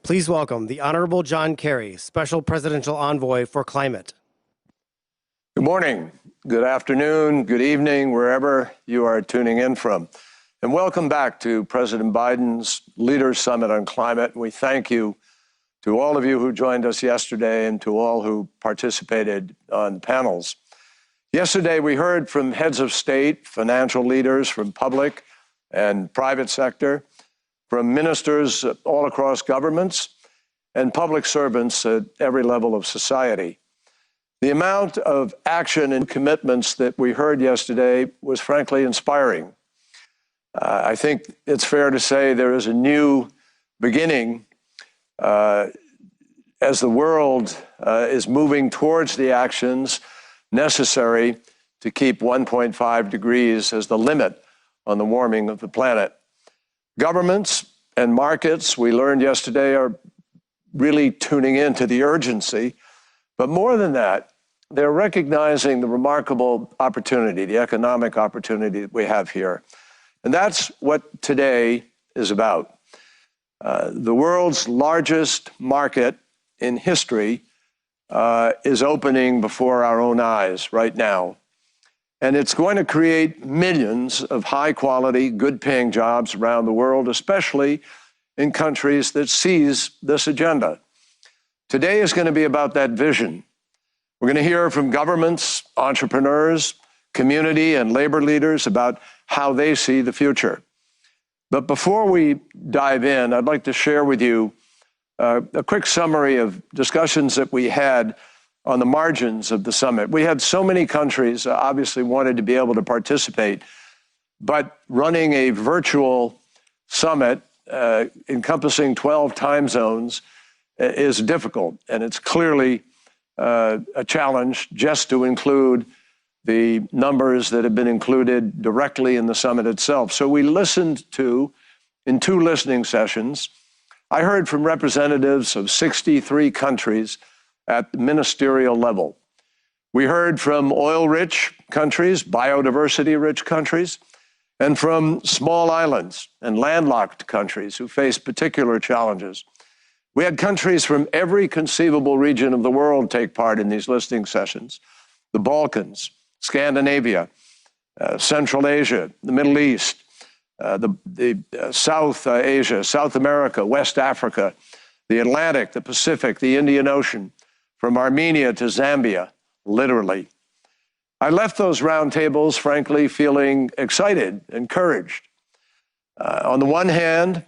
Please welcome the Honorable John Kerry, Special Presidential Envoy for Climate. Good morning, good afternoon, good evening, wherever you are tuning in from. And welcome back to President Biden's Leaders Summit on Climate. We thank you to all of you who joined us yesterday and to all who participated on panels. Yesterday, we heard from heads of state, financial leaders from public and private sector, from ministers all across governments, and public servants at every level of society. The amount of action and commitments that we heard yesterday was frankly inspiring. I think it's fair to say there is a new beginning as the world is moving towards the actions necessary to keep 1.5 degrees as the limit on the warming of the planet. Governments and markets, we learned yesterday, are really tuning into the urgency. But more than that, they're recognizing the remarkable opportunity, the economic opportunity that we have here. And that's what today is about. The world's largest market in history is opening before our own eyes right now. And it's going to create millions of high-quality, good-paying jobs around the world, especially in countries that seize this agenda. Today is going to be about that vision. We're going to hear from governments, entrepreneurs, community and labor leaders about how they see the future. But before we dive in, I'd like to share with you a quick summary of discussions that we had on the margins of the summit. We had so many countries obviously wanted to be able to participate, but running a virtual summit encompassing 12 time zones is difficult, and it's clearly a challenge just to include the numbers that have been included directly in the summit itself. So we listened to, in 2 listening sessions, I heard from representatives of 63 countries at the ministerial level. We heard from oil-rich countries, biodiversity-rich countries, and from small islands and landlocked countries who face particular challenges. We had countries from every conceivable region of the world take part in these listening sessions: the Balkans, Scandinavia, Central Asia, the Middle East, South Asia, South America, West Africa, the Atlantic, the Pacific, the Indian Ocean, from Armenia to Zambia, literally. I left those roundtables, frankly, feeling excited, encouraged. On the one hand,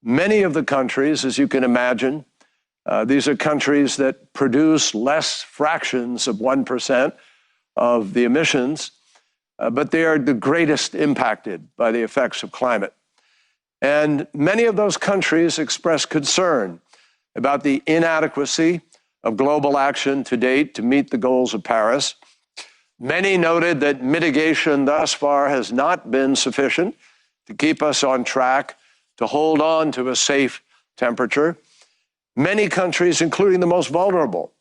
many of the countries, as you can imagine, these are countries that produce less fractions of 1% of the emissions, but they are the greatest impacted by the effects of climate. And many of those countries express concern about the inadequacy of global action to date to meet the goals of Paris. Many noted that mitigation thus far has not been sufficient to keep us on track to hold on to a safe temperature. Many countries, including the most vulnerable,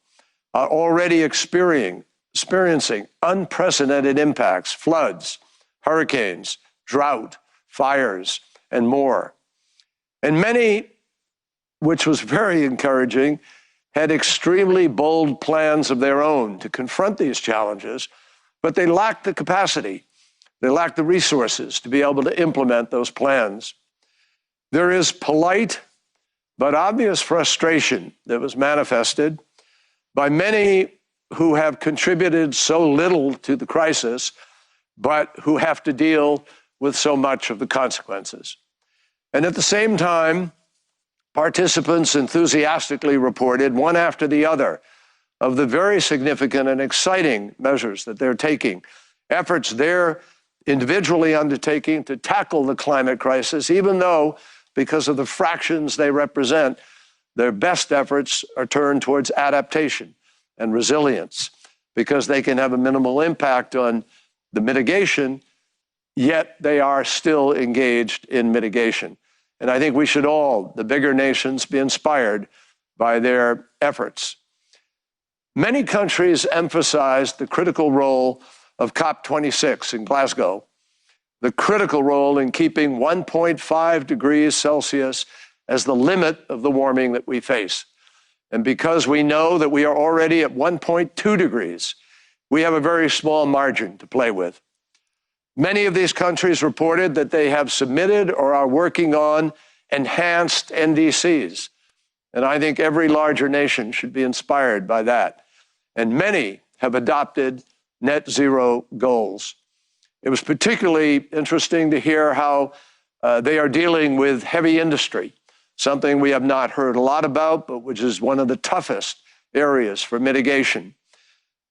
are already experiencing unprecedented impacts: floods, hurricanes, drought, fires, and more. And many, which was very encouraging, had extremely bold plans of their own to confront these challenges, but they lacked the capacity, they lacked the resources to be able to implement those plans. There is polite but obvious frustration that was manifested by many who have contributed so little to the crisis, but who have to deal with so much of the consequences. And at the same time, participants enthusiastically reported, one after the other, of the very significant and exciting measures that they're taking, efforts they're individually undertaking to tackle the climate crisis, even though, because of the fractions they represent, their best efforts are turned towards adaptation and resilience, because they can have a minimal impact on the mitigation, yet they are still engaged in mitigation. And I think we should all, the bigger nations, be inspired by their efforts. Many countries emphasized the critical role of COP26 in Glasgow, the critical role in keeping 1.5 degrees Celsius as the limit of the warming that we face. And because we know that we are already at 1.2 degrees, we have a very small margin to play with. Many of these countries reported that they have submitted or are working on enhanced NDCs. And I think every larger nation should be inspired by that. And many have adopted net zero goals. It was particularly interesting to hear how they are dealing with heavy industry, something we have not heard a lot about, but which is one of the toughest areas for mitigation.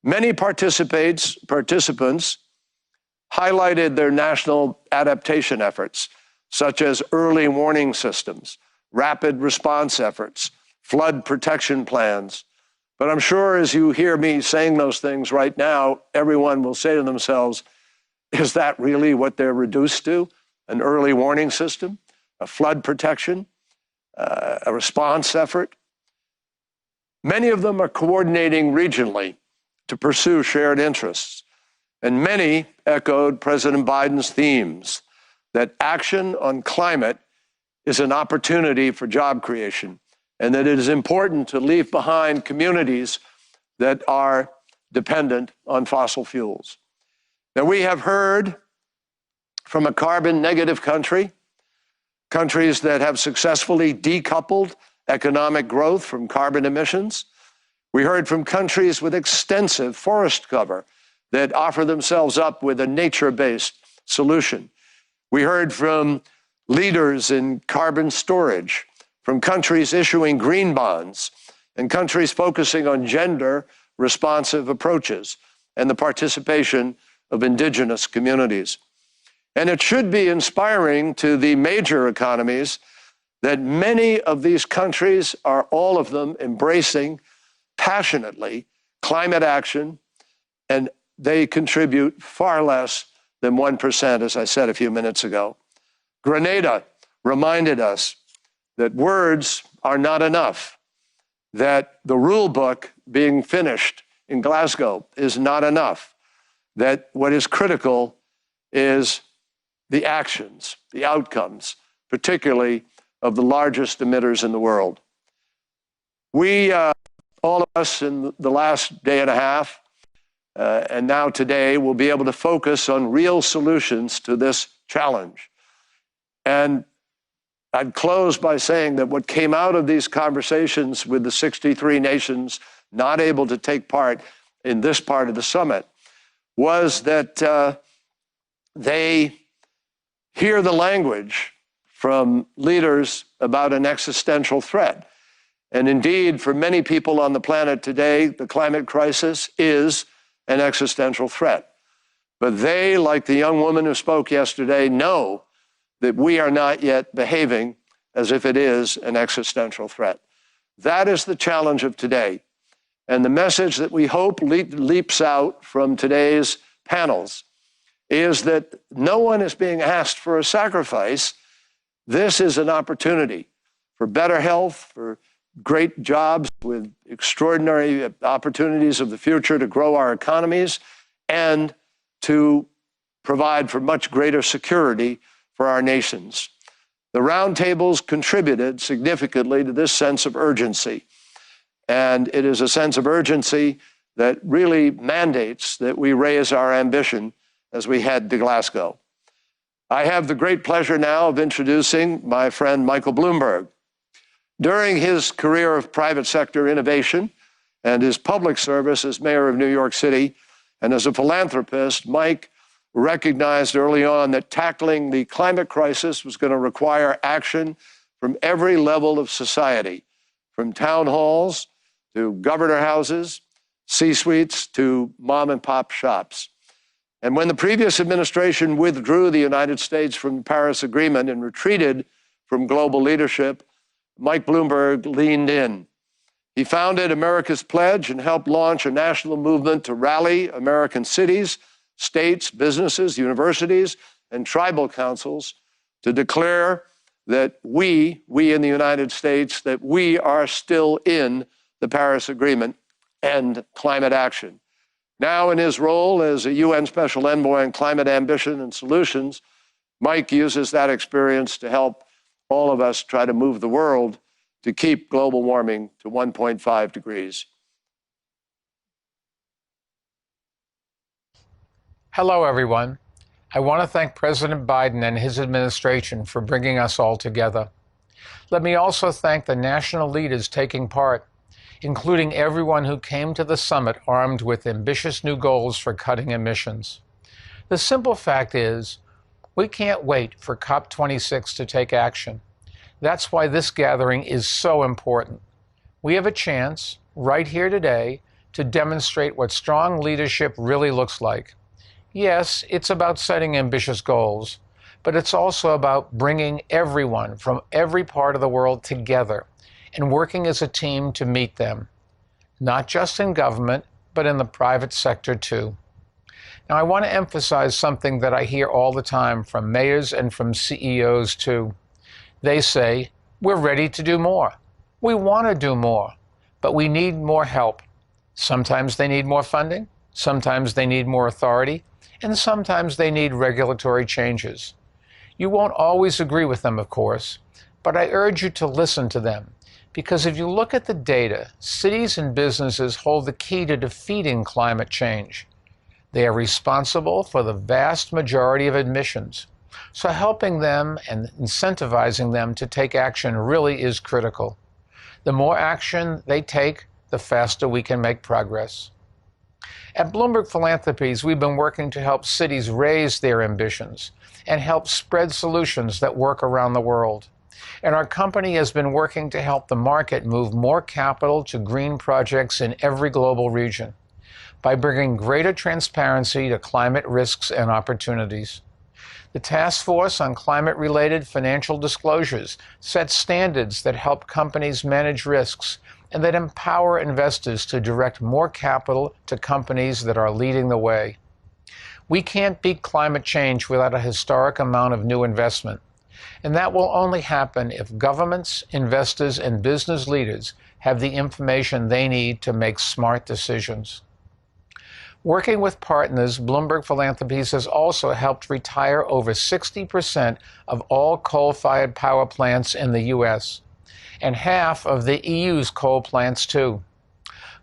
Many participants highlighted their national adaptation efforts, such as early warning systems, rapid response efforts, flood protection plans. But I'm sure as you hear me saying those things right now, everyone will say to themselves, is that really what they're reduced to? An early warning system, a flood protection, a response effort? Many of them are coordinating regionally to pursue shared interests. And many echoed President Biden's themes that action on climate is an opportunity for job creation, and that it is important to leave behind communities that are dependent on fossil fuels. Now, we have heard from a carbon negative country, countries that have successfully decoupled economic growth from carbon emissions. We heard from countries with extensive forest cover that offer themselves up with a nature-based solution. We heard from leaders in carbon storage, from countries issuing green bonds, and countries focusing on gender-responsive approaches and the participation of indigenous communities. And it should be inspiring to the major economies that many of these countries are, all of them, embracing passionately climate action, and they contribute far less than 1%, as I said a few minutes ago. Grenada reminded us that words are not enough, that the rule book being finished in Glasgow is not enough, that what is critical is the actions, the outcomes, particularly of the largest emitters in the world. We, all of us in the last day and a half, and now today, will be able to focus on real solutions to this challenge. And I'd close by saying that what came out of these conversations with the 63 nations not able to take part in this part of the summit was that they hear the language from leaders about an existential threat. And indeed, for many people on the planet today, the climate crisis is an existential threat. But they, like the young woman who spoke yesterday, know that we are not yet behaving as if it is an existential threat. That is the challenge of today. And the message that we hope leaps out from today's panels is that no one is being asked for a sacrifice. This is an opportunity for better health, for great jobs with extraordinary opportunities of the future to grow our economies, and to provide for much greater security for our nations. The roundtables contributed significantly to this sense of urgency. And it is a sense of urgency that really mandates that we raise our ambition as we head to Glasgow. I have the great pleasure now of introducing my friend Michael Bloomberg. During his career of private sector innovation and his public service as mayor of New York City and as a philanthropist, Mike recognized early on that tackling the climate crisis was going to require action from every level of society, from town halls to governor houses, C-suites to mom and pop shops. And when the previous administration withdrew the United States from the Paris Agreement and retreated from global leadership, Mike Bloomberg leaned in. He founded America's Pledge and helped launch a national movement to rally American cities, states, businesses, universities, and tribal councils to declare that we in the United States, that we are still in the Paris Agreement and climate action. Now in his role as a UN Special Envoy on Climate Ambition and Solutions, Mike uses that experience to help all of us try to move the world to keep global warming to 1.5 degrees. Hello, everyone. I want to thank President Biden and his administration for bringing us all together. Let me also thank the national leaders taking part, including everyone who came to the summit armed with ambitious new goals for cutting emissions. The simple fact is, we can't wait for COP26 to take action. That's why this gathering is so important. We have a chance, right here today, to demonstrate what strong leadership really looks like. Yes, it's about setting ambitious goals, but it's also about bringing everyone from every part of the world together and working as a team to meet them, not just in government, but in the private sector too. Now, I want to emphasize something that I hear all the time from mayors and from CEOs too. They say, we're ready to do more. We want to do more, but we need more help. Sometimes they need more funding, sometimes they need more authority, and sometimes they need regulatory changes. You won't always agree with them, of course, but I urge you to listen to them, because if you look at the data, cities and businesses hold the key to defeating climate change. They are responsible for the vast majority of emissions, so helping them and incentivizing them to take action really is critical. The more action they take, the faster we can make progress. At Bloomberg Philanthropies, we've been working to help cities raise their ambitions and help spread solutions that work around the world. And our company has been working to help the market move more capital to green projects in every global region by bringing greater transparency to climate risks and opportunities. The Task Force on Climate-Related Financial Disclosures sets standards that help companies manage risks and that empower investors to direct more capital to companies that are leading the way. We can't beat climate change without a historic amount of new investment, and that will only happen if governments, investors, and business leaders have the information they need to make smart decisions. Working with partners, Bloomberg Philanthropies has also helped retire over 60% of all coal-fired power plants in the U.S., and half of the EU's coal plants, too.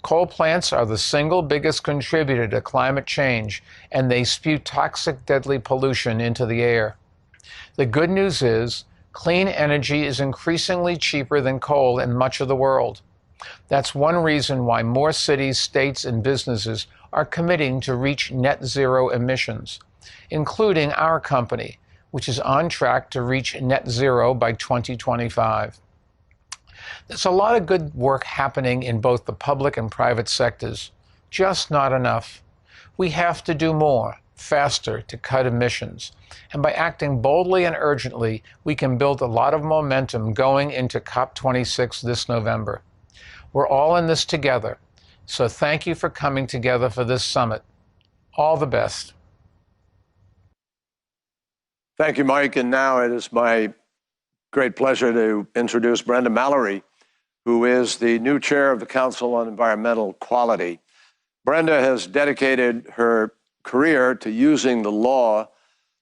Coal plants are the single biggest contributor to climate change, and they spew toxic, deadly pollution into the air. The good news is, clean energy is increasingly cheaper than coal in much of the world. That's one reason why more cities, states, and businesses are committing to reach net zero emissions, including our company, which is on track to reach net zero by 2025. There's a lot of good work happening in both the public and private sectors, just not enough. We have to do more, faster, to cut emissions. And by acting boldly and urgently, we can build a lot of momentum going into COP26 this November. We're all in this together, so thank you for coming together for this summit. All the best. Thank you, Mike. And now it is my great pleasure to introduce Brenda Mallory, who is the new chair of the Council on Environmental Quality. Brenda has dedicated her career to using the law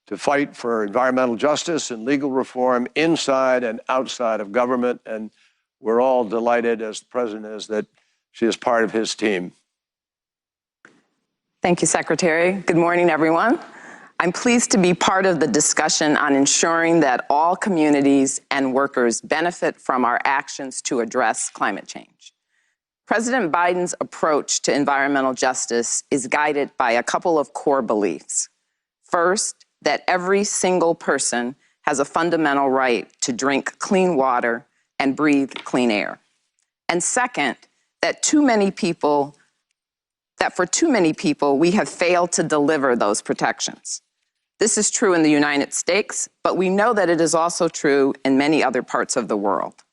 to fight for environmental justice and legal reform inside and outside of government. And we're all delighted, as the president is, that she is part of his team. Thank you, Secretary. Good morning, everyone. I'm pleased to be part of the discussion on ensuring that all communities and workers benefit from our actions to address climate change. President Biden's approach to environmental justice is guided by a couple of core beliefs. First, that every single person has a fundamental right to drink clean water and breathe clean air. And second, that for too many people, we have failed to deliver those protections. This is true in the United States, but we know that it is also true in many other parts of the world.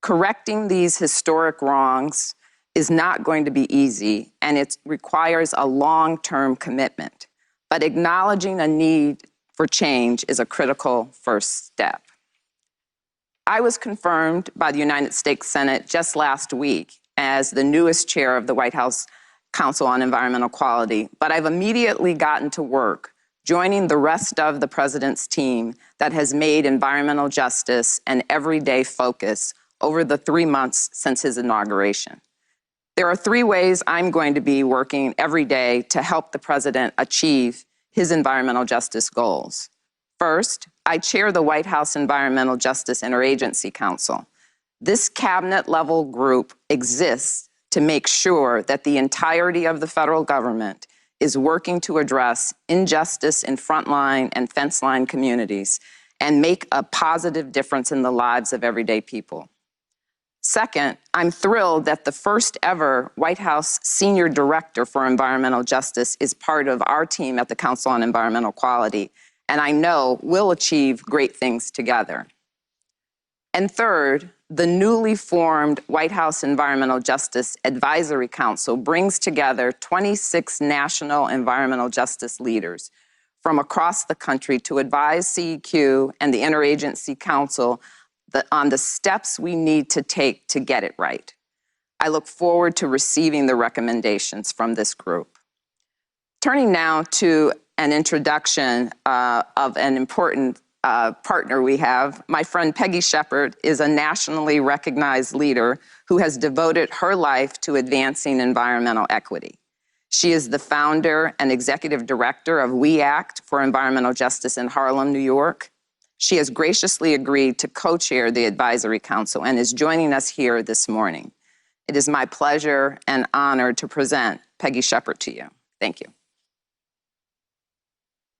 Correcting these historic wrongs is not going to be easy, and it requires a long-term commitment. But acknowledging a need for change is a critical first step. I was confirmed by the United States Senate just last week as the newest chair of the White House Council on Environmental Quality, but I've immediately gotten to work joining the rest of the President's team that has made environmental justice an everyday focus over the 3 months since his inauguration. There are 3 ways I'm going to be working every day to help the President achieve his environmental justice goals. First, I chair the White House Environmental Justice Interagency Council. This cabinet-level group exists to make sure that the entirety of the federal government is working to address injustice in frontline and fence-line communities and make a positive difference in the lives of everyday people. Second, I'm thrilled that the first ever White House Senior Director for Environmental Justice is part of our team at the Council on Environmental Quality, and I know we'll achieve great things together. And third, the newly formed White House Environmental Justice Advisory Council brings together 26 national environmental justice leaders from across the country to advise CEQ and the Interagency Council on the steps we need to take to get it right. I look forward to receiving the recommendations from this group. Turning now to an introduction of an important partner we have. My friend Peggy Shepard is a nationally recognized leader who has devoted her life to advancing environmental equity. She is the founder and executive director of We Act for Environmental Justice in Harlem, New York. She has graciously agreed to co-chair the Advisory Council and is joining us here this morning. It is my pleasure and honor to present Peggy Shepard to you. Thank you.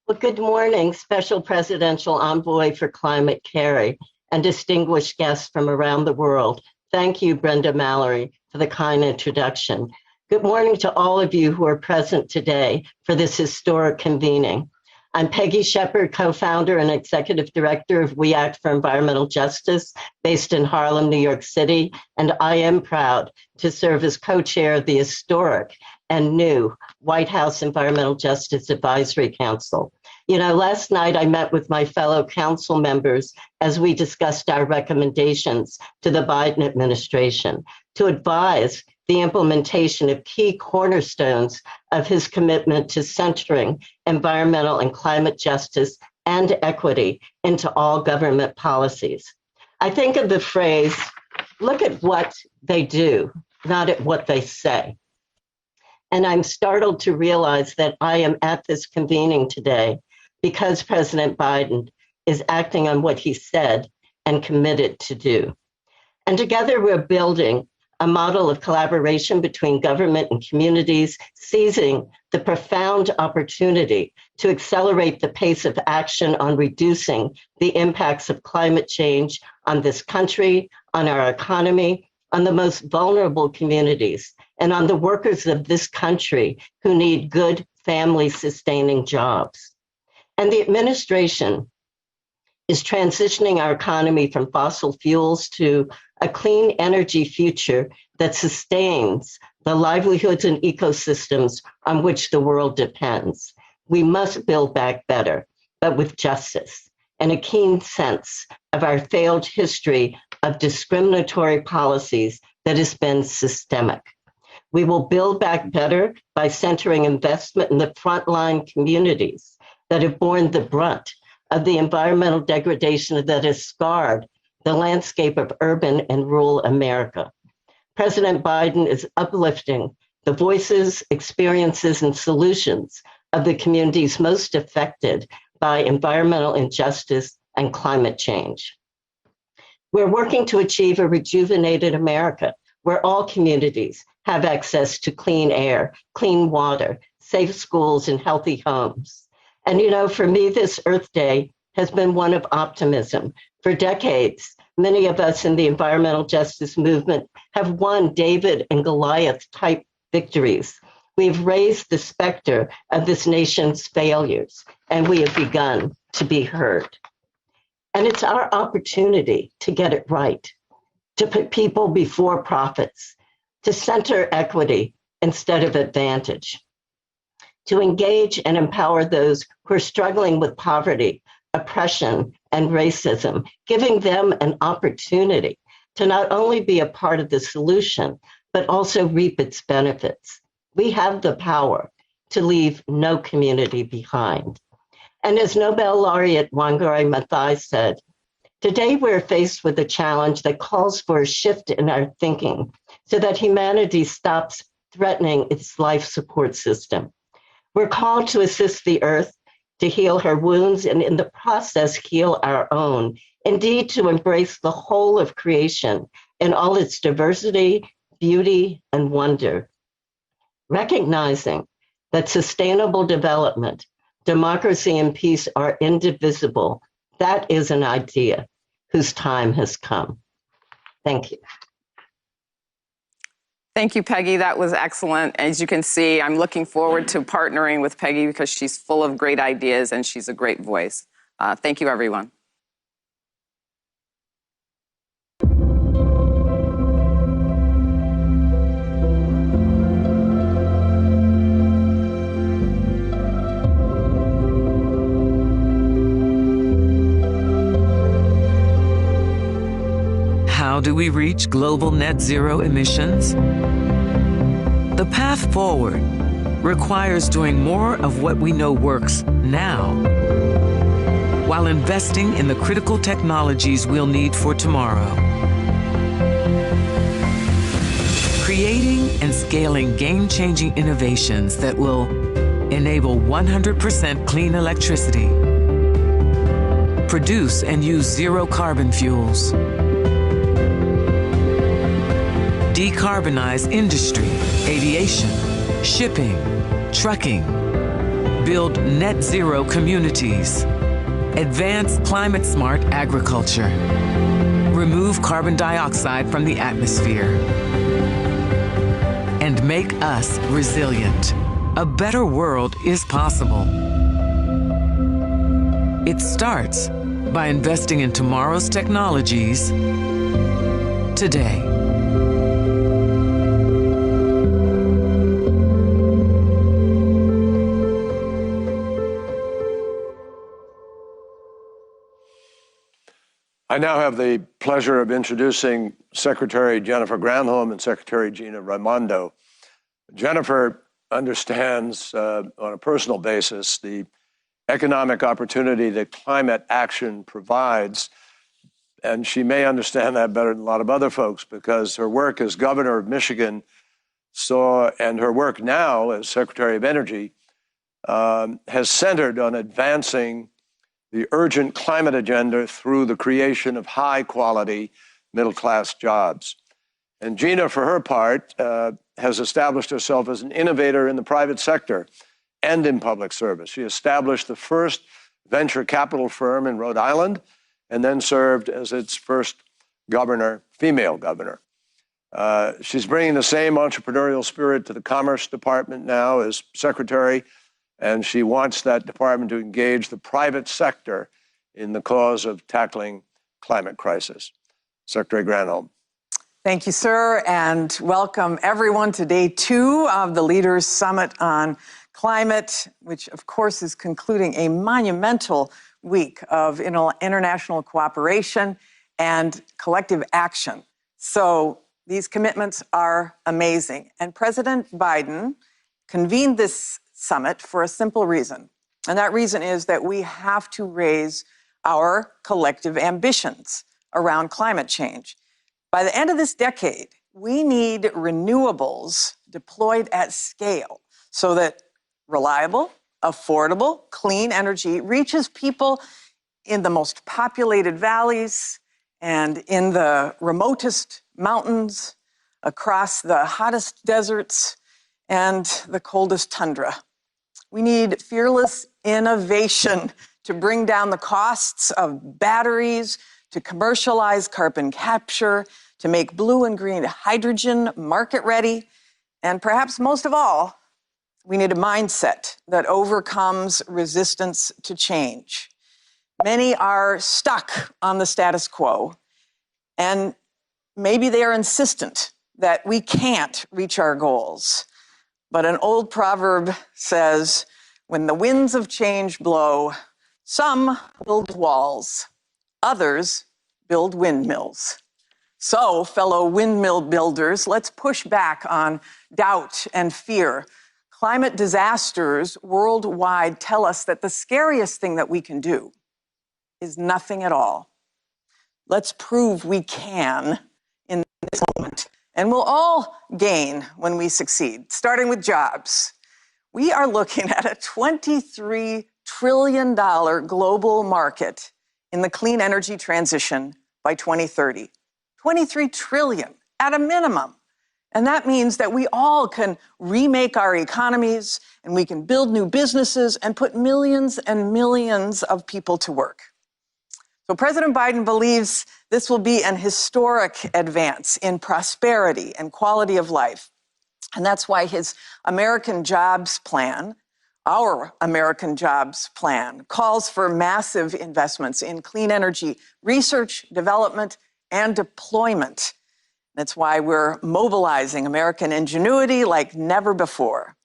Well, good morning, Special Presidential Envoy for Climate Kerry and distinguished guests from around the world. Thank you, Brenda Mallory, for the kind introduction. Good morning to all of you who are present today for this historic convening. I'm Peggy Shepard, co-founder and executive director of We Act for Environmental Justice, based in Harlem, New York City, and I am proud to serve as co-chair of the historic and new White House Environmental Justice Advisory Council. You know, last night I met with my fellow council members as we discussed our recommendations to the Biden administration to advise the implementation of key cornerstones of his commitment to centering environmental and climate justice and equity into all government policies. I think of the phrase, look at what they do, not at what they say. And I'm startled to realize that I am at this convening today because President Biden is acting on what he said and committed to do. And together we're building a model of collaboration between government and communities, seizing the profound opportunity to accelerate the pace of action on reducing the impacts of climate change on this country, on our economy, on the most vulnerable communities, and on the workers of this country who need good family-sustaining jobs. And the administration is transitioning our economy from fossil fuels to a clean energy future that sustains the livelihoods and ecosystems on which the world depends. We must build back better, but with justice and a keen sense of our failed history of discriminatory policies that has been systemic. We will build back better by centering investment in the frontline communities that have borne the brunt of the environmental degradation that has scarred the landscape of urban and rural America. President Biden is uplifting the voices, experiences, and solutions of the communities most affected by environmental injustice and climate change. We're working to achieve a rejuvenated America where all communities have access to clean air, clean water, safe schools, and healthy homes. And you know, for me, this Earth Day has been one of optimism. For decades, many of us in the environmental justice movement have won David and Goliath type victories. We've raised the specter of this nation's failures, and we have begun to be heard. And it's our opportunity to get it right, to put people before profits, to center equity instead of advantage, to engage and empower those who are struggling with poverty, oppression, and racism, giving them an opportunity to not only be a part of the solution, but also reap its benefits. We have the power to leave no community behind. And as Nobel laureate Wangari Maathai said, today we're faced with a challenge that calls for a shift in our thinking so that humanity stops threatening its life support system. We're called to assist the earth, to heal her wounds, and in the process, heal our own. Indeed, to embrace the whole of creation in all its diversity, beauty, and wonder. Recognizing that sustainable development, democracy, and peace are indivisible, that is an idea whose time has come. Thank you. Thank you, Peggy. That was excellent. As you can see, I'm looking forward to partnering with Peggy because she's full of great ideas and she's a great voice. Thank you, everyone. How do we reach global net zero emissions? The path forward requires doing more of what we know works now, while investing in the critical technologies we'll need for tomorrow. Creating and scaling game-changing innovations that will enable 100% clean electricity, produce and use zero carbon fuels, decarbonize industry, aviation, shipping, trucking, build net zero communities, advance climate-smart agriculture, remove carbon dioxide from the atmosphere, and make us resilient. A better world is possible. It starts by investing in tomorrow's technologies today. I now have the pleasure of introducing Secretary Jennifer Granholm and Secretary Gina Raimondo. Jennifer understands on a personal basis the economic opportunity that climate action provides, and she may understand that better than a lot of other folks because her work as governor of Michigan and her work now as Secretary of Energy has centered on advancing the urgent climate agenda through the creation of high-quality middle-class jobs. And Gina, for her part, has established herself as an innovator in the private sector and in public service. She established the first venture capital firm in Rhode Island and then served as its first governor, female governor. She's bringing the same entrepreneurial spirit to the Commerce Department now as secretary, and she wants that department to engage the private sector in the cause of tackling climate crisis. Secretary Granholm. Thank you, sir, and welcome everyone to day 2 of the Leaders Summit on Climate, which of course is concluding a monumental week of international cooperation and collective action. So these commitments are amazing. And President Biden convened this summit for a simple reason. And that reason is that we have to raise our collective ambitions around climate change. By the end of this decade, we need renewables deployed at scale so that reliable, affordable, clean energy reaches people in the most populated valleys and in the remotest mountains, across the hottest deserts and the coldest tundra. We need fearless innovation to bring down the costs of batteries, to commercialize carbon capture, to make blue and green hydrogen market ready. And perhaps most of all, we need a mindset that overcomes resistance to change. Many are stuck on the status quo, and maybe they are insistent that we can't reach our goals. But an old proverb says, when the winds of change blow, some build walls, others build windmills. So, fellow windmill builders, let's push back on doubt and fear, Climate disasters worldwide tell us that the scariest thing that we can do is nothing at all. Let's prove we can in this moment. And we'll all gain when we succeed, starting with jobs. We are looking at a $23 trillion global market in the clean energy transition by 2030. 23 trillion at a minimum. And that means that we all can remake our economies and we can build new businesses and put millions and millions of people to work. So President Biden believes this will be an historic advance in prosperity and quality of life. And that's why his American Jobs Plan, our American Jobs Plan, calls for massive investments in clean energy research, development, and deployment. That's why we're mobilizing American ingenuity like never before.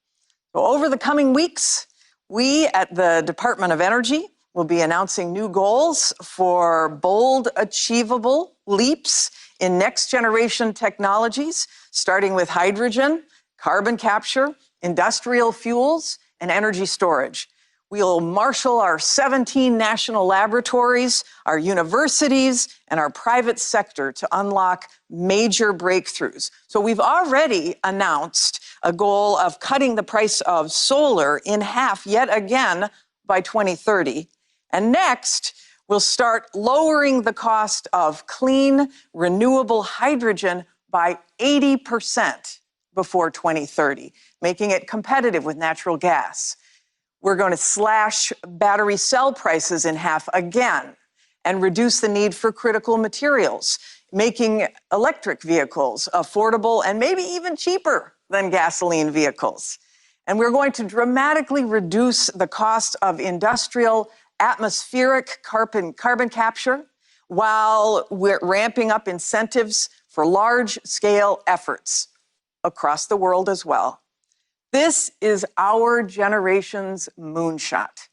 So over the coming weeks, we at the Department of Energy will be announcing new goals for bold, achievable leaps in next generation technologies, starting with hydrogen, carbon capture, industrial fuels, and energy storage. We'll marshal our 17 national laboratories, our universities, and our private sector to unlock major breakthroughs. So we've already announced a goal of cutting the price of solar in half yet again by 2030. And next, we'll start lowering the cost of clean, renewable hydrogen by 80% before 2030, making it competitive with natural gas. We're going to slash battery cell prices in half again and reduce the need for critical materials, making electric vehicles affordable and maybe even cheaper than gasoline vehicles. And we're going to dramatically reduce the cost of industrial atmospheric carbon capture while we're ramping up incentives for large-scale efforts across the world as well. This is our generation's moonshot.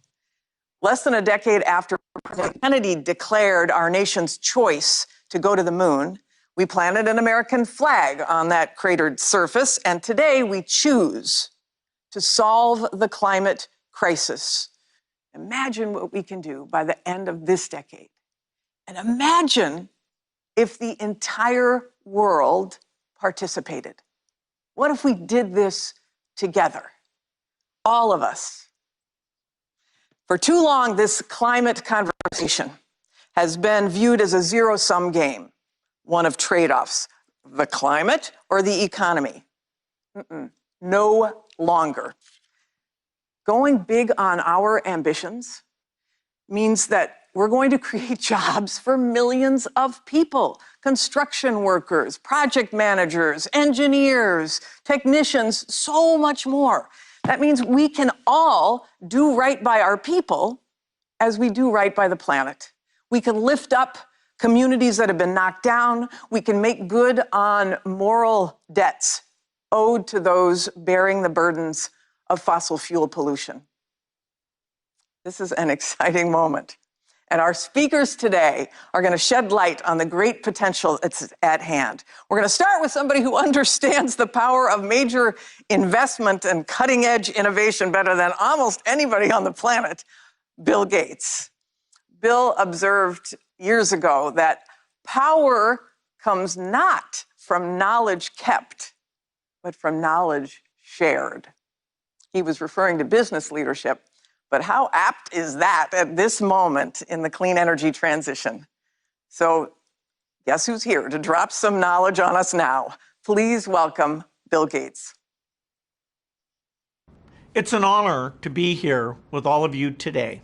Less than a decade after President Kennedy declared our nation's choice to go to the moon, we planted an American flag on that cratered surface, and today we choose to solve the climate crisis. Imagine what we can do by the end of this decade. And imagine if the entire world participated. What if we did this together? All of us. For too long, this climate conversation has been viewed as a zero-sum game, one of trade-offs, the climate or the economy. No longer. Going big on our ambitions means that we're going to create jobs for millions of people, construction workers, project managers, engineers, technicians, so much more. That means we can all do right by our people as we do right by the planet. We can lift up communities that have been knocked down. We can make good on moral debts owed to those bearing the burdens of fossil fuel pollution. This is an exciting moment. And our speakers today are going to shed light on the great potential that's at hand. We're going to start with somebody who understands the power of major investment and cutting-edge innovation better than almost anybody on the planet, Bill Gates. Bill observed years ago that power comes not from knowledge kept, but from knowledge shared. He was referring to business leadership. But how apt is that at this moment in the clean energy transition? So guess who's here to drop some knowledge on us now? Please welcome Bill Gates. It's an honor to be here with all of you today.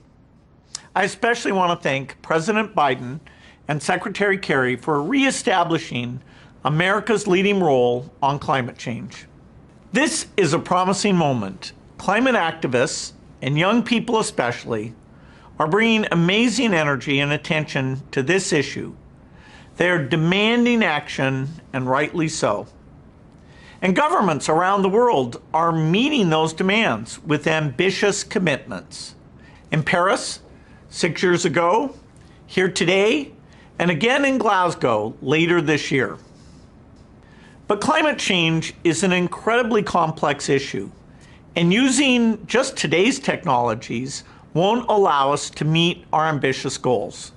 I especially want to thank President Biden and Secretary Kerry for reestablishing America's leading role on climate change. This is a promising moment. Climate activists, and young people especially, are bringing amazing energy and attention to this issue. They are demanding action, and rightly so. And governments around the world are meeting those demands with ambitious commitments. In Paris, 6 years ago, here today, and again in Glasgow later this year. But climate change is an incredibly complex issue, And using just today's technologies won't allow us to meet our ambitious goals.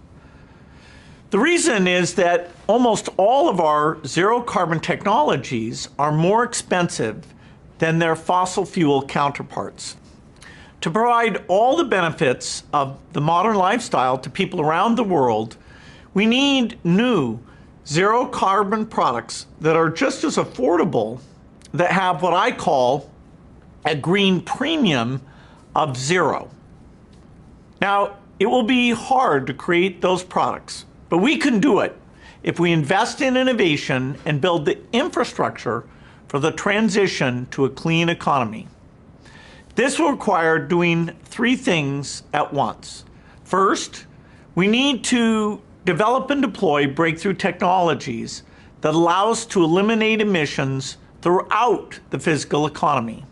The reason is that almost all of our zero carbon technologies are more expensive than their fossil fuel counterparts. To provide all the benefits of the modern lifestyle to people around the world, we need new zero carbon products that are just as affordable, that have what I call a green premium of zero. Now, it will be hard to create those products, but we can do it if we invest in innovation and build the infrastructure for the transition to a clean economy. This will require doing three things at once. First, we need to develop and deploy breakthrough technologies that allow us to eliminate emissions throughout the physical economy.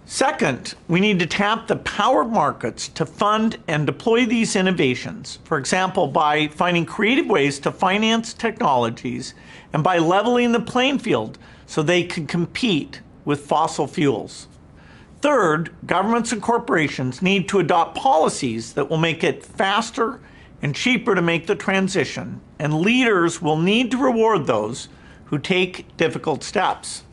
Second, we need to tap the power markets to fund and deploy these innovations, for example, by finding creative ways to finance technologies and by leveling the playing field so they can compete with fossil fuels. Third, governments and corporations need to adopt policies that will make it faster and cheaper to make the transition, and leaders will need to reward those who take difficult steps.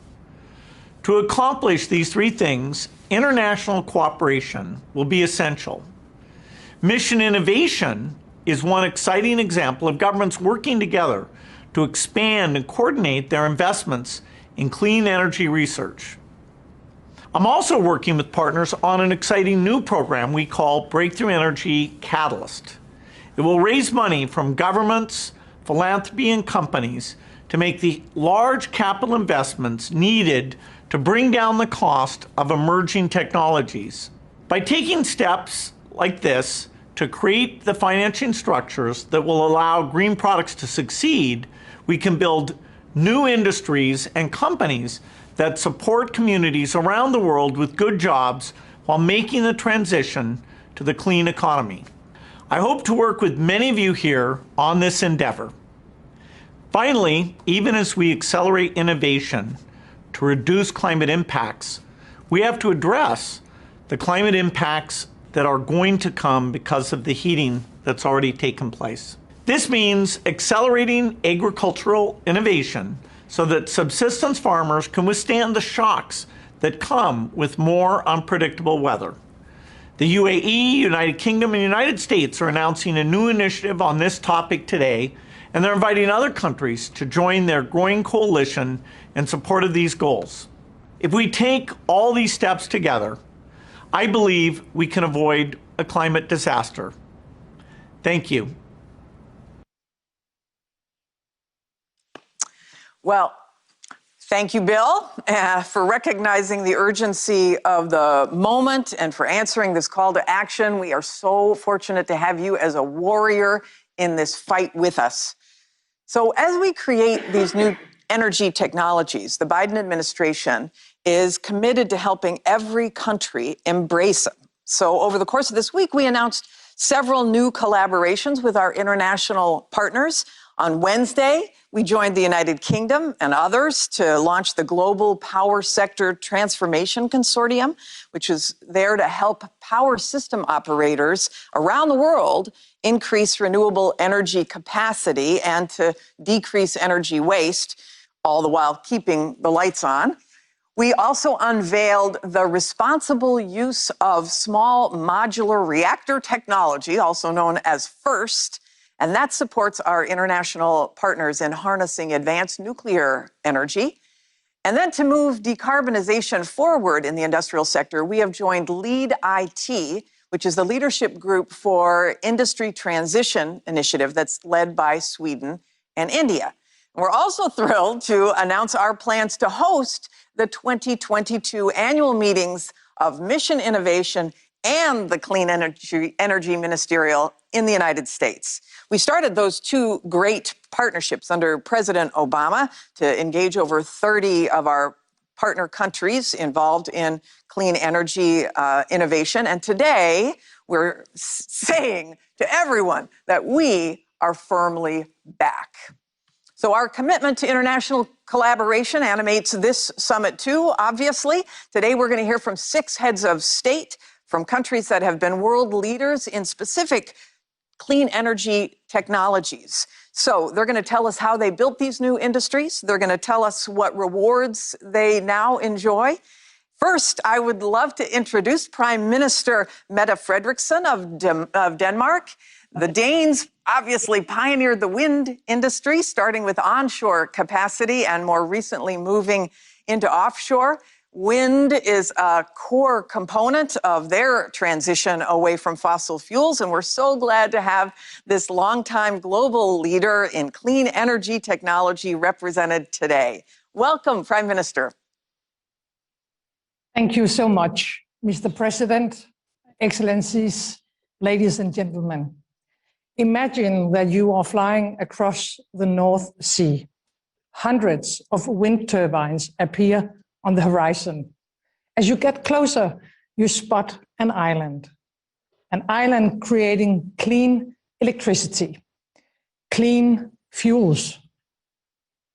To accomplish these three things, international cooperation will be essential. Mission innovation is one exciting example of governments working together to expand and coordinate their investments in clean energy research. I'm also working with partners on an exciting new program we call Breakthrough Energy Catalyst. It will raise money from governments, philanthropy, and companies to make the large capital investments needed to bring down the cost of emerging technologies. By taking steps like this to create the financing structures that will allow green products to succeed, we can build new industries and companies that support communities around the world with good jobs while making the transition to the clean economy. I hope to work with many of you here on this endeavor. Finally, even as we accelerate innovation to reduce climate impacts, we have to address the climate impacts that are going to come because of the heating that's already taken place. This means accelerating agricultural innovation so that subsistence farmers can withstand the shocks that come with more unpredictable weather. The UAE, United Kingdom, and United States are announcing a new initiative on this topic today, and they're inviting other countries to join their growing coalition in support of these goals. If we take all these steps together, I believe we can avoid a climate disaster. Thank you. Well, thank you, Bill, for recognizing the urgency of the moment and for answering this call to action. We are so fortunate to have you as a warrior in this fight with us. So as we create these new energy technologies, the Biden administration is committed to helping every country embrace them. So over the course of this week, we announced several new collaborations with our international partners. On Wednesday, we joined the United Kingdom and others to launch the Global Power Sector Transformation Consortium, which is there to help power system operators around the world increase renewable energy capacity and to decrease energy waste, all the while keeping the lights on. We also unveiled the responsible use of small modular reactor technology, also known as FIRST, and that supports our international partners in harnessing advanced nuclear energy. And then to move decarbonization forward in the industrial sector, we have joined LEAD IT, which is the leadership group for Industry Transition Initiative that's led by Sweden and India. We're also thrilled to announce our plans to host the 2022 annual meetings of Mission Innovation and the Clean Energy Ministerial in the United States. We started those two great partnerships under President Obama to engage over 30 of our partner countries involved in clean energy innovation. And today, we're saying to everyone that we are firmly back. So our commitment to international collaboration animates this summit too, obviously. Today we're going to hear from 6 heads of state from countries that have been world leaders in specific clean energy technologies. So they're going to tell us how they built these new industries. They're going to tell us what rewards they now enjoy. First, I would love to introduce Prime Minister Mette Frederiksen of Denmark. The Danes obviously pioneered the wind industry, starting with onshore capacity and more recently moving into offshore. Wind is a core component of their transition away from fossil fuels, and we're so glad to have this longtime global leader in clean energy technology represented today. Welcome, Prime Minister. Thank you so much, Mr. President, Excellencies, ladies and gentlemen. Imagine that you are flying across the North Sea. Hundreds of wind turbines appear on the horizon. As you get closer, you spot an island creating clean electricity, clean fuels,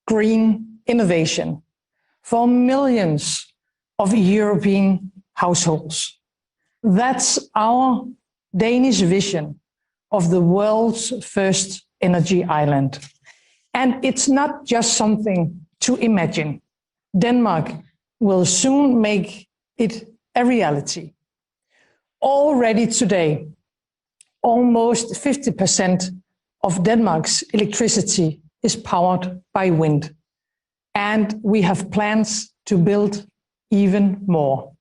green innovation for millions of European households. That's our Danish vision of the world's first energy island. And it's not just something to imagine. Denmark will soon make it a reality. Already today, almost 50% of Denmark's electricity is powered by wind. And we have plans to build even more.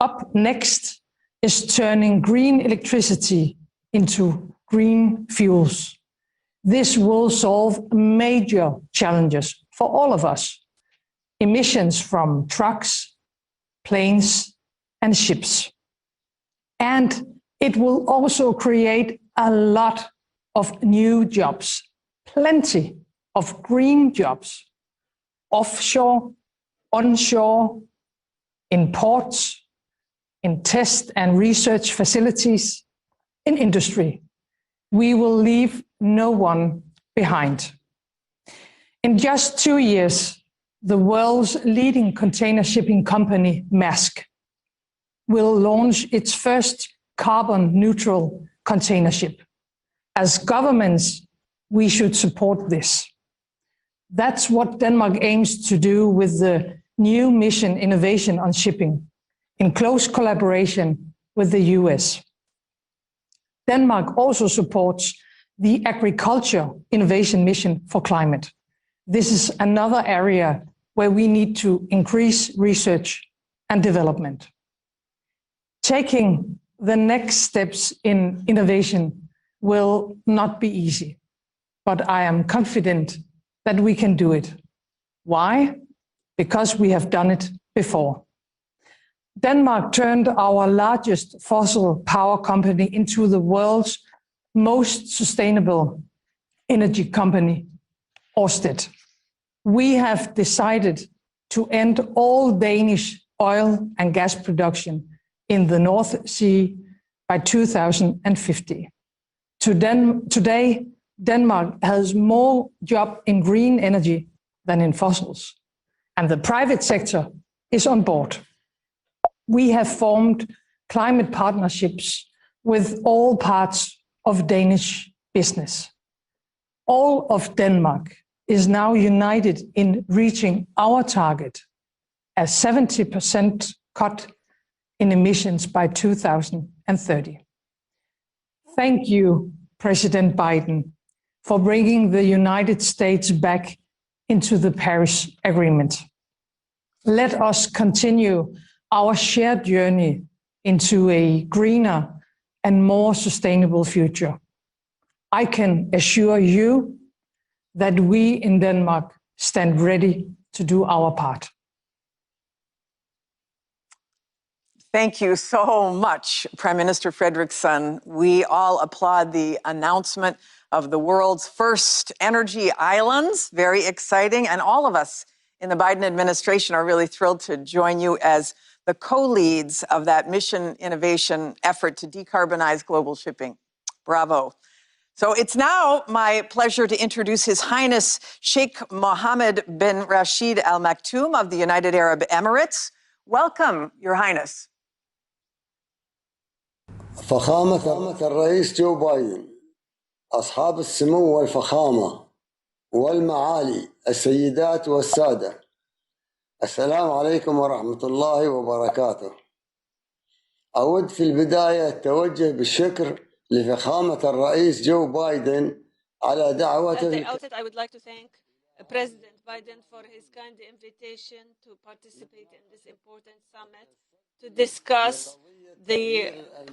Up next is turning green electricity into green fuels. This will solve major challenges for all of us. Emissions from trucks, planes, and ships. And it will also create a lot of new jobs, plenty of green jobs, offshore, onshore, in ports, in test and research facilities, in industry. We will leave no one behind. In just 2 years, the world's leading container shipping company, Maersk, will launch its first carbon-neutral container ship. As governments, we should support this. That's what Denmark aims to do with the new mission Innovation on Shipping, in close collaboration with the US. Denmark also supports the Agriculture Innovation Mission for Climate. This is another area where we need to increase research and development. Taking the next steps in innovation will not be easy, but I am confident that we can do it. Why? Because we have done it before. Denmark turned our largest fossil power company into the world's most sustainable energy company, Ørsted. We have decided to end all Danish oil and gas production in the North Sea by 2050. Today, Denmark has more jobs in green energy than in fossils, and the private sector is on board. We have formed climate partnerships with all parts of Danish business. All of Denmark is now united in reaching our target, a 70% cut in emissions by 2030. Thank you, President Biden, for bringing the United States back into the Paris Agreement. Let us continue our shared journey into a greener and more sustainable future. I can assure you that we in Denmark stand ready to do our part. Thank you so much, Prime Minister Frederiksen. We all applaud the announcement of the world's first energy islands. Very exciting. And all of us in the Biden administration are really thrilled to join you as the co-leads of that mission innovation effort to decarbonize global shipping. Bravo. So it's now my pleasure to introduce His Highness Sheikh Mohammed bin Rashid Al Maktoum of the United Arab Emirates. Welcome, Your Highness. فخامة الرئيس جو بايدن، أصحاب السمو والفخامة والمعالي السيدات والسادة، السلام عليكم ورحمة الله وبركاته. أود في البداية التوجه بالشكر لفخامة الرئيس جو بايدن على دعوته. I would like to thank President Biden for his kind invitation to participate in this important summit to discuss the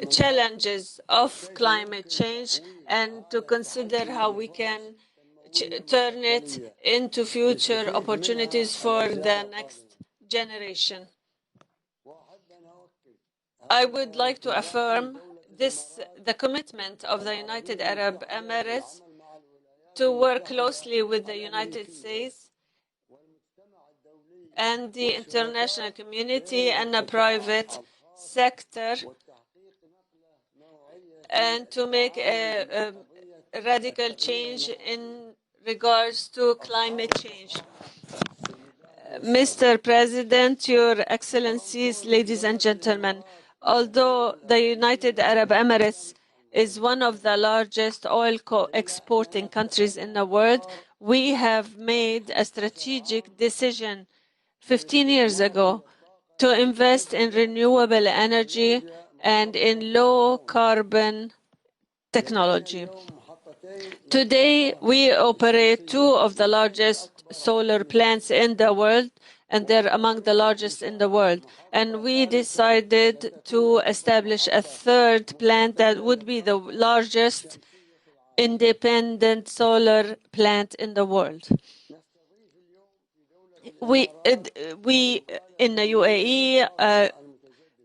challenges of climate change and to consider how we can turn it into future opportunities for the next generation. I would like to affirm the commitment of the United Arab Emirates to work closely with the United States and the international community and the private sector, and to make a radical change in regards to climate change. Mr. President, Your Excellencies, ladies and gentlemen, although the United Arab Emirates is one of the largest oil exporting countries in the world, we have made a strategic decision 15 years ago to invest in renewable energy and in low carbon technology. Today, we operate two of the largest solar plants in the world, and they're among the largest in the world. And we decided to establish a third plant that would be the largest independent solar plant in the world. We in the UAE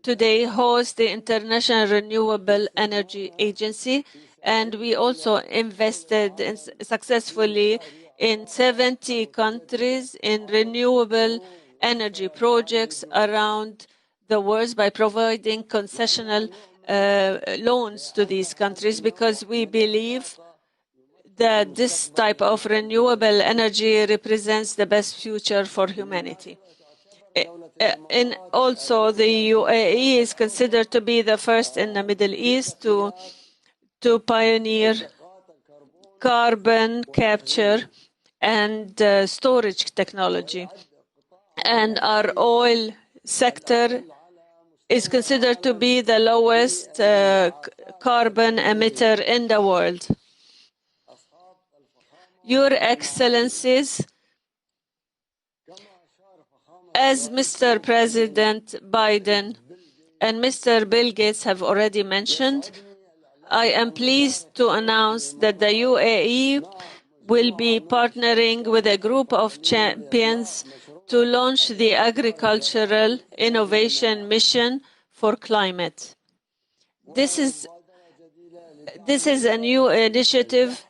today host the International Renewable Energy Agency, and we also invested successfully in 70 countries in renewable energy projects around the world by providing concessional loans to these countries, because we believe that this type of renewable energy represents the best future for humanity. And also, the UAE is considered to be the first in the Middle East to pioneer carbon capture and storage technology. And our oil sector is considered to be the lowest carbon emitter in the world. Your Excellencies, as Mr. President Biden and Mr. Bill Gates have already mentioned, I am pleased to announce that the UAE will be partnering with a group of champions to launch the Agricultural Innovation Mission for Climate. This is a new initiative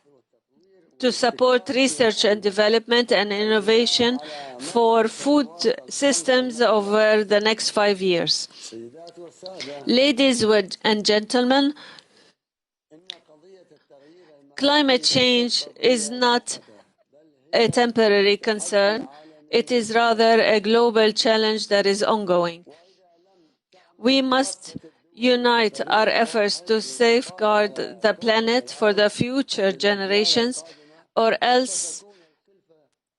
to support research and development and innovation for food systems over the next 5 years. Ladies and gentlemen, climate change is not a temporary concern. It is rather a global challenge that is ongoing. We must unite our efforts to safeguard the planet for the future generations, or else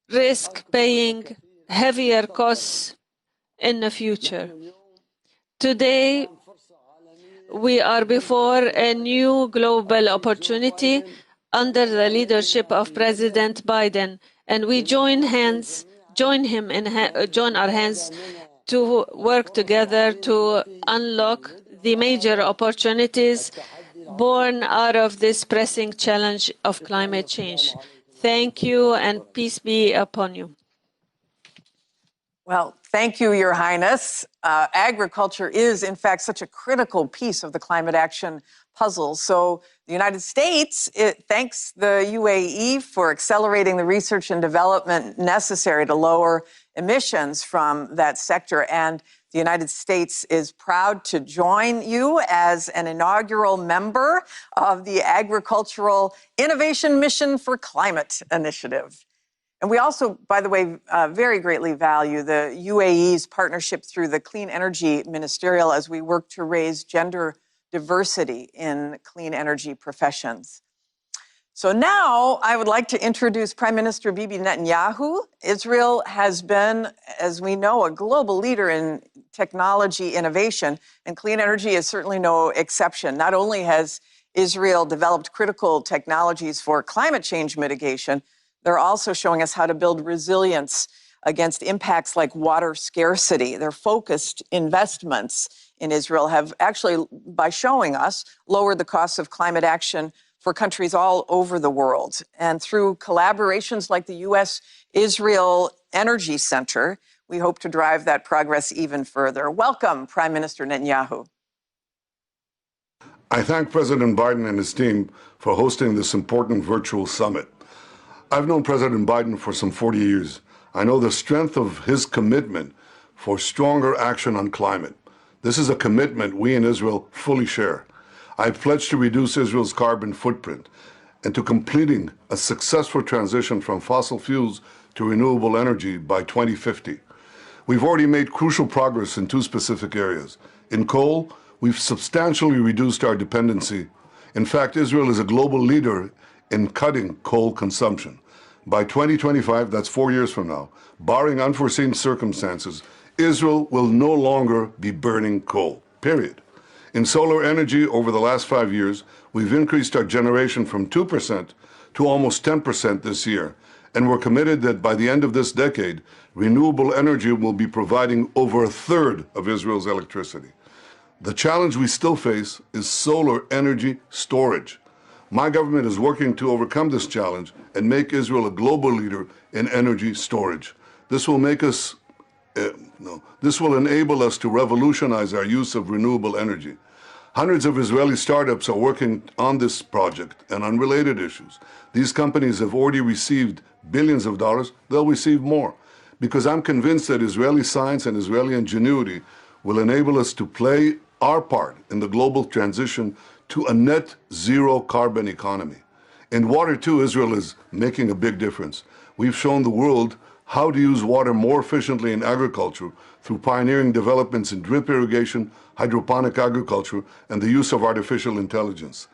risk paying heavier costs in the future. Today, we are before a new global opportunity under the leadership of President Biden, and we join our hands to work together to unlock the major opportunities born out of this pressing challenge of climate change. Thank you, and peace be upon you. Well, thank you, Your Highness. Agriculture is, in fact, such a critical piece of the climate action puzzle. So the United States thanks the UAE for accelerating the research and development necessary to lower emissions from that sector. And The United States is proud to join you as an inaugural member of the Agricultural Innovation Mission for Climate Initiative. And we also, by the way, very greatly value the UAE's partnership through the Clean Energy Ministerial as we work to raise gender diversity in clean energy professions. So now I would like to introduce Prime Minister Bibi Netanyahu. Israel has been, as we know, a global leader in technology innovation, and clean energy is certainly no exception. Not only has Israel developed critical technologies for climate change mitigation, they're also showing us how to build resilience against impacts like water scarcity. Their focused investments in Israel have actually, by showing us, lowered the costs of climate action for countries all over the world. And through collaborations like the U.S.-Israel Energy Center, we hope to drive that progress even further. Welcome, Prime Minister Netanyahu. I thank President Biden and his team for hosting this important virtual summit. I've known President Biden for some 40 years. I know the strength of his commitment for stronger action on climate. This is a commitment we in Israel fully share. I pledge to reduce Israel's carbon footprint and to completing a successful transition from fossil fuels to renewable energy by 2050. We've already made crucial progress in two specific areas. In coal, we've substantially reduced our dependency. In fact, Israel is a global leader in cutting coal consumption. By 2025, that's 4 years from now, barring unforeseen circumstances, Israel will no longer be burning coal, period. In solar energy, over the last 5 years, we've increased our generation from 2% to almost 10% this year. And we're committed that by the end of this decade, renewable energy will be providing over a third of Israel's electricity. The challenge we still face is solar energy storage. My government is working to overcome this challenge and make Israel a global leader in energy storage. This will enable us to revolutionize our use of renewable energy. Hundreds of Israeli startups are working on this project and on related issues. These companies have already received billions of dollars. They'll receive more, because I'm convinced that Israeli science and Israeli ingenuity will enable us to play our part in the global transition to a net zero carbon economy. In water, too, Israel is making a big difference. We've shown the world how to use water more efficiently in agriculture through pioneering developments in drip irrigation, hydroponic agriculture, and the use of artificial intelligence.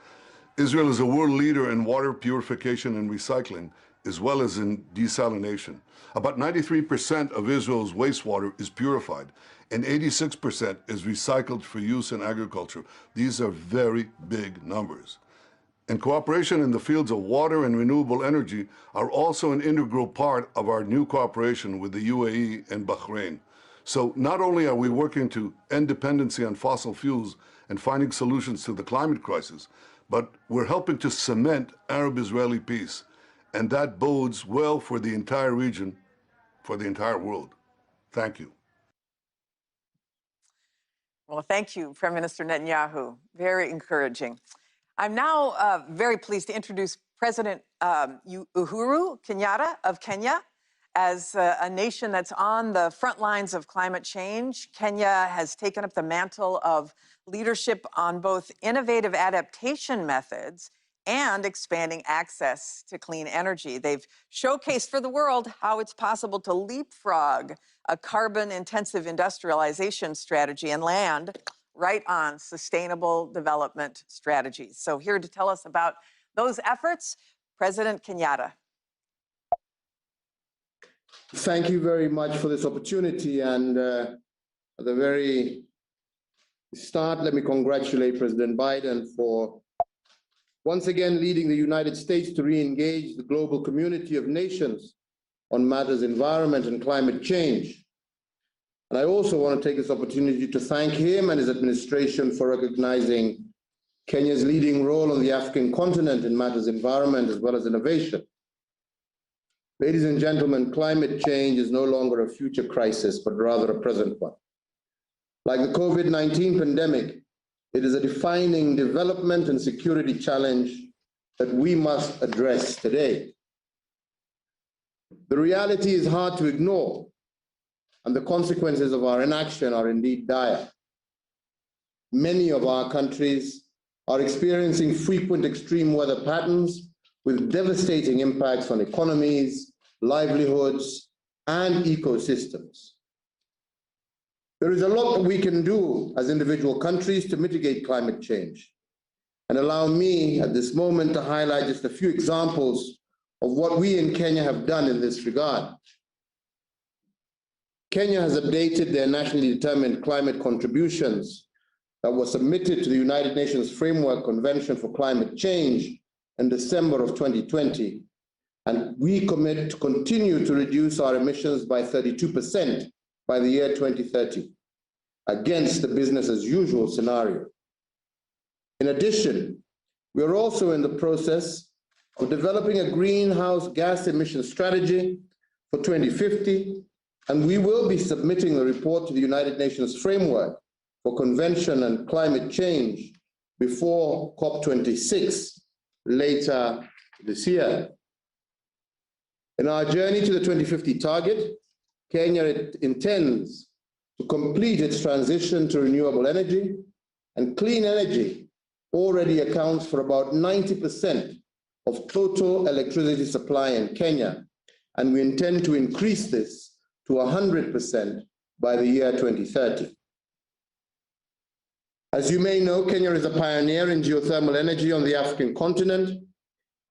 Israel is a world leader in water purification and recycling, as well as in desalination. About 93% of Israel's wastewater is purified, and 86% is recycled for use in agriculture. These are very big numbers. And cooperation in the fields of water and renewable energy are also an integral part of our new cooperation with the UAE and Bahrain. So not only are we working to end dependency on fossil fuels and finding solutions to the climate crisis, but we're helping to cement Arab-Israeli peace. And that bodes well for the entire region, for the entire world. Thank you. Well, thank you, Prime Minister Netanyahu. Very encouraging. I'm now very pleased to introduce President Uhuru Kenyatta of Kenya. As a nation that's on the front lines of climate change, Kenya has taken up the mantle of leadership on both innovative adaptation methods and expanding access to clean energy. They've showcased for the world how it's possible to leapfrog a carbon-intensive industrialization strategy and land right on sustainable development strategies. So here to tell us about those efforts, President Kenyatta. Thank you very much for this opportunity. And at the very start, let me congratulate President Biden for once again leading the United States to re-engage the global community of nations on matters environment and climate change. And I also want to take this opportunity to thank him and his administration for recognizing Kenya's leading role on the African continent in matters environment as well as innovation. Ladies and gentlemen, climate change is no longer a future crisis, but rather a present one. Like the COVID-19 pandemic, it is a defining development and security challenge that we must address today. The reality is hard to ignore. and the consequences of our inaction are indeed dire. Many of our countries are experiencing frequent extreme weather patterns with devastating impacts on economies, livelihoods, and ecosystems. There is a lot that we can do as individual countries to mitigate climate change. And allow me at this moment to highlight just a few examples of what we in Kenya have done in this regard. Kenya has updated their nationally determined climate contributions that were submitted to the United Nations Framework Convention for Climate Change in December of 2020. And we commit to continue to reduce our emissions by 32% by the year 2030, against the business as usual scenario. In addition, we are also in the process of developing a greenhouse gas emission strategy for 2050, and we will be submitting a report to the United Nations Framework for Convention and Climate Change before COP26 later this year. In our journey to the 2050 target, Kenya intends to complete its transition to renewable energy, and clean energy already accounts for about 90% of total electricity supply in Kenya, and we intend to increase this to 100% by the year 2030. As you may know, Kenya is a pioneer in geothermal energy on the African continent,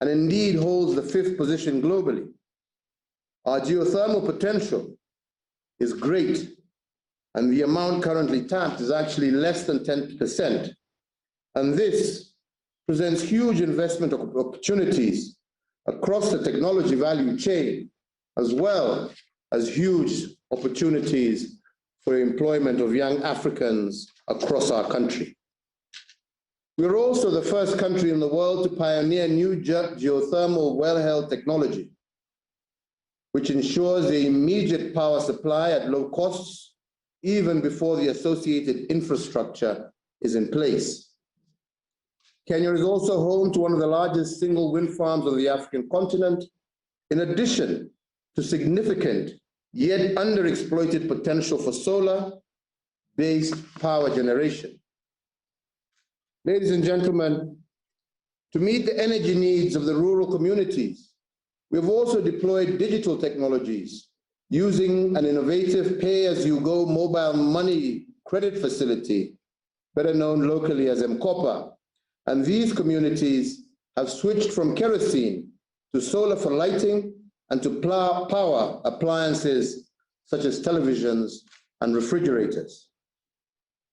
and indeed holds the 5th position globally. Our geothermal potential is great, and the amount currently tapped is actually less than 10%. And this presents huge investment opportunities across the technology value chain, as well as huge opportunities for employment of young Africans across our country. We're also the first country in the world to pioneer new geothermal wellhead technology, which ensures the immediate power supply at low costs, even before the associated infrastructure is in place. Kenya is also home to one of the largest single wind farms on the African continent, in addition to significant yet underexploited potential for solar-based power generation. Ladies and gentlemen, to meet the energy needs of the rural communities, we have also deployed digital technologies using an innovative pay-as-you-go mobile money credit facility, better known locally as M-Kopa. And these communities have switched from kerosene to solar for lighting and to power appliances such as televisions and refrigerators.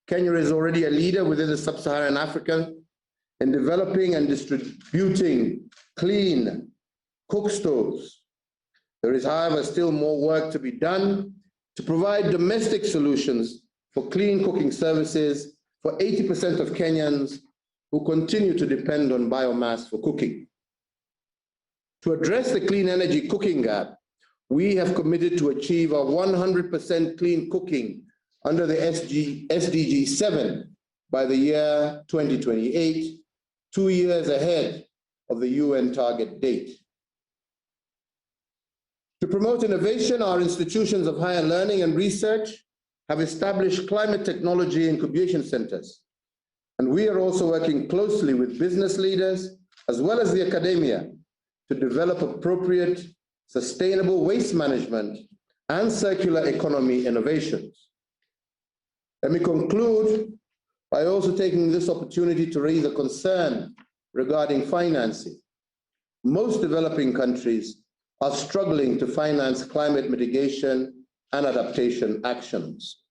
Kenya is already a leader within the sub-Saharan Africa in developing and distributing clean cook stoves. There is, however, still more work to be done to provide domestic solutions for clean cooking services for 80% of Kenyans who continue to depend on biomass for cooking. To address the clean energy cooking gap, we have committed to achieve a 100% clean cooking under the SDG 7 by the year 2028, 2 years ahead of the UN target date. To promote innovation, our institutions of higher learning and research have established climate technology incubation centers. And we are also working closely with business leaders as well as the academia to develop appropriate, sustainable waste management and circular economy innovations. Let me conclude by also taking this opportunity to raise a concern regarding financing. Most developing countries are struggling to finance climate mitigation and adaptation actions.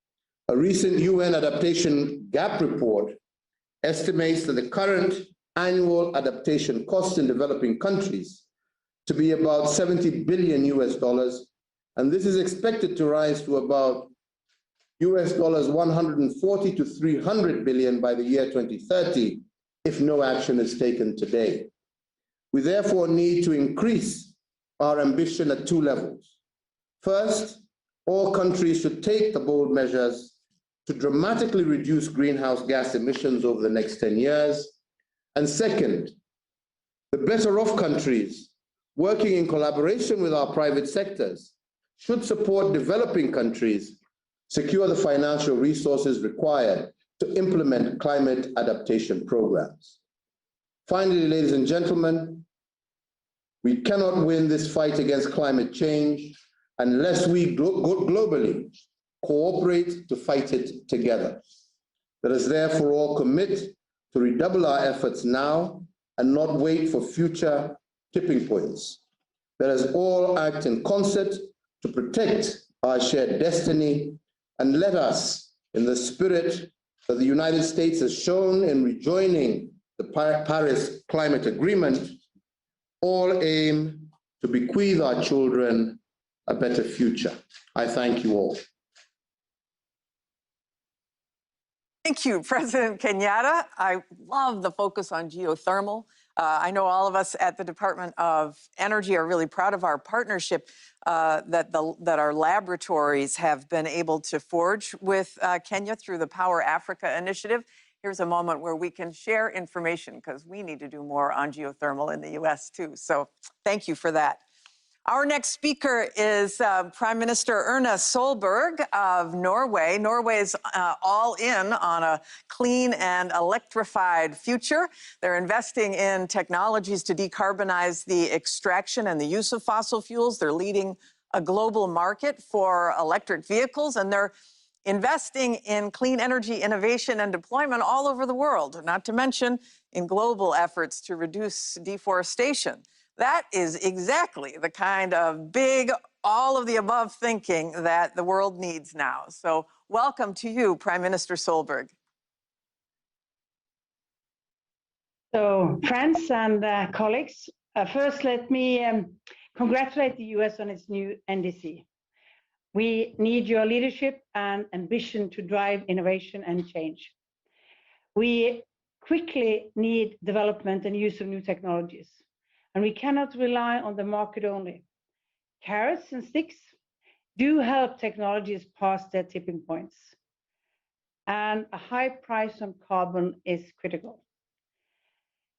A recent UN adaptation gap report estimates that the current annual adaptation costs in developing countries to be about $70 billion US, and this is expected to rise to about $140 to $300 billion by the year 2030 if no action is taken today. We therefore need to increase our ambition at 2 levels. First, all countries should take the bold measures to dramatically reduce greenhouse gas emissions over the next 10 years. And second, the better off countries, working in collaboration with our private sectors, should support developing countries secure the financial resources required to implement climate adaptation programs. Finally, ladies and gentlemen, we cannot win this fight against climate change unless we globally cooperate to fight it together. Let us therefore all commit to redouble our efforts now and not wait for future tipping points. Let us all act in concert to protect our shared destiny, and let us, in the spirit that the United States has shown in rejoining the Paris Climate Agreement, all aim to bequeath our children a better future. I thank you all. Thank you, President Kenyatta. I love the focus on geothermal. I know all of us at the Department of Energy are really proud of our partnership that our laboratories have been able to forge with Kenya through the Power Africa initiative. Here's a moment where we can share information because we need to do more on geothermal in the U.S. too. So thank you for that. Our next speaker is Prime Minister Erna Solberg of Norway. Norway is all in on a clean and electrified future. They're investing in technologies to decarbonize the extraction and the use of fossil fuels. They're leading a global market for electric vehicles, and they're investing in clean energy innovation and deployment all over the world, not to mention in global efforts to reduce deforestation. That is exactly the kind of big, all of the above thinking that the world needs now. So welcome to you, Prime Minister Solberg. So friends and colleagues, first let me congratulate the US on its new NDC. We need your leadership and ambition to drive innovation and change. We quickly need development and use of new technologies, and we cannot rely on the market only. Carrots and sticks do help technologies pass their tipping points, and a high price on carbon is critical.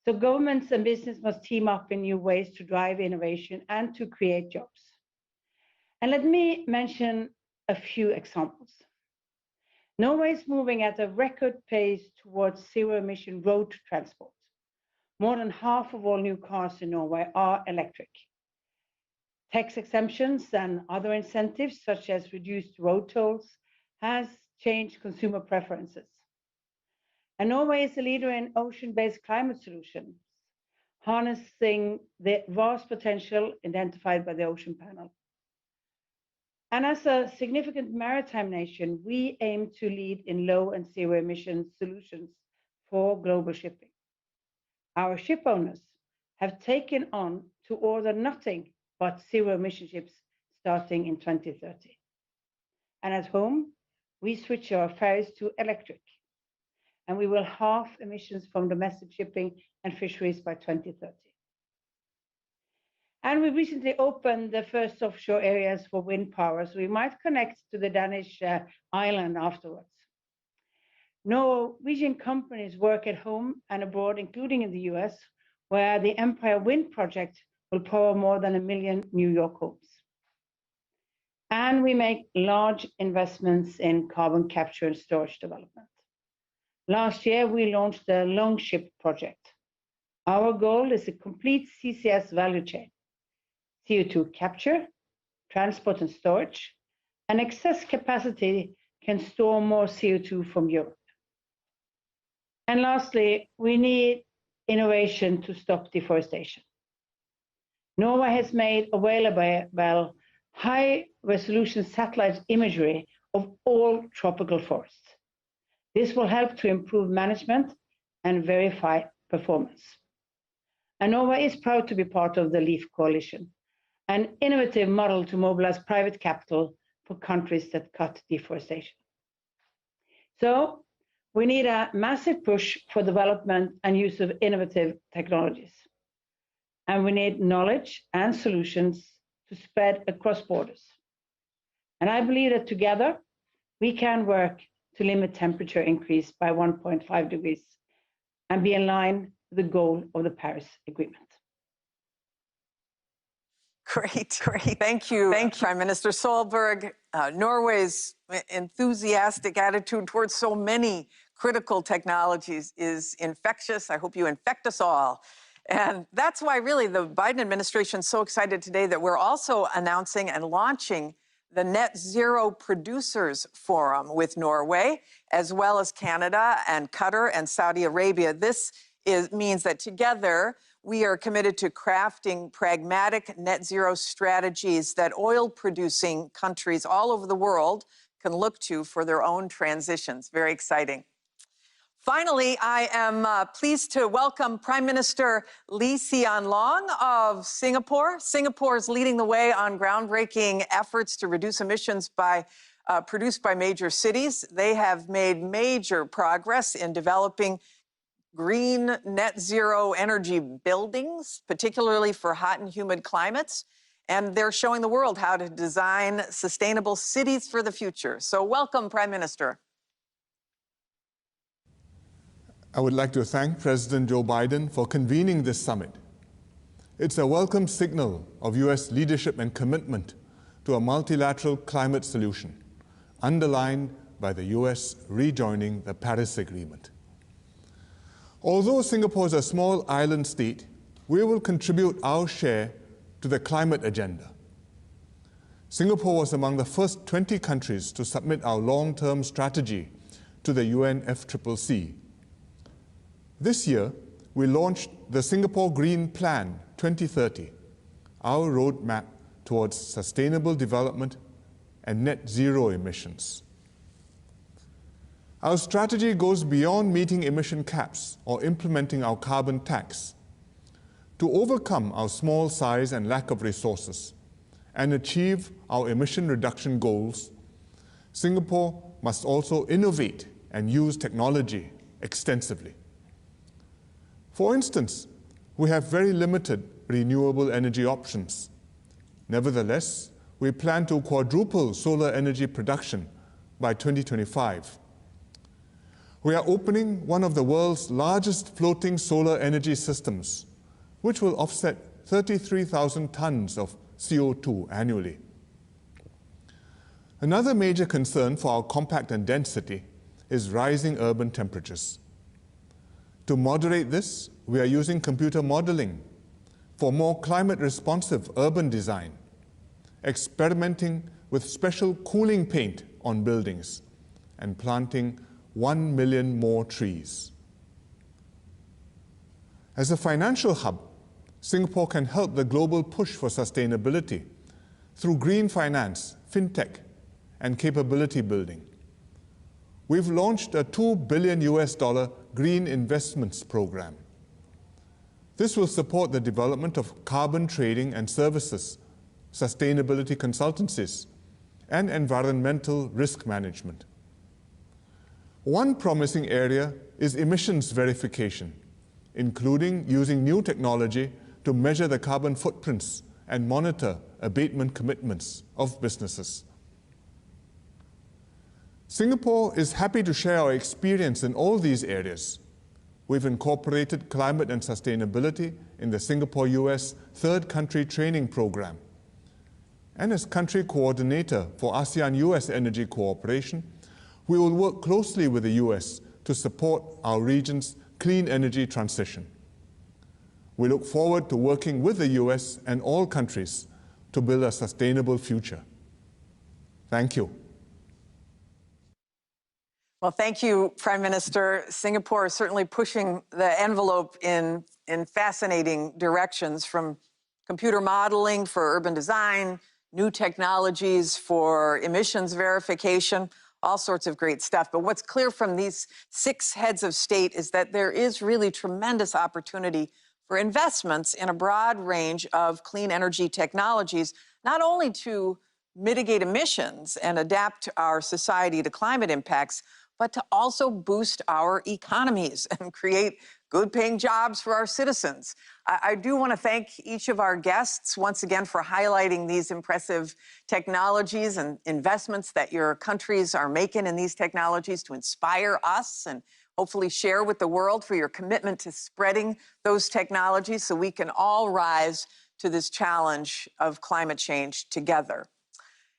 So governments and business must team up in new ways to drive innovation and to create jobs. And let me mention a few examples. Norway is moving at a record pace towards zero-emission road transport. More than half of all new cars in Norway are electric. Tax exemptions and other incentives, such as reduced road tolls, has changed consumer preferences. And Norway is a leader in ocean-based climate solutions, harnessing the vast potential identified by the Ocean Panel. And as a significant maritime nation, we aim to lead in low and zero emission solutions for global shipping. Our ship owners have taken on to order nothing but zero emission ships starting in 2030. And at home, we switch our ferries to electric, and we will halve emissions from domestic shipping and fisheries by 2030. And we recently opened the first offshore areas for wind power, so we might connect to the Danish island afterwards. Norwegian companies work at home and abroad, including in the US, where the Empire Wind project will power more than 1 million New York homes. And we make large investments in carbon capture and storage development. Last year, we launched the Longship project. Our goal is a complete CCS value chain: CO2 capture, transport and storage, and excess capacity can store more CO2 from Europe. And lastly, we need innovation to stop deforestation. Norway has made available high-resolution satellite imagery of all tropical forests. This will help to improve management and verify performance. And Norway is proud to be part of the LEAF coalition, an innovative model to mobilize private capital for countries that cut deforestation. So we need a massive push for development and use of innovative technologies. And we need knowledge and solutions to spread across borders. And I believe that together we can work to limit temperature increase by 1.5 degrees and be in line with the goal of the Paris Agreement. Great. Thank you, Prime Minister Solberg. Norway's enthusiastic attitude towards so many critical technologies is infectious. I hope you infect us all. And that's why really the Biden administration is so excited today that we're also announcing and launching the Net Zero Producers Forum with Norway, as well as Canada and Qatar and Saudi Arabia. This means that together we are committed to crafting pragmatic net zero strategies that oil-producing countries all over the world can look to for their own transitions. Very exciting. Finally, I am pleased to welcome Prime Minister Lee Hsien Loong of Singapore. Singapore is leading the way on groundbreaking efforts to reduce emissions produced by major cities. They have made major progress in developing green net zero energy buildings, particularly for hot and humid climates. And they're showing the world how to design sustainable cities for the future. So welcome, Prime Minister. I would like to thank President Joe Biden for convening this summit. It's a welcome signal of U.S. leadership and commitment to a multilateral climate solution, underlined by the U.S. rejoining the Paris Agreement. Although Singapore is a small island state, we will contribute our share to the climate agenda. Singapore was among the first 20 countries to submit our long-term strategy to the UNFCCC. This year, we launched the Singapore Green Plan 2030, our roadmap towards sustainable development and net zero emissions. Our strategy goes beyond meeting emission caps or implementing our carbon tax. To overcome our small size and lack of resources and achieve our emission reduction goals, Singapore must also innovate and use technology extensively. For instance, we have very limited renewable energy options. Nevertheless, we plan to quadruple solar energy production by 2025. We are opening one of the world's largest floating solar energy systems, which will offset 33,000 tons of CO2 annually. Another major concern for our compact and dense city is rising urban temperatures. To moderate this, we are using computer modeling for more climate-responsive urban design, experimenting with special cooling paint on buildings, and planting 1 million more trees. As a financial hub, Singapore can help the global push for sustainability through green finance, fintech, and capability building. We've launched a $2 billion Green Investments Program. This will support the development of carbon trading and services, sustainability consultancies, and environmental risk management. One promising area is emissions verification, including using new technology to measure the carbon footprints and monitor abatement commitments of businesses. Singapore is happy to share our experience in all these areas. We've incorporated climate and sustainability in the Singapore-US Third Country Training Program. And as country coordinator for ASEAN-US Energy Cooperation, we will work closely with the US to support our region's clean energy transition. We look forward to working with the US and all countries to build a sustainable future. Thank you. Well, thank you, Prime Minister. Singapore is certainly pushing the envelope in fascinating directions, from computer modeling for urban design, new technologies for emissions verification, all sorts of great stuff. But what's clear from these 6 heads of state is that there is really tremendous opportunity for investments in a broad range of clean energy technologies, not only to mitigate emissions and adapt our society to climate impacts, but to also boost our economies and create good-paying jobs for our citizens. I do want to thank each of our guests once again for highlighting these impressive technologies and investments that your countries are making in these technologies to inspire us and hopefully share with the world, for your commitment to spreading those technologies so we can all rise to this challenge of climate change together.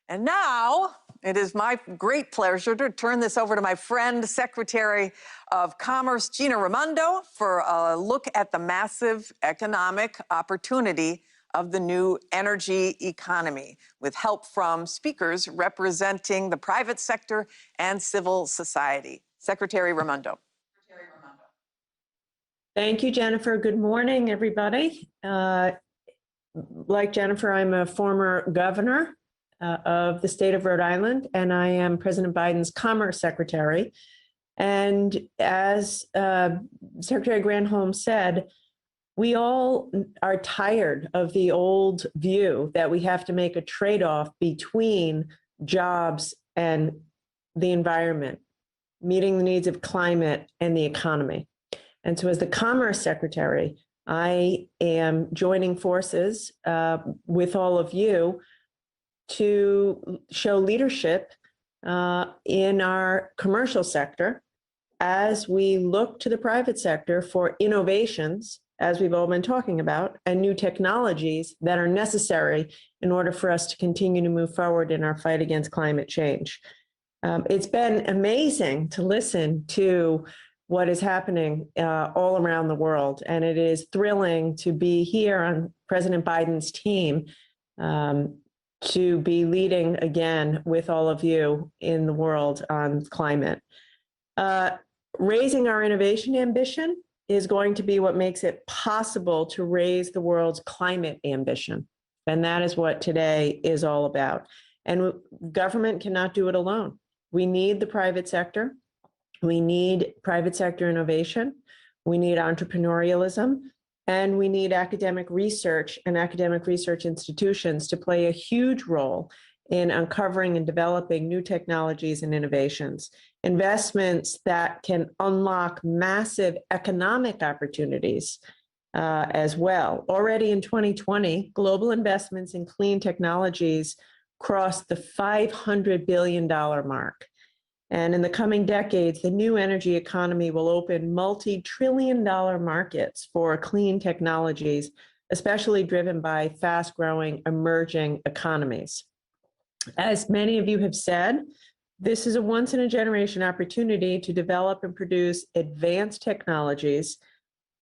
And now it is my great pleasure to turn this over to my friend, Secretary of Commerce, Gina Raimondo, for a look at the massive economic opportunity of the new energy economy, with help from speakers representing the private sector and civil society. Secretary Raimondo. Thank you, Jennifer. Good morning, everybody. Like Jennifer, I'm a former governor of the state of Rhode Island, and I am President Biden's Commerce Secretary. And as Secretary Granholm said, we all are tired of the old view that we have to make a trade-off between jobs and the environment, meeting the needs of climate and the economy. And so as the Commerce Secretary, I am joining forces with all of you to show leadership in our commercial sector as we look to the private sector for innovations, as we've all been talking about, and new technologies that are necessary in order for us to continue to move forward in our fight against climate change. It's been amazing to listen to what is happening all around the world, and it is thrilling to be here on President Biden's team to be leading again with all of you in the world on climate. Raising our innovation ambition is going to be what makes it possible to raise the world's climate ambition. And that is what today is all about. And government cannot do it alone. We need the private sector. We need private sector innovation. We need entrepreneurialism. And we need academic research and academic research institutions to play a huge role in uncovering and developing new technologies and innovations, investments that can unlock massive economic opportunities as well. Already in 2020, global investments in clean technologies crossed the $500 billion mark. And in the coming decades, the new energy economy will open multi-trillion-dollar markets for clean technologies, especially driven by fast-growing emerging economies. As many of you have said, this is a once-in-a-generation opportunity to develop and produce advanced technologies,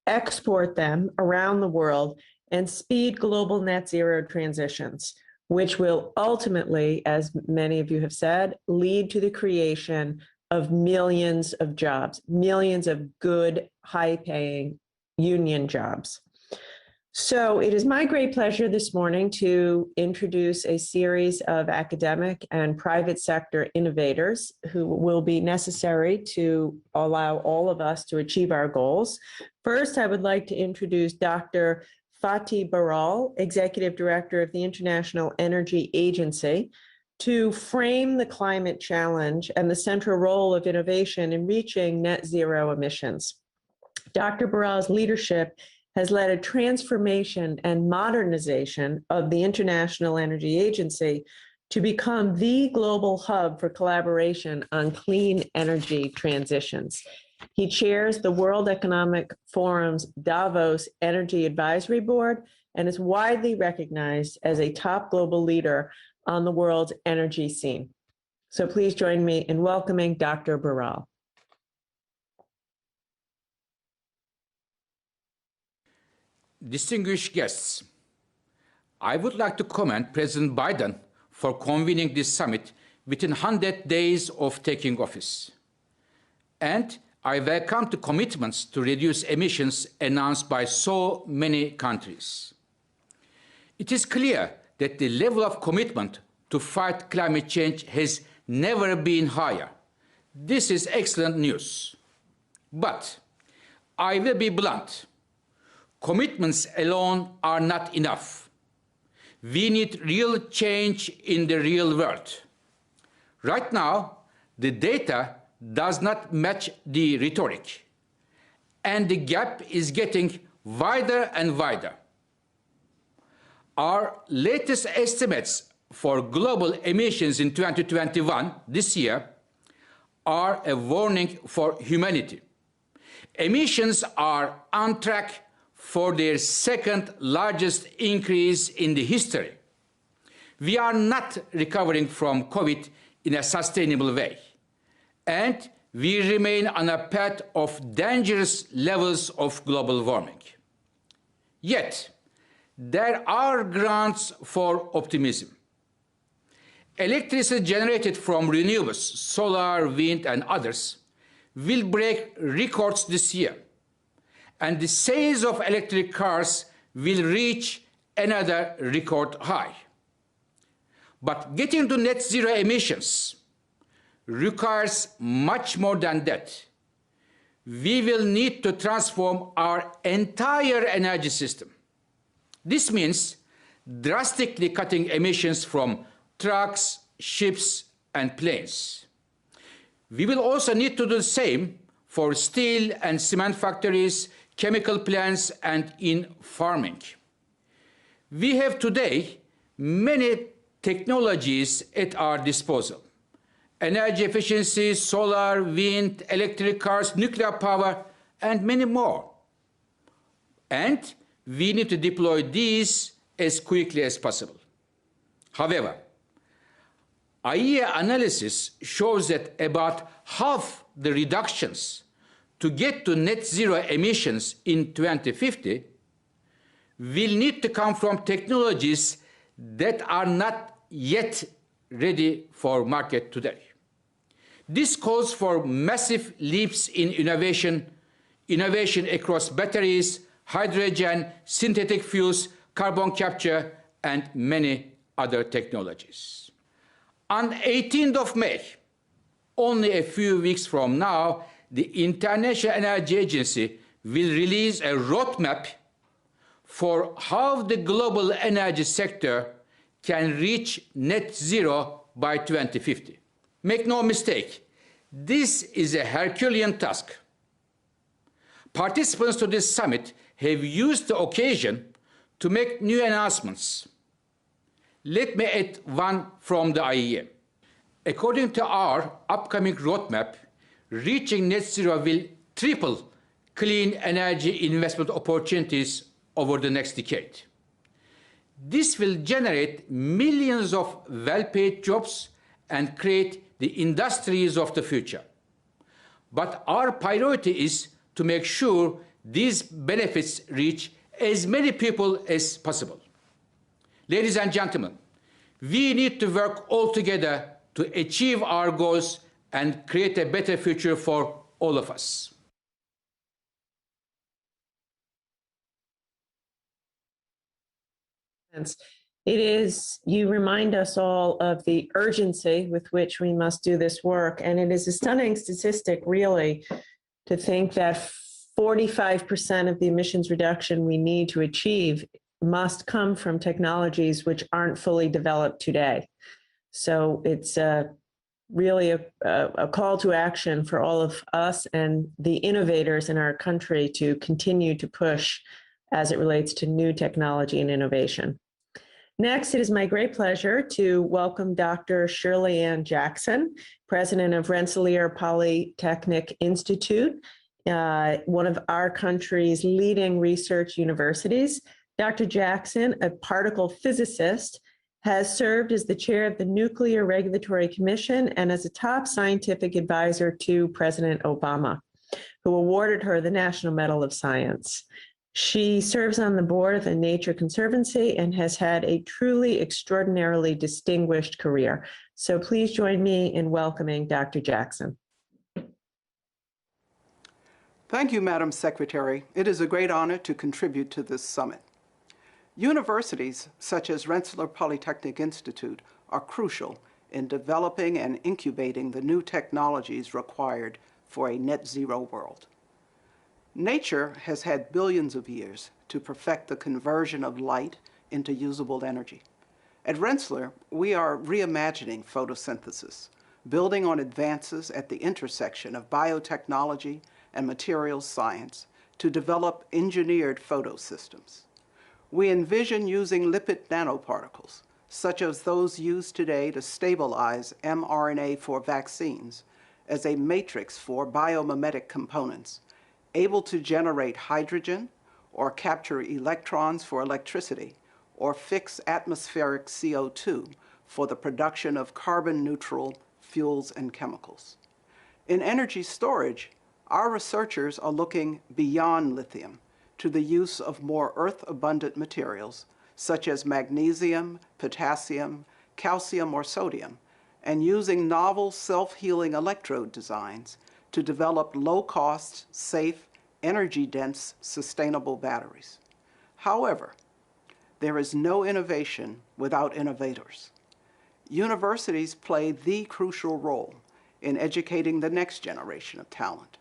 export them around the world, and speed global net zero transitions, which will ultimately, as many of you have said, lead to the creation of millions of jobs, millions of good, high-paying union jobs. So it is my great pleasure this morning to introduce a series of academic and private sector innovators who will be necessary to allow all of us to achieve our goals. First, I would like to introduce Dr. Fatih Birol, Executive Director of the International Energy Agency, to frame the climate challenge and the central role of innovation in reaching net zero emissions. Dr. Birol's leadership has led a transformation and modernization of the International Energy Agency to become the global hub for collaboration on clean energy transitions. He chairs the World Economic Forum's Davos Energy Advisory Board and is widely recognized as a top global leader on the world's energy scene. So please join me in welcoming Dr. Birol. Distinguished guests, I would like to commend President Biden for convening this summit within 100 days of taking office. And I welcome the commitments to reduce emissions announced by so many countries. It is clear that the level of commitment to fight climate change has never been higher. This is excellent news. But I will be blunt. Commitments alone are not enough. We need real change in the real world. Right now, the data does not match the rhetoric, and the gap is getting wider and wider. Our latest estimates for global emissions in 2021, this year, are a warning for humanity. Emissions are on track for their second largest increase in the history. We are not recovering from COVID in a sustainable way, and we remain on a path of dangerous levels of global warming. Yet, there are grounds for optimism. Electricity generated from renewables, solar, wind, and others, will break records this year, and the sales of electric cars will reach another record high. But getting to net zero emissions requires much more than that. We will need to transform our entire energy system. This means drastically cutting emissions from trucks, ships, and planes. We will also need to do the same for steel and cement factories, chemical plants, and in farming. We have today many technologies at our disposal: energy efficiency, solar, wind, electric cars, nuclear power, and many more. And we need to deploy these as quickly as possible. However, IEA analysis shows that about half the reductions to get to net zero emissions in 2050 will need to come from technologies that are not yet ready for market today. This calls for massive leaps in innovation across batteries, hydrogen, synthetic fuels, carbon capture, and many other technologies. On 18th of May, only a few weeks from now, the International Energy Agency will release a roadmap for how the global energy sector can reach net zero by 2050. Make no mistake, this is a Herculean task. Participants to this summit have used the occasion to make new announcements. Let me add one from the IEA. According to our upcoming roadmap, reaching net zero will triple clean energy investment opportunities over the next decade. This will generate millions of well-paid jobs and create the industries of the future. But our priority is to make sure these benefits reach as many people as possible. Ladies and gentlemen, we need to work all together to achieve our goals and create a better future for all of us. You remind us all of the urgency with which we must do this work. And it is a stunning statistic, really, to think that 45% of the emissions reduction we need to achieve must come from technologies which aren't fully developed today. So it's really a call to action for all of us and the innovators in our country to continue to push as it relates to new technology and innovation. Next, it is my great pleasure to welcome Dr. Shirley Ann Jackson, president of Rensselaer Polytechnic Institute, one of our country's leading research universities. Dr. Jackson, a particle physicist, has served as the chair of the Nuclear Regulatory Commission and as a top scientific advisor to President Obama, who awarded her the National Medal of Science. She serves on the board of the Nature Conservancy and has had a truly extraordinarily distinguished career. So please join me in welcoming Dr. Jackson. Thank you, Madam Secretary. It is a great honor to contribute to this summit. Universities such as Rensselaer Polytechnic Institute are crucial in developing and incubating the new technologies required for a net zero world. Nature has had billions of years to perfect the conversion of light into usable energy. At Rensselaer, we are reimagining photosynthesis, building on advances at the intersection of biotechnology and materials science to develop engineered photosystems. We envision using lipid nanoparticles, such as those used today to stabilize mRNA for vaccines, as a matrix for biomimetic components, able to generate hydrogen or capture electrons for electricity, or fix atmospheric CO2 for the production of carbon-neutral fuels and chemicals. In energy storage, our researchers are looking beyond lithium to the use of more earth-abundant materials such as magnesium, potassium, calcium, or sodium, and using novel self-healing electrode designs to develop low-cost, safe, energy-dense, sustainable batteries. However, there is no innovation without innovators. Universities play the crucial role in educating the next generation of talent.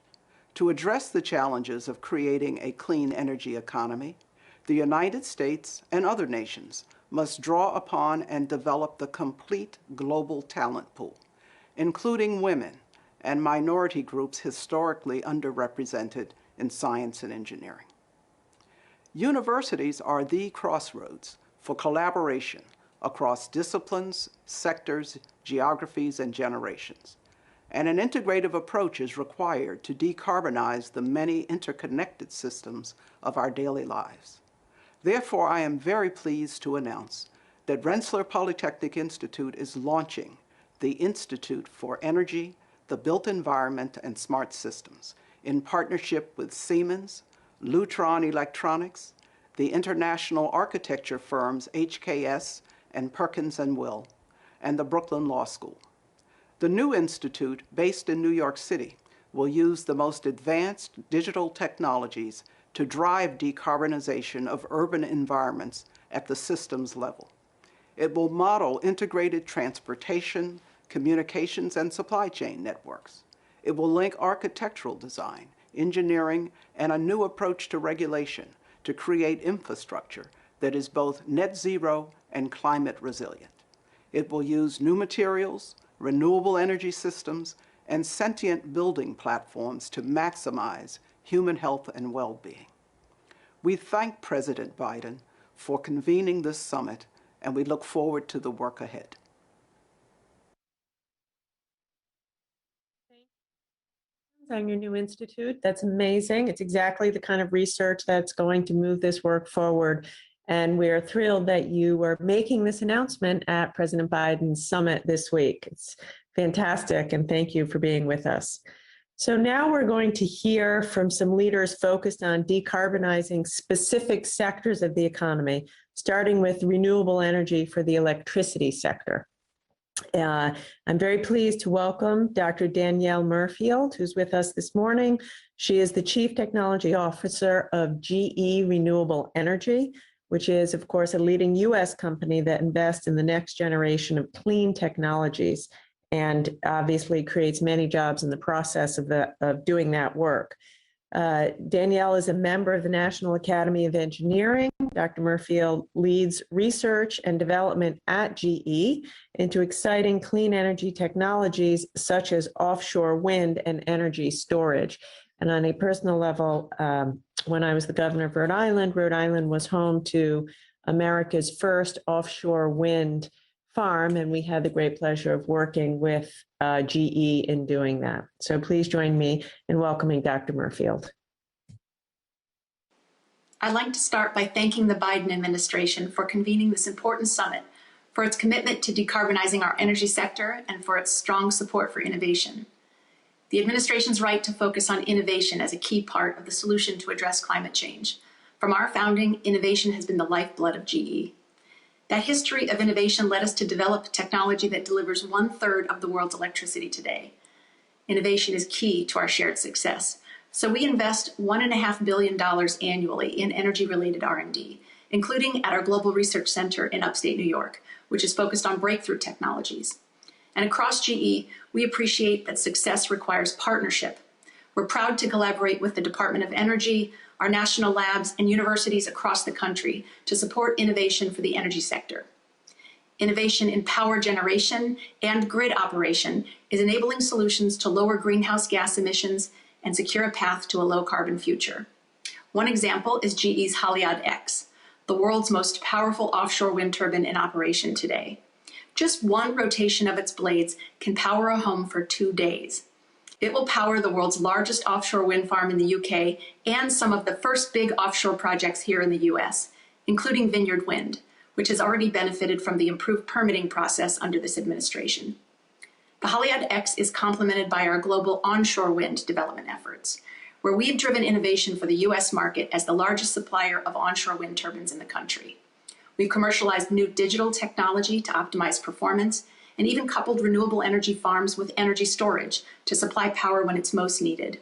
To address the challenges of creating a clean energy economy, the United States and other nations must draw upon and develop the complete global talent pool, including women and minority groups historically underrepresented in science and engineering. Universities are the crossroads for collaboration across disciplines, sectors, geographies, and generations. And an integrative approach is required to decarbonize the many interconnected systems of our daily lives. Therefore, I am very pleased to announce that Rensselaer Polytechnic Institute is launching the Institute for Energy, the Built Environment, and Smart Systems in partnership with Siemens, Lutron Electronics, the international architecture firms HKS and Perkins & Will, and the Brooklyn Law School. The new institute, based in New York City, will use the most advanced digital technologies to drive decarbonization of urban environments at the systems level. It will model integrated transportation, communications, and supply chain networks. It will link architectural design, engineering, and a new approach to regulation to create infrastructure that is both net zero and climate resilient. It will use new materials, renewable energy systems, and sentient building platforms to maximize human health and well-being. We thank President Biden for convening this summit, and we look forward to the work ahead. On your new institute. That's amazing. It's exactly the kind of research that's going to move this work forward. And we're thrilled that you are making this announcement at President Biden's summit this week. It's fantastic, and thank you for being with us. So now we're going to hear from some leaders focused on decarbonizing specific sectors of the economy, starting with renewable energy for the electricity sector. I'm very pleased to welcome Dr. Danielle Murfield, who's with us this morning. She is the Chief Technology Officer of GE Renewable Energy, which is, of course, a leading U.S. company that invests in the next generation of clean technologies and obviously creates many jobs in the process of doing that work. Danielle is a member of the National Academy of Engineering. Dr. Murfield leads research and development at GE into exciting clean energy technologies such as offshore wind and energy storage. And on a personal level, when I was the governor of Rhode Island was home to America's first offshore wind farm, and we had the great pleasure of working with GE in doing that. So please join me in welcoming Dr. Murfield. I'd like to start by thanking the Biden administration for convening this important summit, for its commitment to decarbonizing our energy sector, and for its strong support for innovation. The administration's right to focus on innovation as a key part of the solution to address climate change. From our founding, innovation has been the lifeblood of GE. That history of innovation led us to develop technology that delivers 1/3 of the world's electricity today. Innovation is key to our shared success. So we invest $1.5 billion annually in energy-related R&D, including at our Global Research Center in upstate New York, which is focused on breakthrough technologies. And across GE, we appreciate that success requires partnership. We're proud to collaborate with the Department of Energy, our national labs, and universities across the country to support innovation for the energy sector. Innovation in power generation and grid operation is enabling solutions to lower greenhouse gas emissions and secure a path to a low-carbon future. One example is GE's Halved X, the world's most powerful offshore wind turbine in operation today. Just one rotation of its blades can power a home for 2 days. It will power the world's largest offshore wind farm in the UK and some of the first big offshore projects here in the US, including Vineyard Wind, which has already benefited from the improved permitting process under this administration. The Haliade X is complemented by our global onshore wind development efforts, where we've driven innovation for the US market as the largest supplier of onshore wind turbines in the country. We've commercialized new digital technology to optimize performance and even coupled renewable energy farms with energy storage to supply power when it's most needed.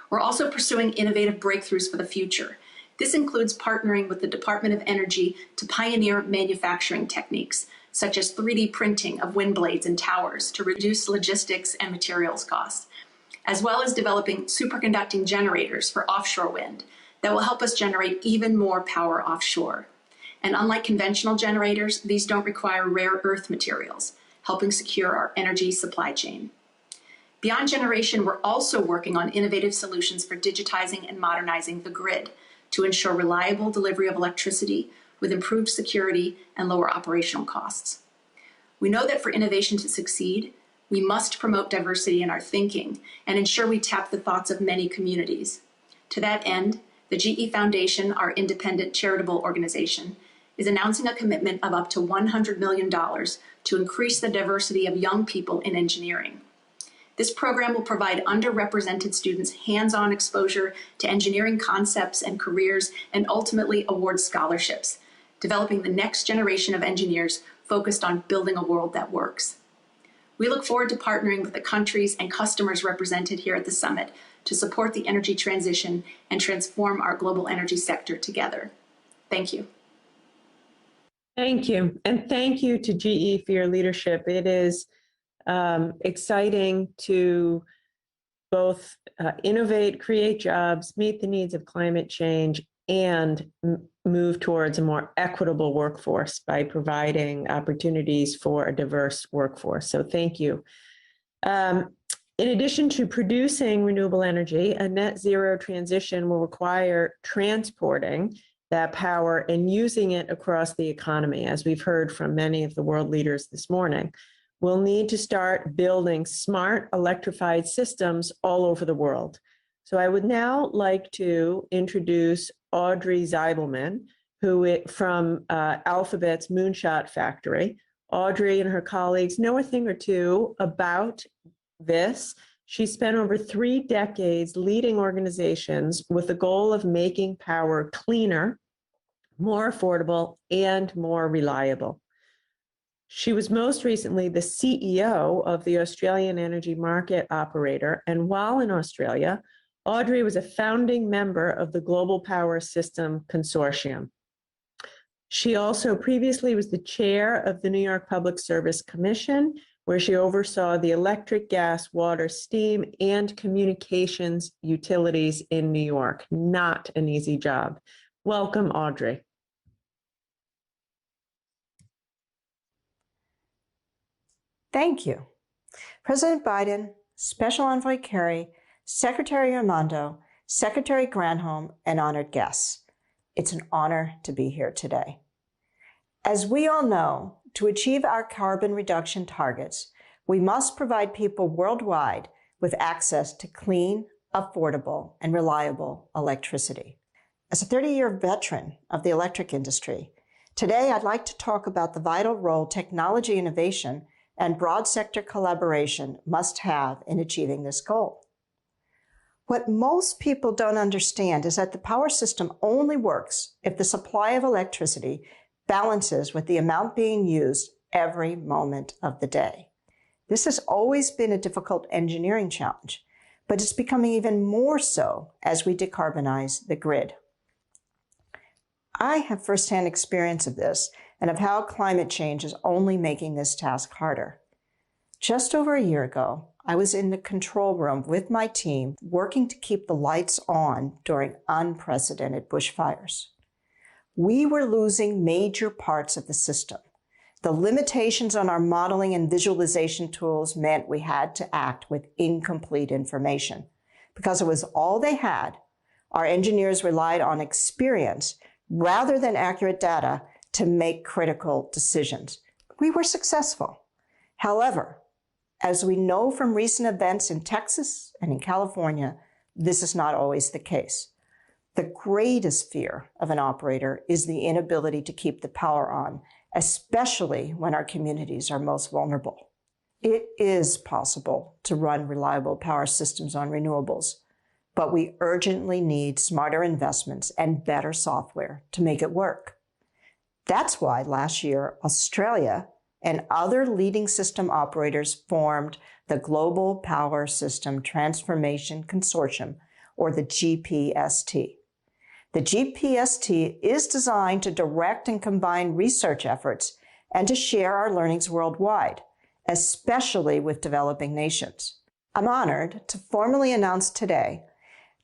We're also pursuing innovative breakthroughs for the future. This includes partnering with the Department of Energy to pioneer manufacturing techniques, such as 3D printing of wind blades and towers to reduce logistics and materials costs, as well as developing superconducting generators for offshore wind that will help us generate even more power offshore. And unlike conventional generators, these don't require rare earth materials, helping secure our energy supply chain. Beyond generation, we're also working on innovative solutions for digitizing and modernizing the grid to ensure reliable delivery of electricity with improved security and lower operational costs. We know that for innovation to succeed, we must promote diversity in our thinking and ensure we tap the thoughts of many communities. To that end, the GE Foundation, our independent charitable organization, is announcing a commitment of up to $100 million to increase the diversity of young people in engineering. This program will provide underrepresented students hands-on exposure to engineering concepts and careers and ultimately award scholarships, developing the next generation of engineers focused on building a world that works. We look forward to partnering with the countries and customers represented here at the summit to support the energy transition and transform our global energy sector together. Thank you. Thank you. And thank you to GE for your leadership. It is exciting to both innovate, create jobs, meet the needs of climate change, and move towards a more equitable workforce by providing opportunities for a diverse workforce. So thank you. In addition to producing renewable energy, a net zero transition will require transporting that power and using it across the economy, as we've heard from many of the world leaders this morning. We'll need to start building smart electrified systems all over the world. So I would now like to introduce Audrey Zeibelman, from Alphabet's Moonshot Factory. Audrey and her colleagues know a thing or two about this. She spent over 3 decades leading organizations with the goal of making power cleaner, more affordable, and more reliable. She was most recently the CEO of the Australian Energy Market Operator, and while in Australia, Audrey was a founding member of the Global Power System Consortium. She also previously was the chair of the New York Public Service Commission, where she oversaw the electric, gas, water, steam, and communications utilities in New York. Not an easy job. Welcome, Audrey. Thank you. President Biden, Special Envoy Kerry, Secretary Armando, Secretary Granholm, and honored guests. It's an honor to be here today. As we all know, to achieve our carbon reduction targets, we must provide people worldwide with access to clean, affordable, and reliable electricity. As a 30-year veteran of the electric industry, today I'd like to talk about the vital role technology innovation and broad sector collaboration must have in achieving this goal. What most people don't understand is that the power system only works if the supply of electricity balances with the amount being used every moment of the day. This has always been a difficult engineering challenge, but it's becoming even more so as we decarbonize the grid. I have firsthand experience of this and of how climate change is only making this task harder. Just over a year ago, I was in the control room with my team working to keep the lights on during unprecedented bushfires. We were losing major parts of the system. The limitations on our modeling and visualization tools meant we had to act with incomplete information. Because it was all they had, our engineers relied on experience rather than accurate data to make critical decisions. We were successful. However, As we know from recent events in Texas and in California, this is not always the case. The greatest fear of an operator is the inability to keep the power on, especially when our communities are most vulnerable. It is possible to run reliable power systems on renewables, but we urgently need smarter investments and better software to make it work. That's why last year, Australia and other leading system operators formed the Global Power System Transformation Consortium, or the GPST. The GPST is designed to direct and combine research efforts and to share our learnings worldwide, especially with developing nations. I'm honored to formally announce today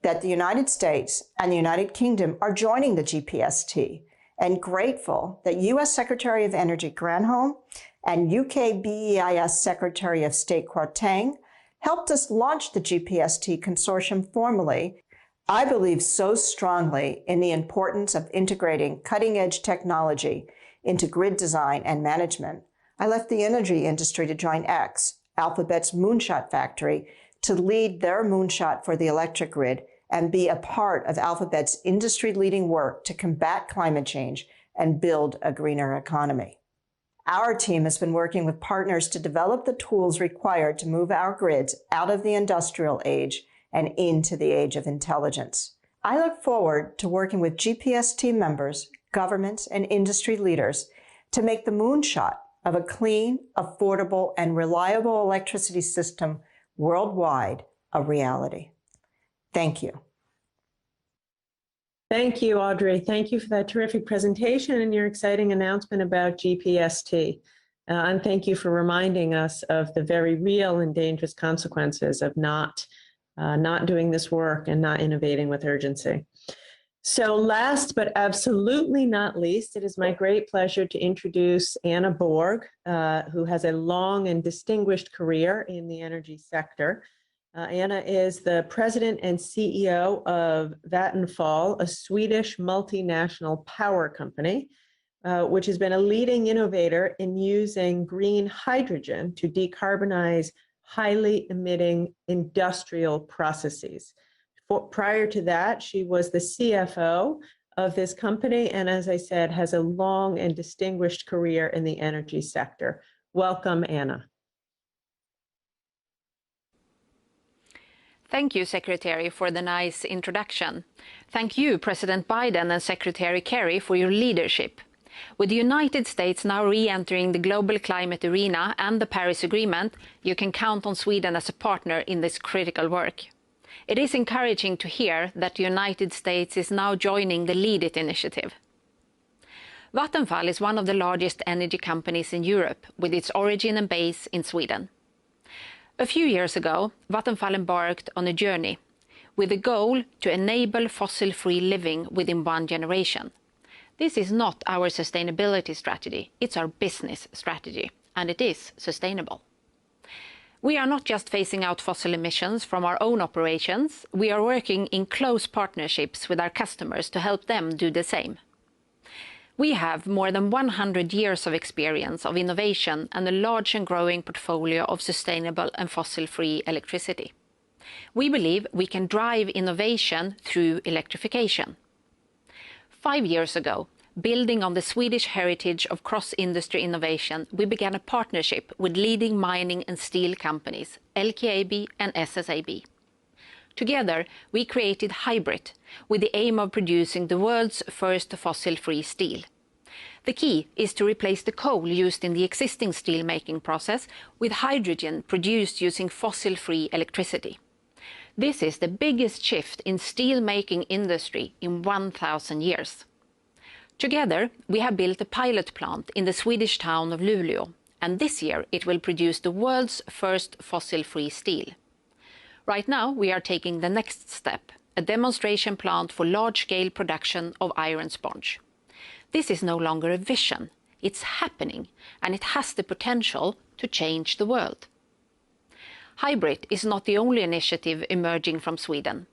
that the United States and the United Kingdom are joining the GPST, and grateful that U.S. Secretary of Energy Granholm and UK BEIS Secretary of State Kwarteng helped us launch the GPST consortium formally. I believe so strongly in the importance of integrating cutting-edge technology into grid design and management. I left the energy industry to join X, Alphabet's moonshot factory, to lead their moonshot for the electric grid and be a part of Alphabet's industry-leading work to combat climate change and build a greener economy. Our team has been working with partners to develop the tools required to move our grids out of the industrial age and into the age of intelligence. I look forward to working with GPST members, governments, and industry leaders to make the moonshot of a clean, affordable, and reliable electricity system worldwide a reality. Thank you. Thank you, Audrey. Thank you for that terrific presentation and your exciting announcement about GPST. And thank you for reminding us of the very real and dangerous consequences of not doing this work and not innovating with urgency. So last but absolutely not least, it is my great pleasure to introduce Anna Borg, who has a long and distinguished career in the energy sector. Anna is the president and CEO of Vattenfall, a Swedish multinational power company, which has been a leading innovator in using green hydrogen to decarbonize highly emitting industrial processes. Prior to that, she was the CFO of this company, and as I said, has a long and distinguished career in the energy sector. Welcome, Anna. Thank you, Secretary, for the nice introduction. Thank you, President Biden and Secretary Kerry, for your leadership. With the United States now re-entering the global climate arena and the Paris Agreement, you can count on Sweden as a partner in this critical work. It is encouraging to hear that the United States is now joining the Lead It initiative. Vattenfall is one of the largest energy companies in Europe, with its origin and base in Sweden. A few years ago, Vattenfall embarked on a journey with a goal to enable fossil-free living within one generation. This is not our sustainability strategy, it's our business strategy, and it is sustainable. We are not just phasing out fossil emissions from our own operations, we are working in close partnerships with our customers to help them do the same. We have more than 100 years of experience of innovation and a large and growing portfolio of sustainable and fossil-free electricity. We believe we can drive innovation through electrification. 5 years ago, building on the Swedish heritage of cross-industry innovation, we began a partnership with leading mining and steel companies, LKAB and SSAB. Together, we created Hybrid, with the aim of producing the world's first fossil-free steel. The key is to replace the coal used in the existing steel-making process with hydrogen produced using fossil-free electricity. This is the biggest shift in steel-making industry in 1,000 years. Together, we have built a pilot plant in the Swedish town of Luleå, and this year it will produce the world's first fossil-free steel. Right now, we are taking the next step, a demonstration plant for large-scale production of iron sponge. This is no longer a vision, it's happening, and it has the potential to change the world. Hybrid is not the only initiative emerging from Sweden.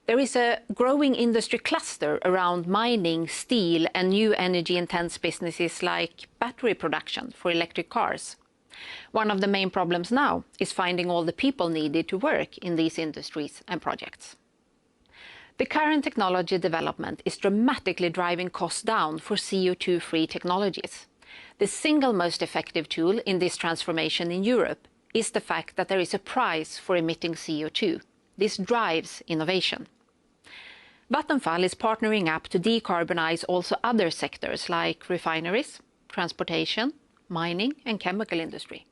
There is a growing industry cluster around mining, steel, and new energy-intense businesses like battery production for electric cars. One of the main problems now is finding all the people needed to work in these industries and projects. The current technology development is dramatically driving costs down for CO2-free technologies. The single most effective tool in this transformation in Europe is the fact that there is a price for emitting CO2. This drives innovation. Vattenfall is partnering up to decarbonize also other sectors like refineries, transportation, mining and chemical industry.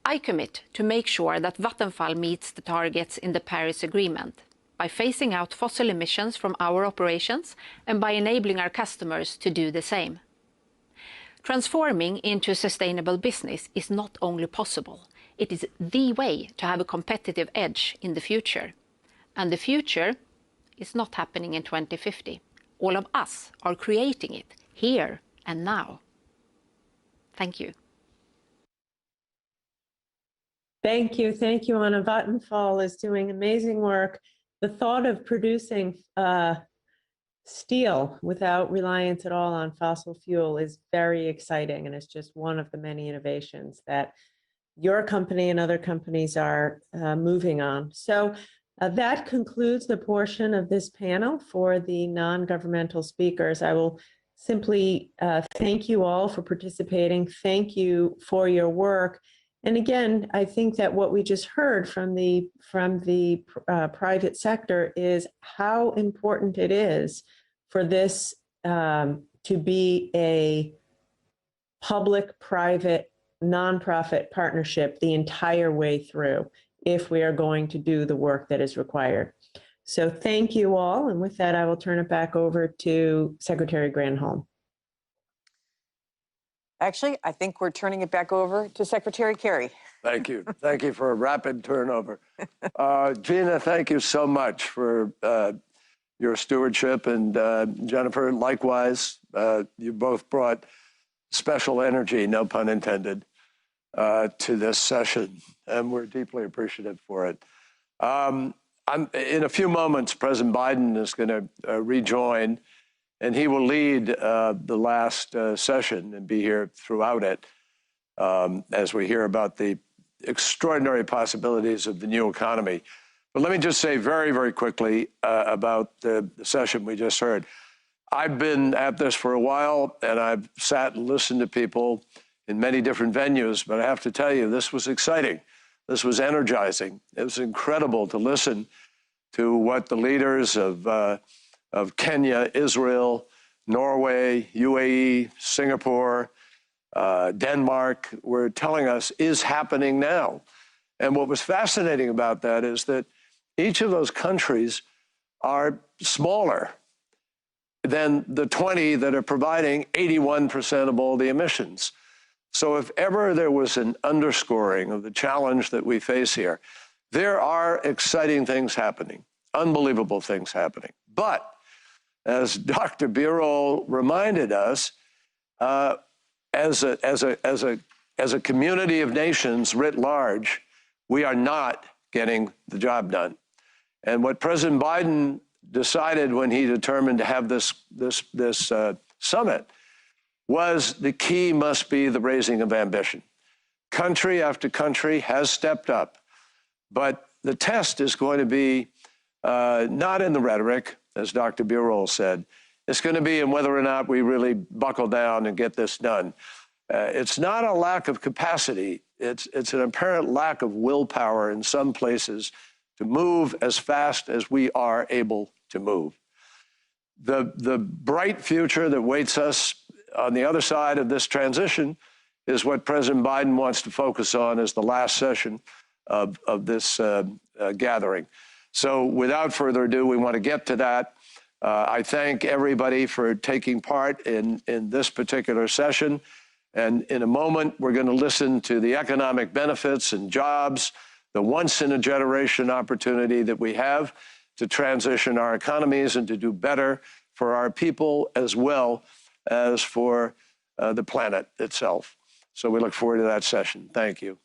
I commit to make sure that Vattenfall meets the targets in the Paris Agreement by phasing out fossil emissions from our operations and by enabling our customers to do the same. Transforming into a sustainable business is not only possible, it is the way to have a competitive edge in the future. And the future is not happening in 2050. All of us are creating it here and now. Thank you. Thank you. Thank you, Anna. Vattenfall is doing amazing work. The thought of producing steel without reliance at all on fossil fuel is very exciting, and it's just one of the many innovations that your company and other companies are moving on. So that concludes the portion of this panel for the non-governmental speakers. I will simply thank you all for participating. Thank you for your work. And again, I think that what we just heard from the private sector is how important it is for this to be a public-private nonprofit partnership the entire way through if we are going to do the work that is required. So thank you all. And with that, I will turn it back over to Secretary Granholm. Actually, I think we're turning it back over to Secretary Kerry. Thank you. Thank you for a rapid turnover. Gina, thank you so much for your stewardship. And Jennifer, likewise, you both brought special energy, no pun intended, to this session. And we're deeply appreciative for it. In a few moments, President Biden is going to rejoin, and he will lead the last session and be here throughout it as we hear about the extraordinary possibilities of the new economy. But let me just say very, very quickly about the session we just heard. I've been at this for a while, and I've sat and listened to people in many different venues, but I have to tell you, this was exciting. This was energizing. It was incredible to listen to what the leaders of Kenya, Israel, Norway, UAE, Singapore, Denmark were telling us is happening now. And what was fascinating about that is that each of those countries are smaller than the 20 that are providing 81% of all the emissions. So if ever there was an underscoring of the challenge that we face here, there are exciting things happening, unbelievable things happening. But as Dr. Birol reminded us, as a community of nations writ large, we are not getting the job done. And what President Biden decided when he determined to have this summit was the key must be the raising of ambition. Country after country has stepped up, but the test is going to be not in the rhetoric, as Dr. Birol said. It's going to be in whether or not we really buckle down and get this done. It's not a lack of capacity. It's an apparent lack of willpower in some places to move as fast as we are able to move. The bright future that waits us on the other side of this transition is what President Biden wants to focus on as the last session of this gathering. So without further ado, we want to get to that. I thank everybody for taking part in this particular session. And in a moment, we're going to listen to the economic benefits and jobs, the once-in-a-generation opportunity that we have to transition our economies and to do better for our people as well as for the planet itself. So we look forward to that session. Thank you.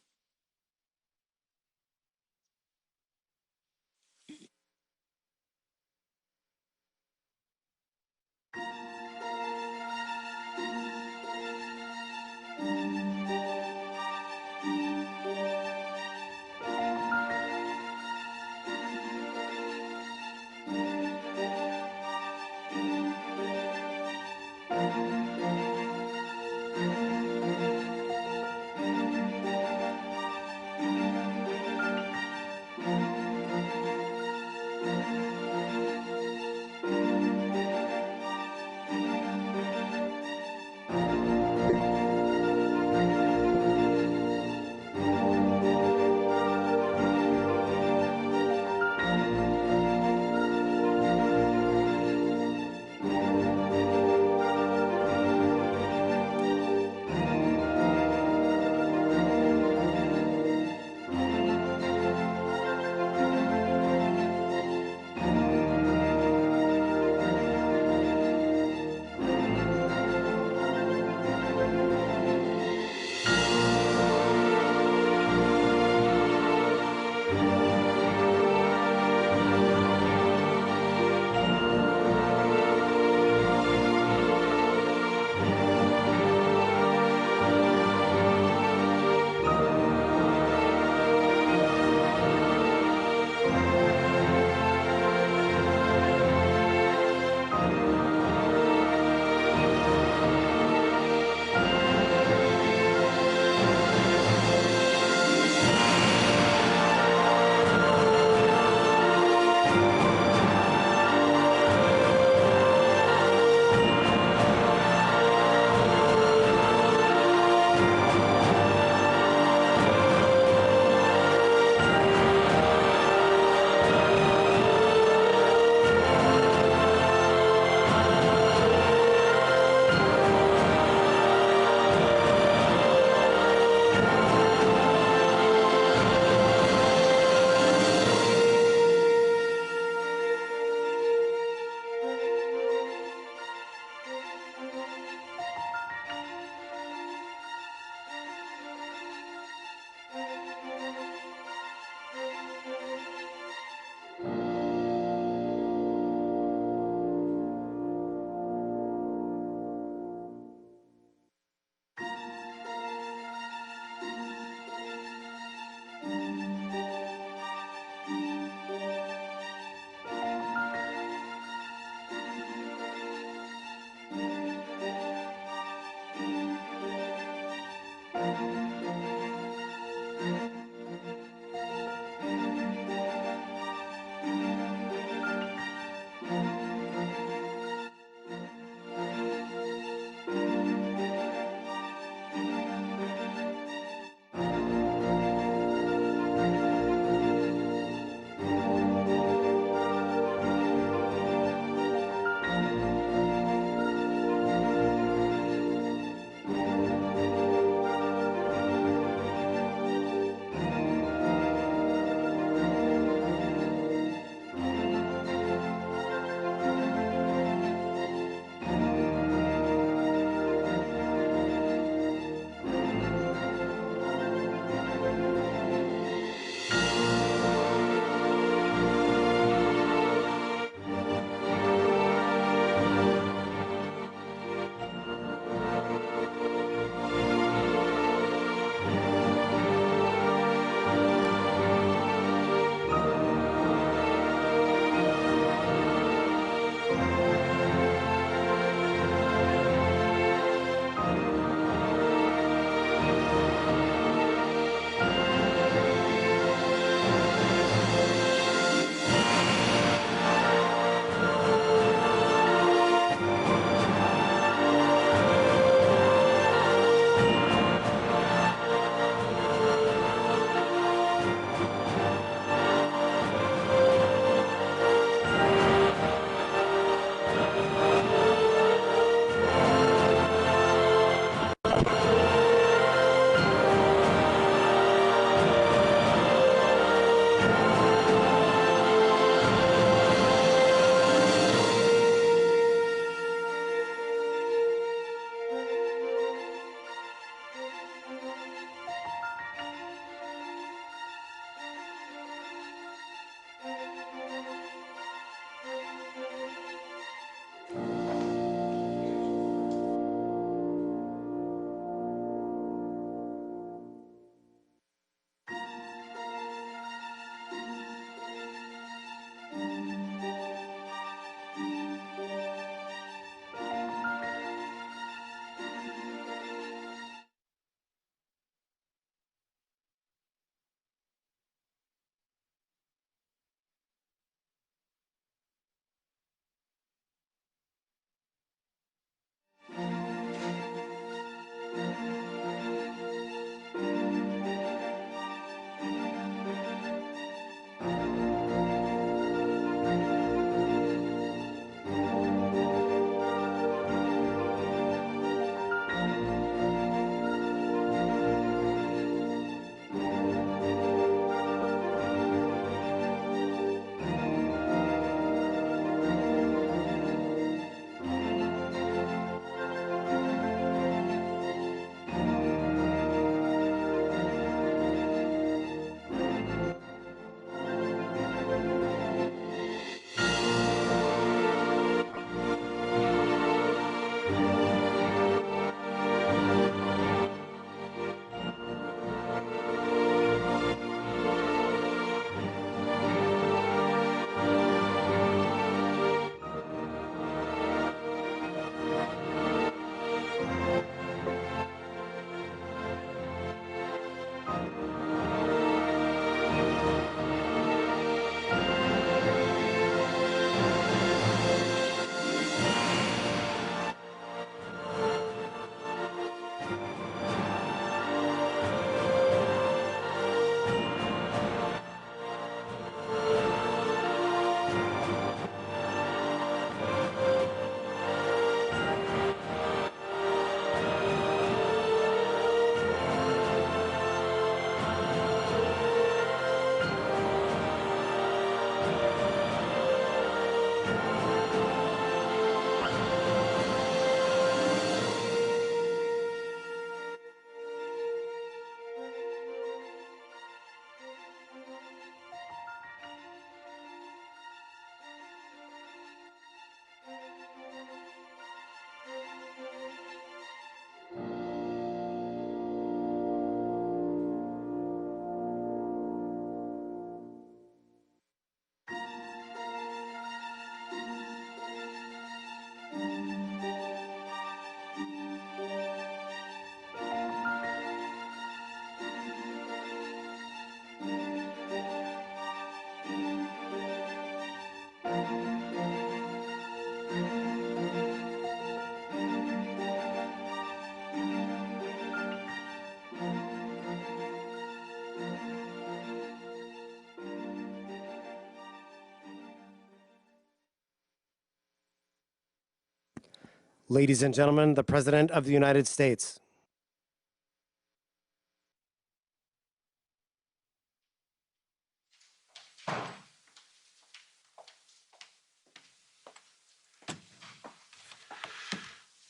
Ladies and gentlemen, the President of the United States.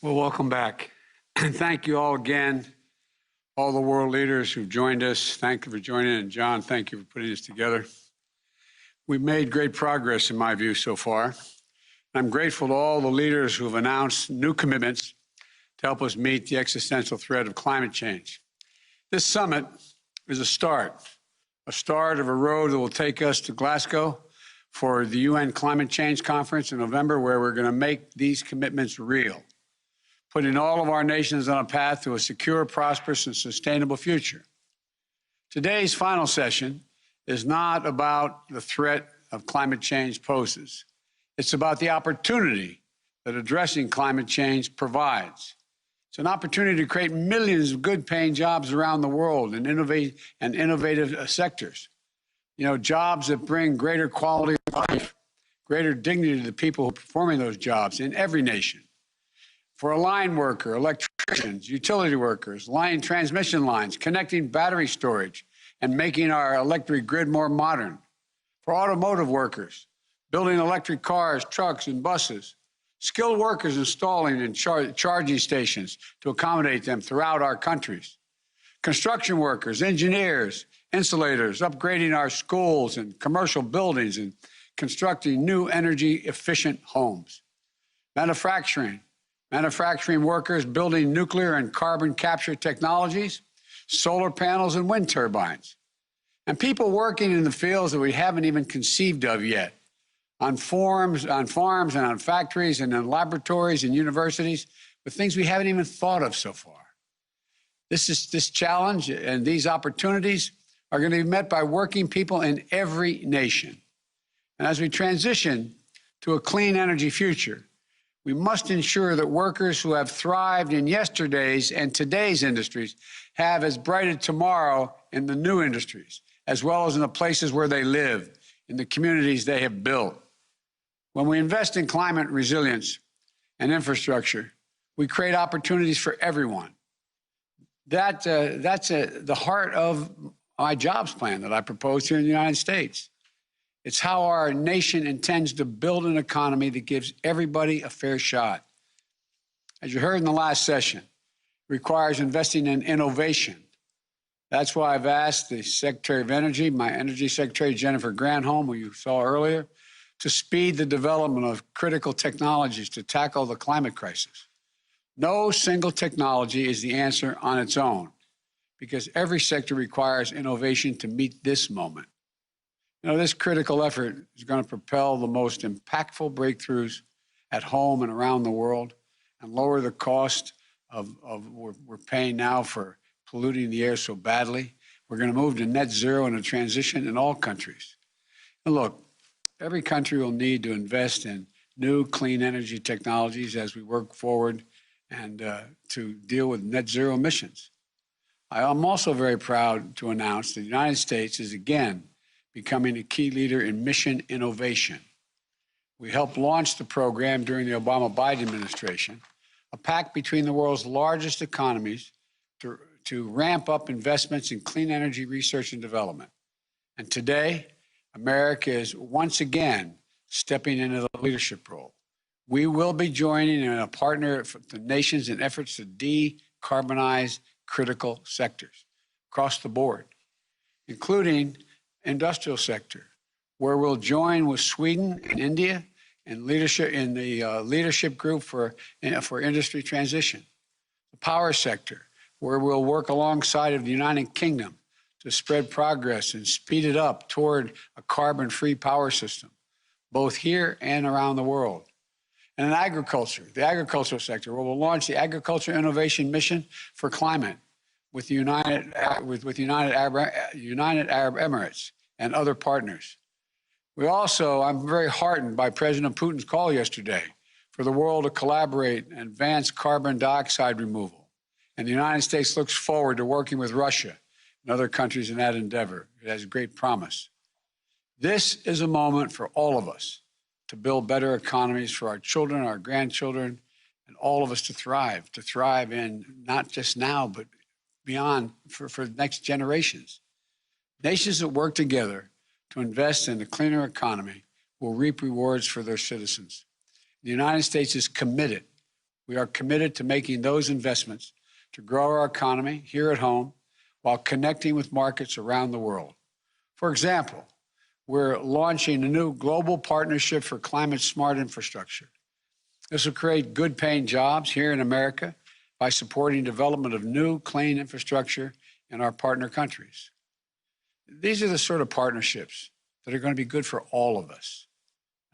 Well, welcome back. And thank you all again, all the world leaders who've joined us. Thank you for joining. And John, thank you for putting this together. We've made great progress, in my view, so far. I'm grateful to all the leaders who've announced new commitments to help us meet the existential threat of climate change. This summit is a start of a road that will take us to Glasgow for the UN Climate Change Conference in November, where we're going to make these commitments real, putting all of our nations on a path to a secure, prosperous, and sustainable future. Today's final session is not about the threat of climate change poses. It's about the opportunity that addressing climate change provides. It's an opportunity to create millions of good-paying jobs around the world in innovative sectors. You know, jobs that bring greater quality of life, greater dignity to the people who are performing those jobs in every nation. For a line worker, electricians, utility workers, line transmission lines, connecting battery storage, and making our electric grid more modern. For automotive workers, building electric cars, trucks, and buses. Skilled workers installing and charging stations to accommodate them throughout our countries. Construction workers, engineers, insulators, upgrading our schools and commercial buildings and constructing new energy-efficient homes. Manufacturing workers building nuclear and carbon capture technologies, solar panels and wind turbines. And people working in the fields that we haven't even conceived of yet, on farms and on factories and in laboratories and universities, with things we haven't even thought of so far. This challenge and these opportunities are going to be met by working people in every nation. And as we transition to a clean energy future, we must ensure that workers who have thrived in yesterday's and today's industries have as bright a tomorrow in the new industries, as well as in the places where they live, in the communities they have built. When we invest in climate resilience and infrastructure, we create opportunities for everyone. That's the heart of my jobs plan that I proposed here in the United States. It's how our nation intends to build an economy that gives everybody a fair shot. As you heard in the last session, it requires investing in innovation. That's why I've asked the Secretary of Energy, my Energy Secretary, Jennifer Granholm, who you saw earlier, to speed the development of critical technologies to tackle the climate crisis. No single technology is the answer on its own, because every sector requires innovation to meet this moment. You know, this critical effort is going to propel the most impactful breakthroughs at home and around the world and lower the cost of we're paying now for polluting the air so badly. We're going to move to net zero and a transition in all countries. And look, every country will need to invest in new clean energy technologies as we work forward and to deal with net zero emissions. I am also very proud to announce that the United States is again becoming a key leader in mission innovation. We helped launch the program during the Obama-Biden administration, a pact between the world's largest economies to ramp up investments in clean energy research and development. And today, America is once again stepping into the leadership role. We will be joining in a partner for the nations in efforts to decarbonize critical sectors across the board, including industrial sector, where we'll join with Sweden and India in leadership in the leadership group for industry transition. The power sector, where we'll work alongside of the United Kingdom to spread progress and speed it up toward a carbon-free power system, both here and around the world. And in agriculture, the agricultural sector, where we'll launch the Agriculture Innovation Mission for Climate with the United Arab Emirates and other partners. I'm very heartened by President Putin's call yesterday for the world to collaborate and advance carbon dioxide removal. And the United States looks forward to working with Russia and other countries in that endeavor. It has great promise. This is a moment for all of us to build better economies for our children, our grandchildren, and all of us to thrive in not just now, but beyond for the next generations. Nations that work together to invest in a cleaner economy will reap rewards for their citizens. The United States is committed. We are committed to making those investments to grow our economy here at home while connecting with markets around the world. For example, we're launching a new global partnership for climate-smart infrastructure. This will create good-paying jobs here in America by supporting development of new clean infrastructure in our partner countries. These are the sort of partnerships that are going to be good for all of us.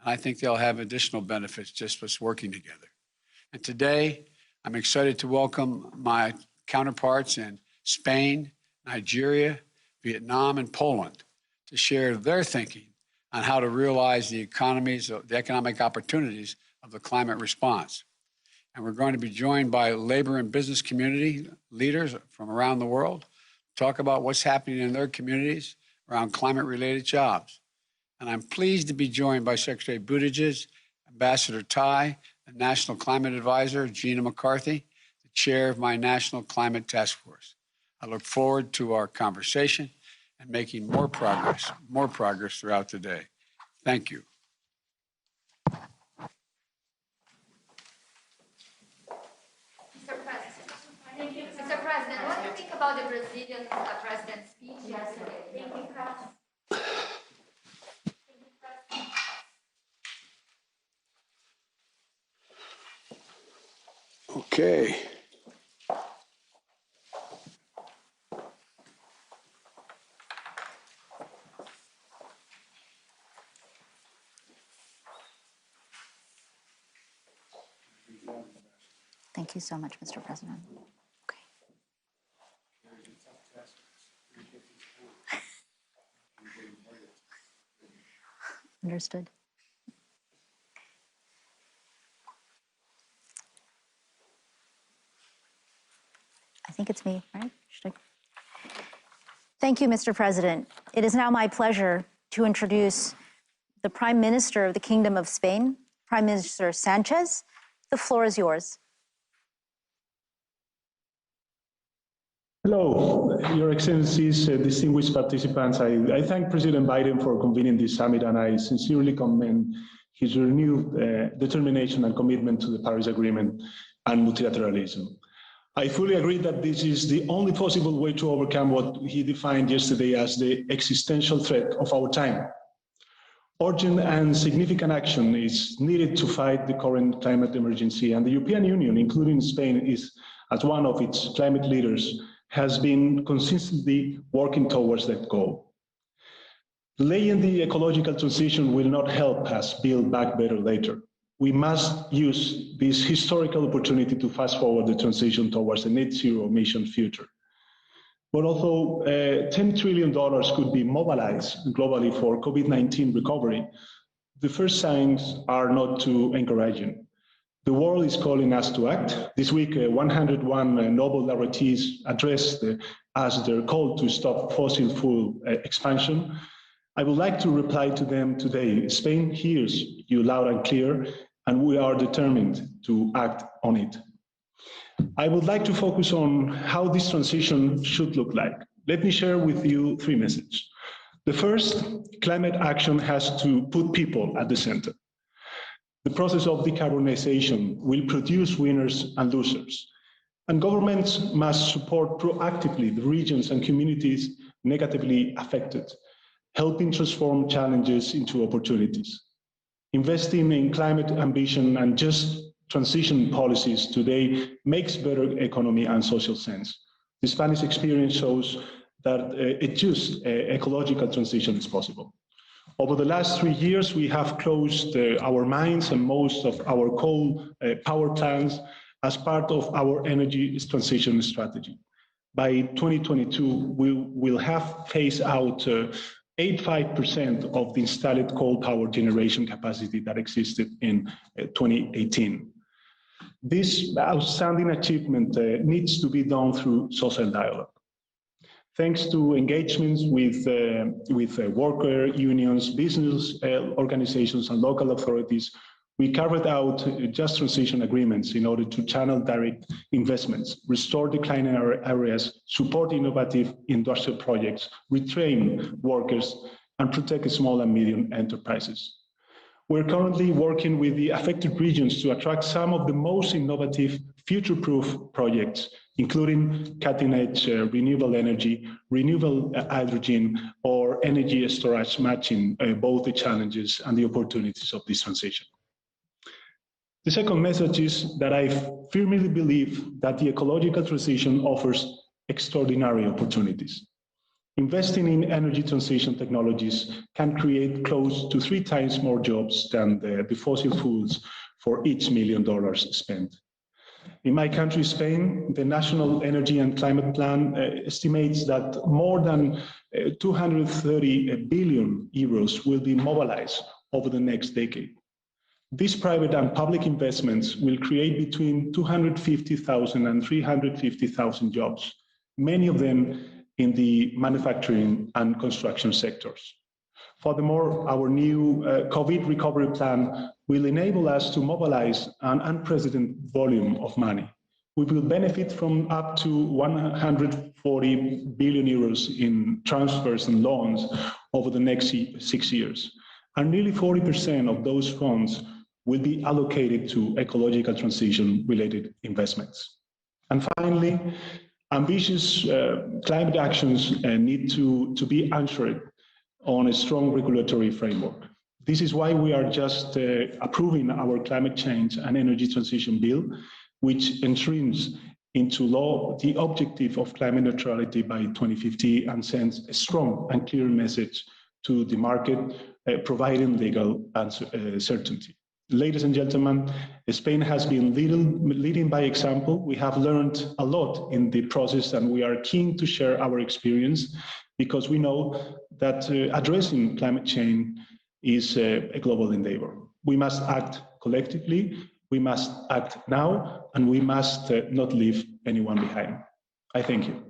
And I think they'll have additional benefits just us working together. And today, I'm excited to welcome my counterparts in Spain, Nigeria, Vietnam, and Poland to share their thinking on how to realize the economic opportunities of the climate response. And we're going to be joined by labor and business community leaders from around the world to talk about what's happening in their communities around climate-related jobs. And I'm pleased to be joined by Secretary Buttigieg, Ambassador Tai, the National Climate Advisor, Gina McCarthy, the chair of my National Climate Task Force. I look forward to our conversation and making more progress throughout the day. Thank you. Mr. President, what do you think about the Brazilian president's speech yesterday? Thank you, Okay. Thank you so much, Mr. President. Okay. Understood. I think it's me, right? Thank you, Mr. President. It is now my pleasure to introduce the Prime Minister of the Kingdom of Spain, Prime Minister Sanchez. The floor is yours. Hello, Your Excellencies, distinguished participants. I thank President Biden for convening this summit, and I sincerely commend his renewed determination and commitment to the Paris Agreement and multilateralism. I fully agree that this is the only possible way to overcome what he defined yesterday as the existential threat of our time. Urgent and significant action is needed to fight the current climate emergency, and the European Union, including Spain, is, as one of its climate leaders, has been consistently working towards that goal. Delaying the ecological transition will not help us build back better later. We must use this historical opportunity to fast forward the transition towards a net zero emission future. But although $10 trillion could be mobilized globally for COVID-19 recovery, the first signs are not too encouraging. The world is calling us to act. This week, 101 Nobel laureates addressed as their call to stop fossil fuel expansion. I would like to reply to them today. Spain hears you loud and clear, and we are determined to act on it. I would like to focus on how this transition should look like. Let me share with you three messages. The first, climate action has to put people at the center. The process of decarbonization will produce winners and losers, and governments must support proactively the regions and communities negatively affected, helping transform challenges into opportunities. Investing in climate ambition and just transition policies today makes better economy and social sense. The Spanish experience shows that a just ecological transition is possible. Over the last 3 years, we have closed our mines and most of our coal power plants as part of our energy transition strategy. By 2022, we will have phased out 85% of the installed coal power generation capacity that existed in 2018. This outstanding achievement needs to be done through social dialogue. Thanks to engagements with worker unions, business organizations, and local authorities, We carved out just transition agreements in order to channel direct investments, restore declining areas, support innovative industrial projects, retrain workers, and protect small and medium enterprises. We're currently working with the affected regions to attract some of the most innovative, future-proof projects, including cutting-edge renewable energy, renewable hydrogen, or energy storage, matching both the challenges and the opportunities of this transition. The second message is that I firmly believe that the ecological transition offers extraordinary opportunities. Investing in energy transition technologies can create close to 3 times more jobs than the fossil fuels for each $1 million spent. In my country, Spain, the National Energy and Climate Plan estimates that more than 230 billion euros will be mobilized over the next decade. These private and public investments will create between 250,000 and 350,000 jobs, many of them in the manufacturing and construction sectors. Furthermore, our new COVID recovery plan will enable us to mobilize an unprecedented volume of money. We will benefit from up to 140 billion euros in transfers and loans over the next 6 years. And nearly 40% of those funds will be allocated to ecological transition-related investments. And finally, ambitious climate actions need to be anchored on a strong regulatory framework. This is why we are just approving our climate change and energy transition bill, which enshrines into law the objective of climate neutrality by 2050 and sends a strong and clear message to the market, providing legal certainty. Ladies and gentlemen, Spain has been leading by example. We have learned a lot in the process, and we are keen to share our experience because we know that addressing climate change is a global endeavor. We must act collectively, we must act now, and we must not leave anyone behind. I thank you.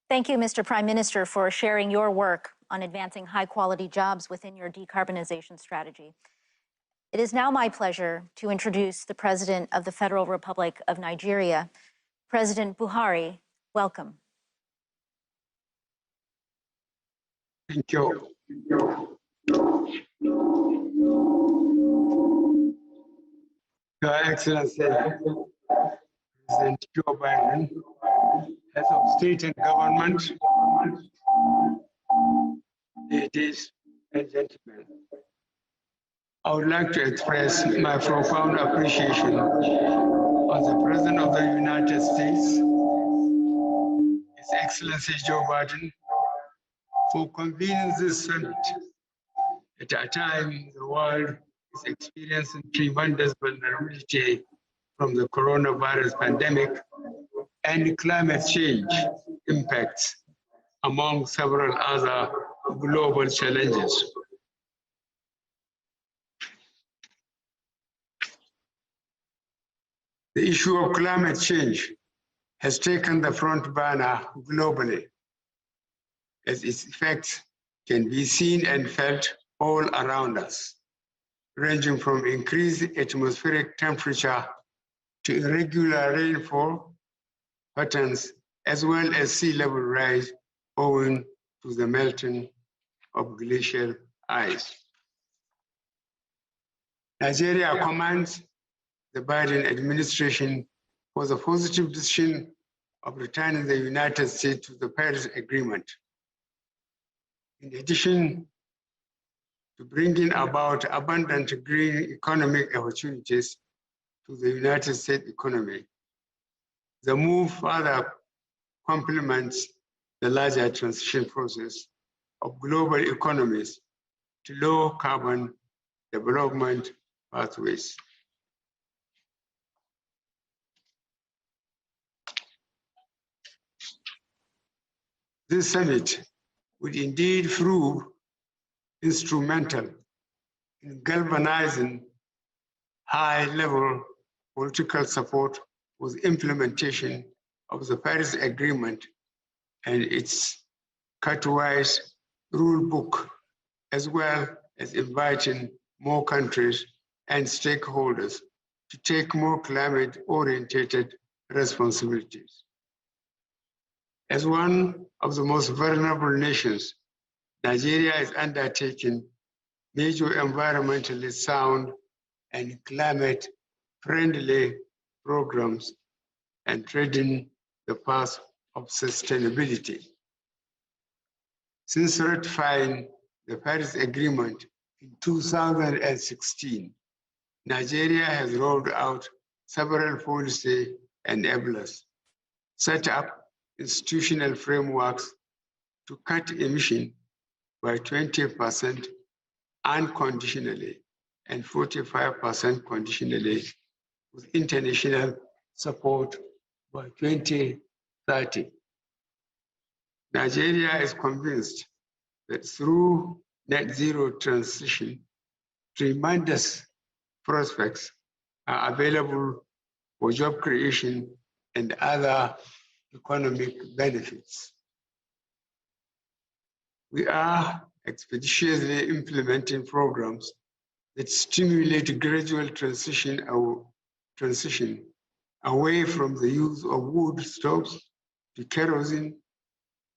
Thank you, Mr. Prime Minister, for sharing your work on advancing high-quality jobs within your decarbonization strategy. It is now my pleasure to introduce the President of the Federal Republic of Nigeria, President Buhari. Welcome. Thank you. Your Excellency, President Joe Biden, Head of State and Government, ladies and gentlemen, I would like to express my profound appreciation of the President of the United States, His Excellency Joe Biden, for convening this summit at a time the world is experiencing tremendous vulnerability from the coronavirus pandemic and climate change impacts, among several other global challenges. The issue of climate change has taken the front burner globally, as its effects can be seen and felt all around us, ranging from increased atmospheric temperature to irregular rainfall patterns, as well as sea level rise owing to the melting of glacial ice. Nigeria commends the Biden administration for the positive decision of returning the United States to the Paris Agreement. In addition to bringing about abundant green economic opportunities to the United States economy, the move further complements the larger transition process of global economies to low carbon development pathways. This summit would indeed prove instrumental in galvanizing high-level political support for the implementation of the Paris Agreement and its cut-wise rule book, as well as inviting more countries and stakeholders to take more climate-oriented responsibilities. As one of the most vulnerable nations, Nigeria is undertaking major environmentally sound and climate-friendly programs and treading the path of sustainability. Since ratifying the Paris Agreement in 2016, Nigeria has rolled out several policy enablers, set up institutional frameworks to cut emissions by 20% unconditionally and 45% conditionally, with international support by 2030. Nigeria is convinced that through net zero transition, tremendous prospects are available for job creation and other economic benefits. We are expeditiously implementing programs that stimulate gradual transition away from the use of wood stoves to kerosene,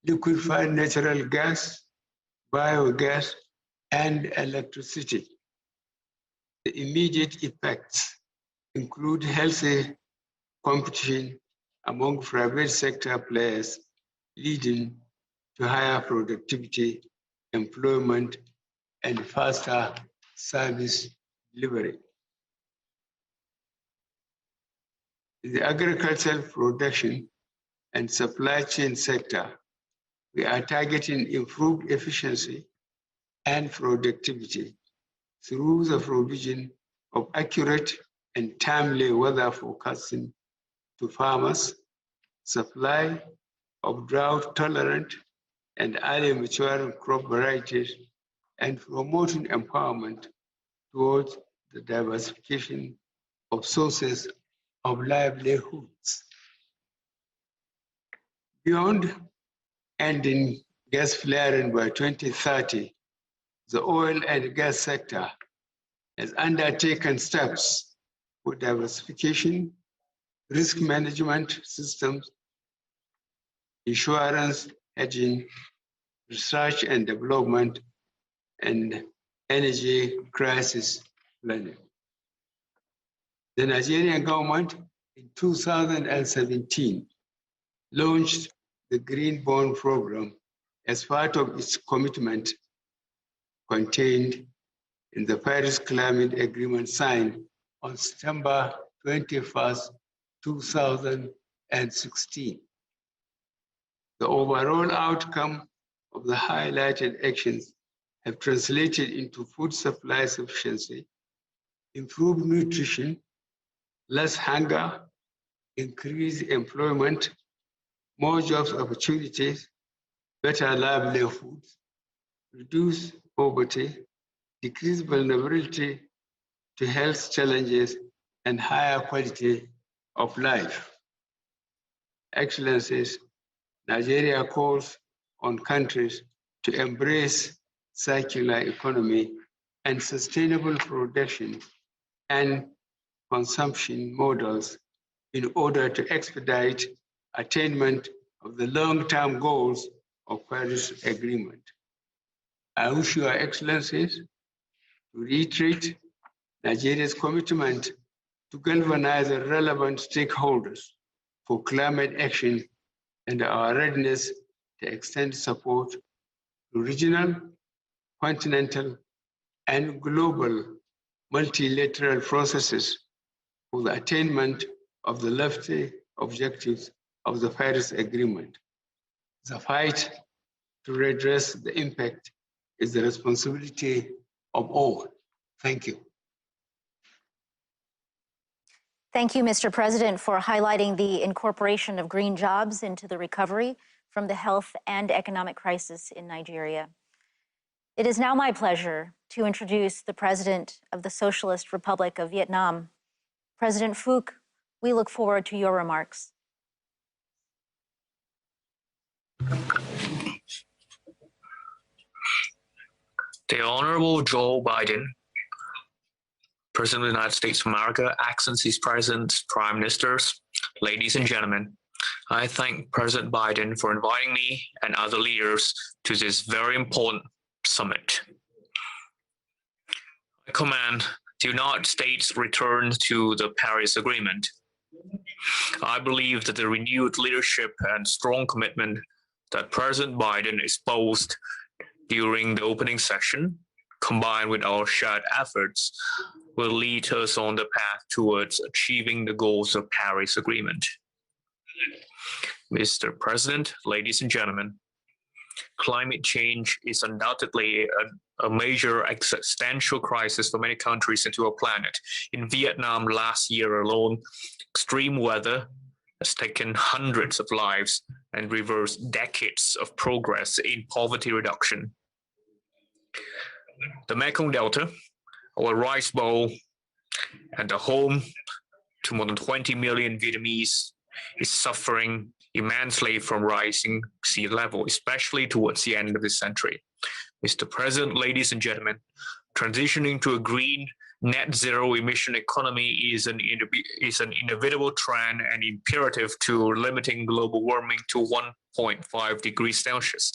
liquefied natural gas, biogas, and electricity. The immediate effects include healthy competition among private sector players, leading to higher productivity, employment, and faster service delivery. In the agricultural production and supply chain sector, we are targeting improved efficiency and productivity through the provision of accurate and timely weather forecasting to farmers, supply of drought-tolerant and early maturing crop varieties, and promoting empowerment towards the diversification of sources of livelihoods. Beyond ending gas flaring by 2030, the oil and gas sector has undertaken steps for diversification, risk management systems, insurance, hedging, research and development, and energy crisis planning. The Nigerian government in 2017 launched the Green Bond Program as part of its commitment contained in the Paris Climate Agreement signed on September 21st, 2016. The overall outcome of the highlighted actions have translated into food supply sufficiency, improved nutrition, less hunger, increased employment, more jobs opportunities, better livelihoods, reduced poverty, decreased vulnerability to health challenges, and higher quality of life. Excellencies, Nigeria calls on countries to embrace circular economy and sustainable production and consumption models in order to expedite attainment of the long-term goals of Paris Agreement. I wish Your Excellencies to reiterate Nigeria's commitment to galvanize the relevant stakeholders for climate action and our readiness to extend support to regional, continental, and global multilateral processes for the attainment of the lofty objectives of the Paris Agreement. The fight to redress the impact is the responsibility of all. Thank you. Thank you, Mr. President, for highlighting the incorporation of green jobs into the recovery from the health and economic crisis in Nigeria. It is now my pleasure to introduce the President of the Socialist Republic of Vietnam. President Phuc, we look forward to your remarks. The Honorable Joe Biden, President of the United States of America, Excellencies, Presidents, Prime Ministers, ladies and gentlemen, I thank President Biden for inviting me and other leaders to this very important summit. I command the United States return to the Paris Agreement. I believe that the renewed leadership and strong commitment that President Biden espoused during the opening session, combined with our shared efforts, will lead us on the path towards achieving the goals of Paris Agreement. Mr. President, ladies and gentlemen, climate change is undoubtedly a major existential crisis for many countries and to our planet. In Vietnam last year alone, extreme weather has taken hundreds of lives and reversed decades of progress in poverty reduction. The Mekong Delta, our rice bowl, and the home to more than 20 million Vietnamese, is suffering immensely from rising sea level, especially towards the end of this century. Mr. President, ladies and gentlemen, transitioning to a green net zero emission economy is an inevitable trend and imperative to limiting global warming to 1.5 degrees Celsius.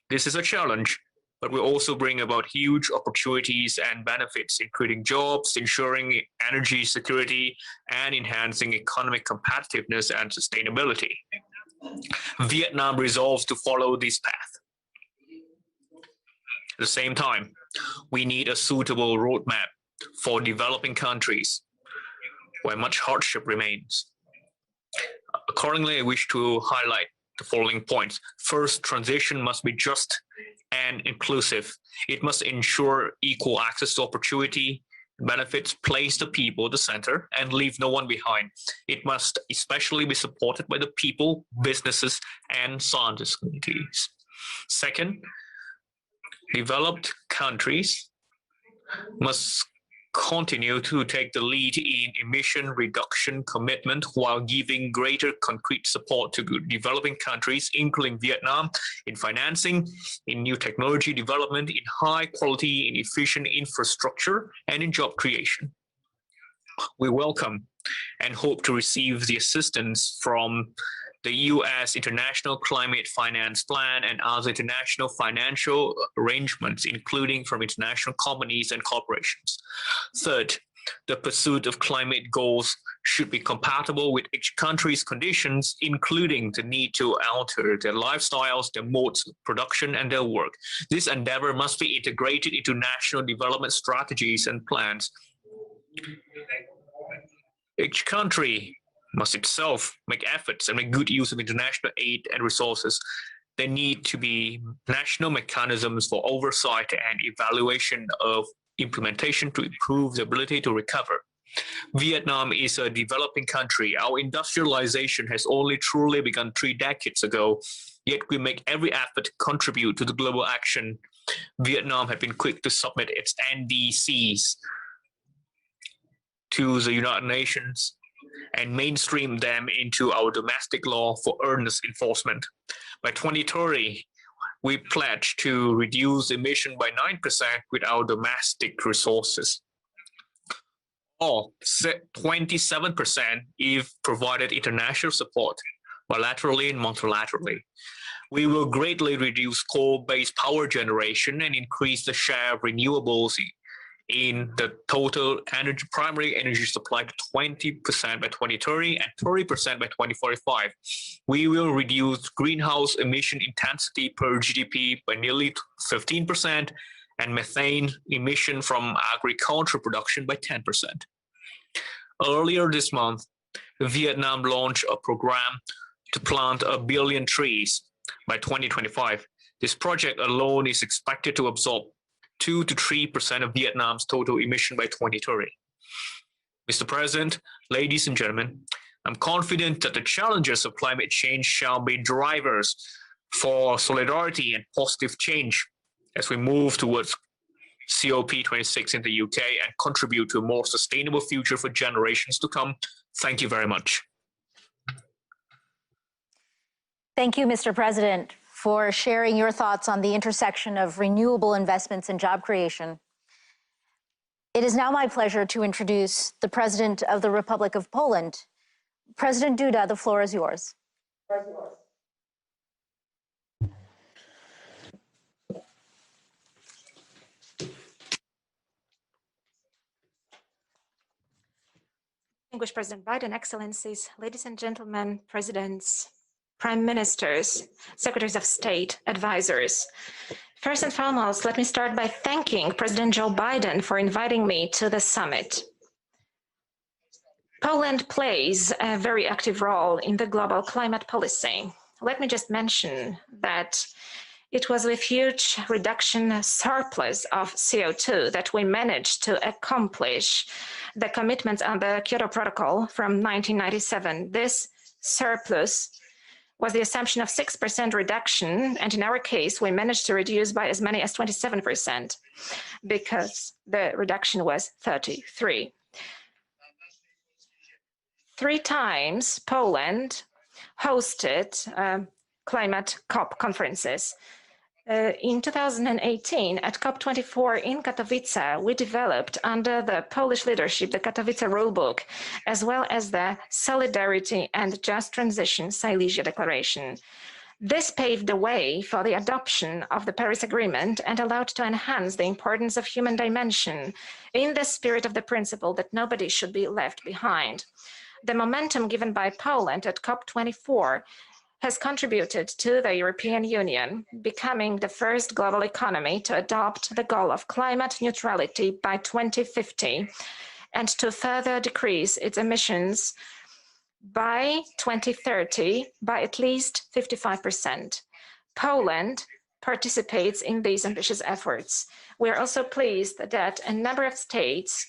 This is a challenge, but will also bring about huge opportunities and benefits, including jobs, ensuring energy security, and enhancing economic competitiveness and sustainability. Vietnam resolves to follow this path. At the same time, we need a suitable roadmap for developing countries where much hardship remains. Accordingly, I wish to highlight the following points. First, transition must be just and inclusive. It must ensure equal access to opportunity, benefits, place the people at the center, and leave no one behind. It must especially be supported by the people, businesses, and scientist communities. Second, developed countries must continue to take the lead in emission reduction commitment while giving greater concrete support to developing countries, including Vietnam, in financing, in new technology development, in high quality and efficient infrastructure, and in job creation. We welcome and hope to receive the assistance from the U.S. International Climate Finance Plan and other international financial arrangements, including from international companies and corporations. Third, the pursuit of climate goals should be compatible with each country's conditions, including the need to alter their lifestyles, their modes of production, and their work. This endeavor must be integrated into national development strategies and plans. Each country must itself make efforts and make good use of international aid and resources. There need to be national mechanisms for oversight and evaluation of implementation to improve the ability to recover. Vietnam is a developing country. Our industrialization has only truly begun 3 decades ago, yet we make every effort to contribute to the global action. Vietnam has been quick to submit its NDCs to the United Nations and mainstream them into our domestic law for earnest enforcement. By 2030, we pledge to reduce emission by 9% with our domestic resources, or 27% if provided international support, bilaterally and multilaterally. We will greatly reduce coal-based power generation and increase the share of renewables in the total primary energy supply to 20% by 2030 and 30% by 2045. We will reduce greenhouse emission intensity per GDP by nearly 15% and methane emission from agricultural production by 10%. Earlier this month, Vietnam launched a program to plant 1 billion trees by 2025. This project alone is expected to absorb 2 to 3% of Vietnam's total emission by 2030. Mr. President, ladies and gentlemen, I'm confident that the challenges of climate change shall be drivers for solidarity and positive change as we move towards COP26 in the UK and contribute to a more sustainable future for generations to come. Thank you very much. Thank you, Mr. President, for sharing your thoughts on the intersection of renewable investments and job creation. It is now my pleasure to introduce the President of the Republic of Poland. President Duda, the floor is yours. Distinguished President Biden, Excellencies, ladies and gentlemen, presidents, prime ministers, secretaries of state, advisors. First and foremost, let me start by thanking President Joe Biden for inviting me to the summit. Poland plays a very active role in the global climate policy. Let me just mention that it was with huge reduction surplus of CO2 that we managed to accomplish the commitments on the Kyoto Protocol from 1997. This surplus was the assumption of 6% reduction, and in our case, we managed to reduce by as many as 27% because the reduction was 33. 3 times Poland hosted climate COP conferences. In 2018, at COP24 in Katowice, we developed under the Polish leadership the Katowice Rulebook, as well as the Solidarity and Just Transition Silesia Declaration. This paved the way for the adoption of the Paris Agreement and allowed to enhance the importance of human dimension in the spirit of the principle that nobody should be left behind. The momentum given by Poland at COP24 has contributed to the European Union becoming the first global economy to adopt the goal of climate neutrality by 2050 and to further decrease its emissions by 2030 by at least 55%. Poland participates in these ambitious efforts. We are also pleased that a number of states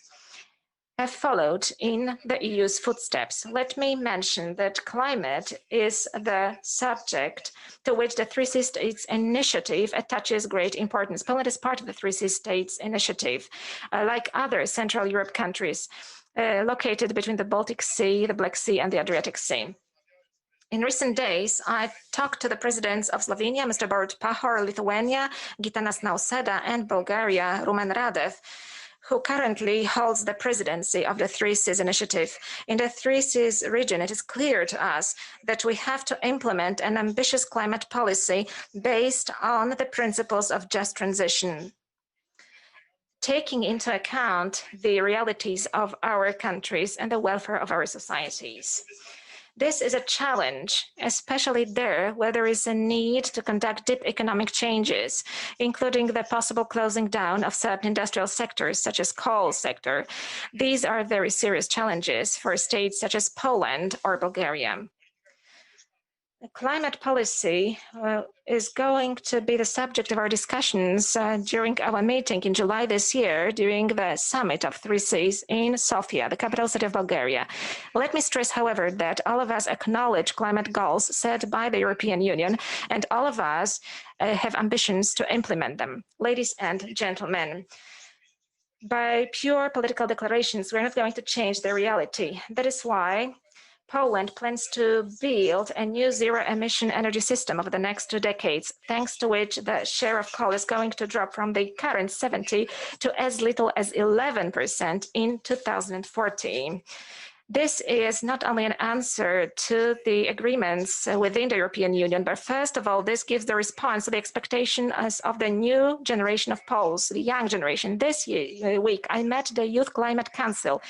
have followed in the EU's footsteps. Let me mention that climate is the subject to which the 3C States Initiative attaches great importance. Poland is part of the 3C States Initiative, like other Central Europe countries located between the Baltic Sea, the Black Sea, and the Adriatic Sea. In recent days, I talked to the presidents of Slovenia, Mr. Borut Pahor, Lithuania, Gitanas Nauseda, and Bulgaria, Rumen Radev, who currently holds the presidency of the 3Cs initiative. In the 3Cs region, it is clear to us that we have to implement an ambitious climate policy based on the principles of just transition, taking into account the realities of our countries and the welfare of our societies. This is a challenge, especially there where there is a need to conduct deep economic changes, including the possible closing down of certain industrial sectors, such as coal sector. These are very serious challenges for states such as Poland or Bulgaria. The climate policy is going to be the subject of our discussions during our meeting in July this year, during the summit of 3Cs in Sofia, the capital city of Bulgaria. Let me stress, however, that all of us acknowledge climate goals set by the European Union, and all of us have ambitions to implement them. Ladies and gentlemen, by pure political declarations, we're not going to change the reality. That is why Poland plans to build a new zero-emission energy system over the next 2 decades, thanks to which the share of coal is going to drop from the current 70% to as little as 11% in 2040. This is not only an answer to the agreements within the European Union, but first of all, this gives the response to the expectations of the new generation of Poles, the young generation. This week, I met the Youth Climate Council,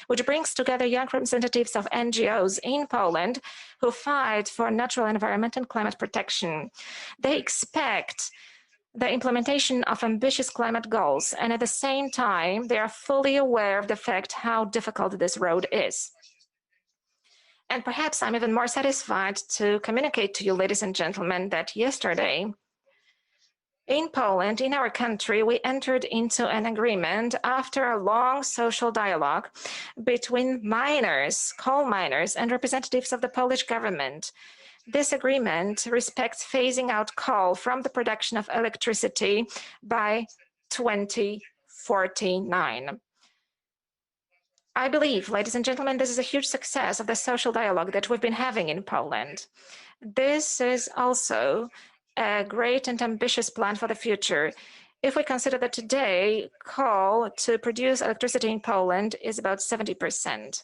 which brings together young representatives of NGOs in Poland who fight for natural environment and climate protection. They expect the implementation of ambitious climate goals, and at the same time, they are fully aware of the fact how difficult this road is. And perhaps I'm even more satisfied to communicate to you, ladies and gentlemen, that yesterday, in Poland, in our country, we entered into an agreement after a long social dialogue between miners, coal miners, and representatives of the Polish government. This agreement respects phasing out coal from the production of electricity by 2049. I believe, ladies and gentlemen, this is a huge success of the social dialogue that we've been having in Poland. This is also a great and ambitious plan for the future. if we consider that today coal to produce electricity in Poland is about 70%.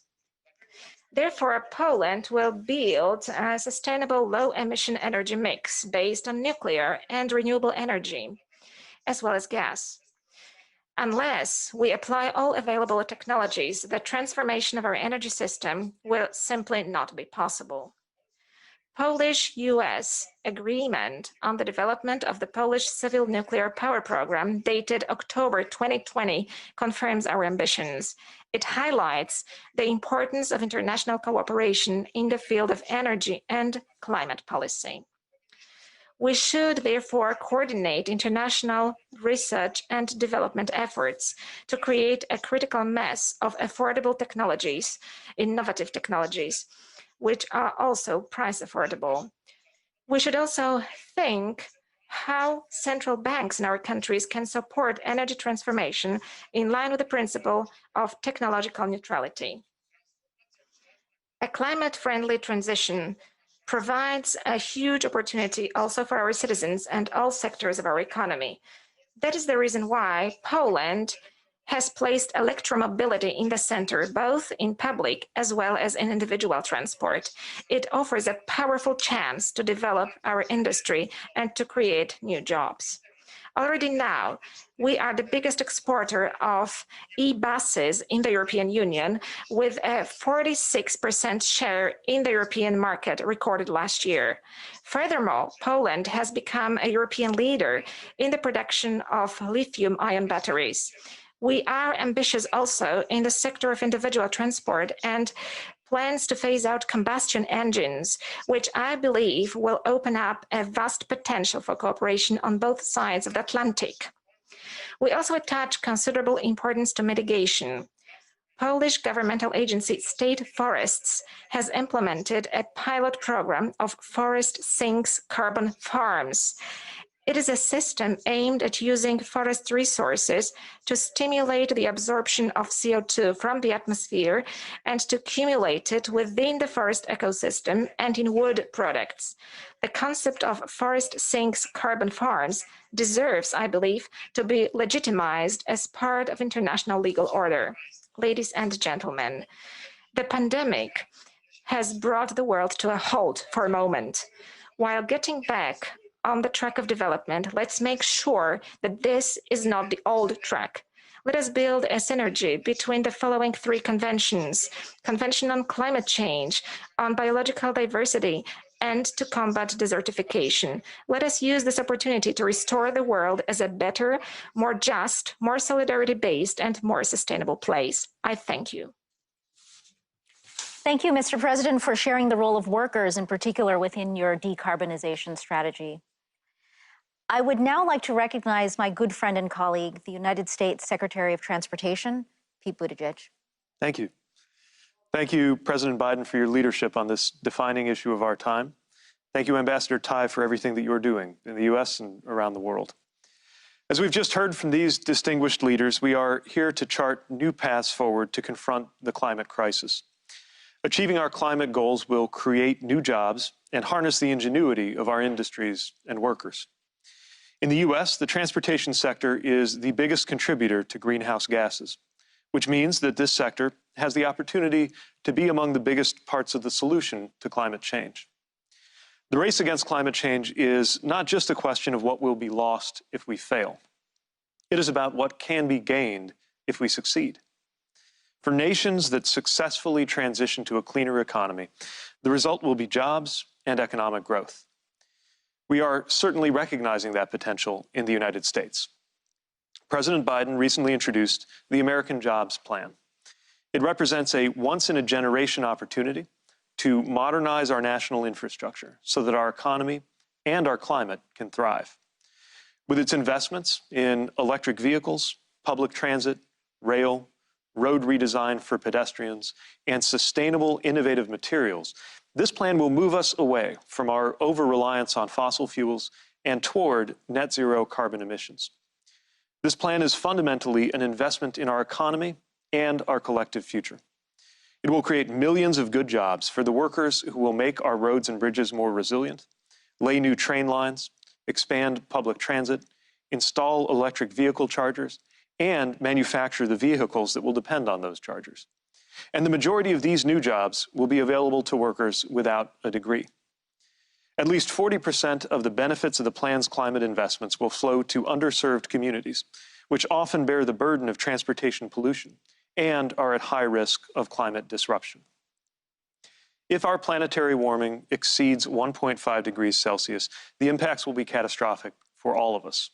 Therefore, Poland will build a sustainable low-emission energy mix based on nuclear and renewable energy, as well as gas. Unless we apply all available technologies, the transformation of our energy system will simply not be possible. Polish-US agreement on the development of the Polish civil nuclear power program dated October 2020 confirms our ambitions. It highlights the importance of international cooperation in the field of energy and climate policy. We should therefore coordinate international research and development efforts to create a critical mass of affordable technologies, innovative technologies, which are also price affordable. We should also think how central banks in our countries can support energy transformation in line with the principle of technological neutrality. A climate-friendly transition provides a huge opportunity also for our citizens and all sectors of our economy. That is the reason why Poland has placed electromobility in the center, both in public as well as in individual transport. It offers a powerful chance to develop our industry and to create new jobs. Already now, we are the biggest exporter of e-buses in the European Union, with a 46% share in the European market recorded last year. Furthermore, Poland has become a European leader in the production of lithium-ion batteries. We are ambitious also in the sector of individual transport and plans to phase out combustion engines, which I believe will open up a vast potential for cooperation on both sides of the Atlantic. We also attach considerable importance to mitigation. Polish governmental agency State Forests has implemented a pilot program of forest sinks carbon farms. It is a system aimed at using forest resources to stimulate the absorption of CO2 from the atmosphere and to accumulate it within the forest ecosystem and in wood products. The concept of forest sinks carbon farms deserves, I believe, to be legitimized as part of international legal order. Ladies and gentlemen, the pandemic has brought the world to a halt for a moment. While getting back on the track of development, let's make sure that this is not the old track. Let us build a synergy between the following three conventions: Convention on Climate Change, on Biological Diversity, and to combat desertification. Let us use this opportunity to restore the world as a better, more just, more solidarity-based, and more sustainable place. I thank you. Thank you, Mr. President, for sharing the role of workers, in particular within your decarbonization strategy. I would now like to recognize my good friend and colleague, the United States Secretary of Transportation, Pete Buttigieg. Thank you. Thank you, President Biden, for your leadership on this defining issue of our time. Thank you, Ambassador Tai, for everything that you're doing in the U.S. and around the world. As we've just heard from these distinguished leaders, we are here to chart new paths forward to confront the climate crisis. Achieving our climate goals will create new jobs and harness the ingenuity of our industries and workers. In the U.S., the transportation sector is the biggest contributor to greenhouse gases, which means that this sector has the opportunity to be among the biggest parts of the solution to climate change. The race against climate change is not just a question of what will be lost if we fail. It is about what can be gained if we succeed. For nations that successfully transition to a cleaner economy, the result will be jobs and economic growth. We are certainly recognizing that potential in the United States. President Biden recently introduced the American Jobs Plan. It represents a once-in-a-generation opportunity to modernize our national infrastructure so that our economy and our climate can thrive. With its investments in electric vehicles, public transit, rail, road redesign for pedestrians, and sustainable, innovative materials, this plan will move us away from our over-reliance on fossil fuels and toward net zero carbon emissions. This plan is fundamentally an investment in our economy and our collective future. It will create millions of good jobs for the workers who will make our roads and bridges more resilient, lay new train lines, expand public transit, install electric vehicle chargers, and manufacture the vehicles that will depend on those chargers. And the majority of these new jobs will be available to workers without a degree. At least 40% of the benefits of the plan's climate investments will flow to underserved communities, which often bear the burden of transportation pollution and are at high risk of climate disruption. If our planetary warming exceeds 1.5 degrees Celsius, the impacts will be catastrophic for all of us.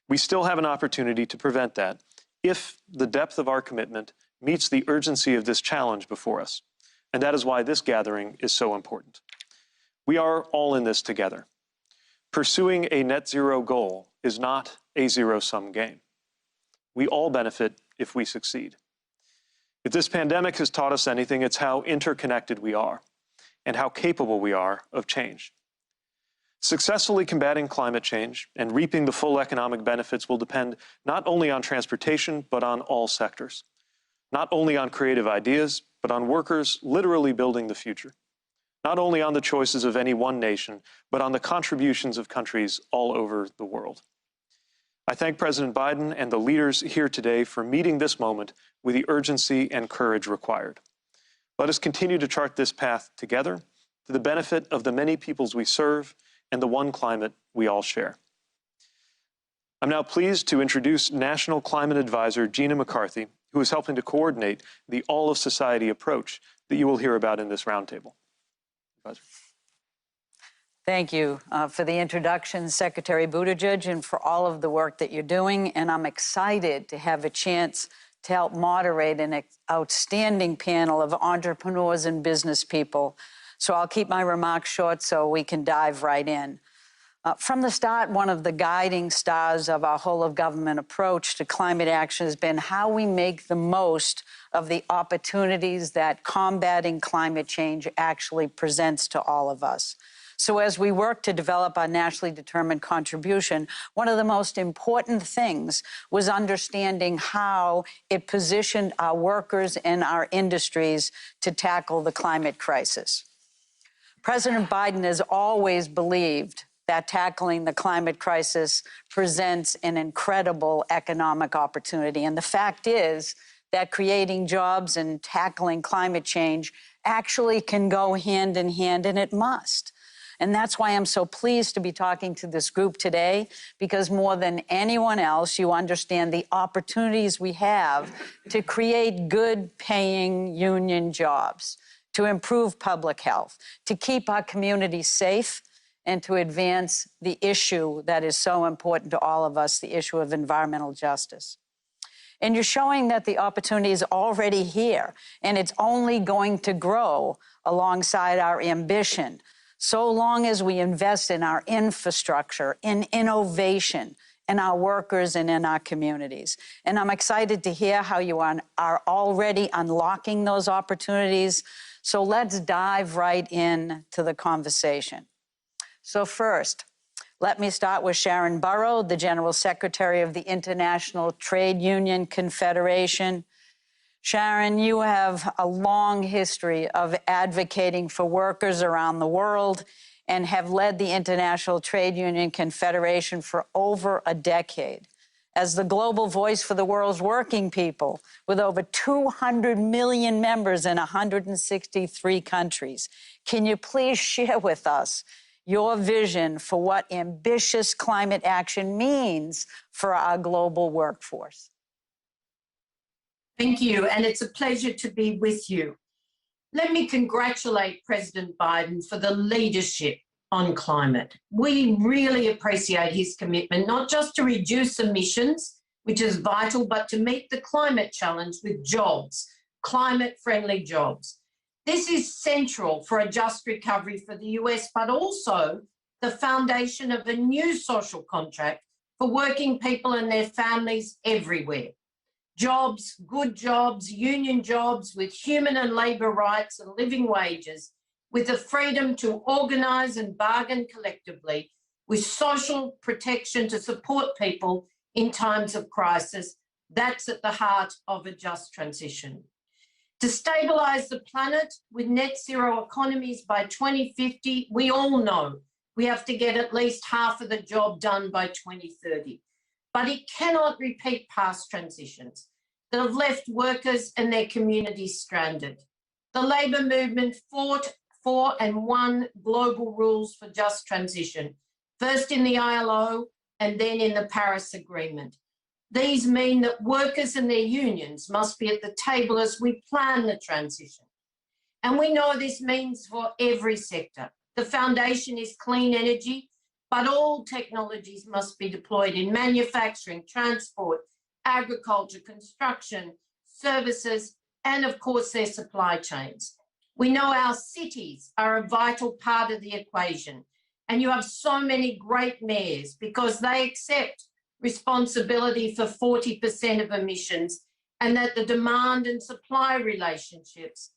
We still have an opportunity to prevent that if the depth of our commitment meets the urgency of this challenge before us. And that is why this gathering is so important. We are all in this together. Pursuing a net zero goal is not a zero-sum game. We all benefit if we succeed. If this pandemic has taught us anything, it's how interconnected we are and how capable we are of change. Successfully combating climate change and reaping the full economic benefits will depend not only on transportation, but on all sectors. Not only on creative ideas, but on workers literally building the future. Not only on the choices of any one nation, but on the contributions of countries all over the world. I thank President Biden and the leaders here today for meeting this moment with the urgency and courage required. Let us continue to chart this path together to the benefit of the many peoples we serve and the one climate we all share. I'm now pleased to introduce National Climate Advisor Gina McCarthy, who is helping to coordinate the all-of-society approach that you will hear about in this roundtable. Advisor. Thank you for the introduction, Secretary Buttigieg, and for all of the work that you're doing. And I'm excited to have a chance to help moderate an outstanding panel of entrepreneurs and business people. So I'll keep my remarks short so we can dive right in. From the start, one of the guiding stars of our whole-of-government approach to climate action has been how we make the most of the opportunities that combating climate change actually presents to all of us. So as we work to develop our nationally determined contribution, one of the most important things was understanding how it positioned our workers and our industries to tackle the climate crisis. President Biden has always believed that tackling the climate crisis presents an incredible economic opportunity. And the fact is that creating jobs and tackling climate change actually can go hand in hand, and it must. And that's why I'm so pleased to be talking to this group today, because more than anyone else, you understand the opportunities we have to create good-paying union jobs, to improve public health, to keep our communities safe, and to advance the issue that is so important to all of us, the issue of environmental justice. And you're showing that the opportunity is already here, and it's only going to grow alongside our ambition, so long as we invest in our infrastructure, in innovation, in our workers, and in our communities. And I'm excited to hear how you are already unlocking those opportunities. So let's dive right into the conversation. So first, let me start with Sharon Burrow, the General Secretary of the International Trade Union Confederation. Sharon, you have a long history of advocating for workers around the world and have led the International Trade Union Confederation for over a decade. As the global voice for the world's working people, with over 200 million members in 163 countries, can you please share with us your vision for what ambitious climate action means for our global workforce? Thank you, and it's a pleasure to be with you. Let me congratulate President Biden for the leadership on climate. We really appreciate his commitment, not just to reduce emissions, which is vital, but to meet the climate challenge with jobs, climate-friendly jobs. This is central for a just recovery for the US, but also the foundation of a new social contract for working people and their families everywhere. Jobs, good jobs, union jobs with human and labour rights and living wages, with the freedom to organise and bargain collectively, with social protection to support people in times of crisis. That's at the heart of a just transition. To stabilise the planet with net zero economies by 2050, we all know We have to get at least half of the job done by 2030. But it cannot repeat past transitions that have left workers and their communities stranded. The labour movement fought for and won global rules for just transition, first in the ILO and then in the Paris Agreement. These mean that workers and their unions must be at the table as we plan the transition. And we know this means for every sector. The foundation is clean energy, but all technologies must be deployed in manufacturing, transport, agriculture, construction, services, and of course their supply chains. We know our cities are a vital part of the equation, and you have so many great mayors because they accept responsibility for 40% of emissions, and that the demand and supply relationships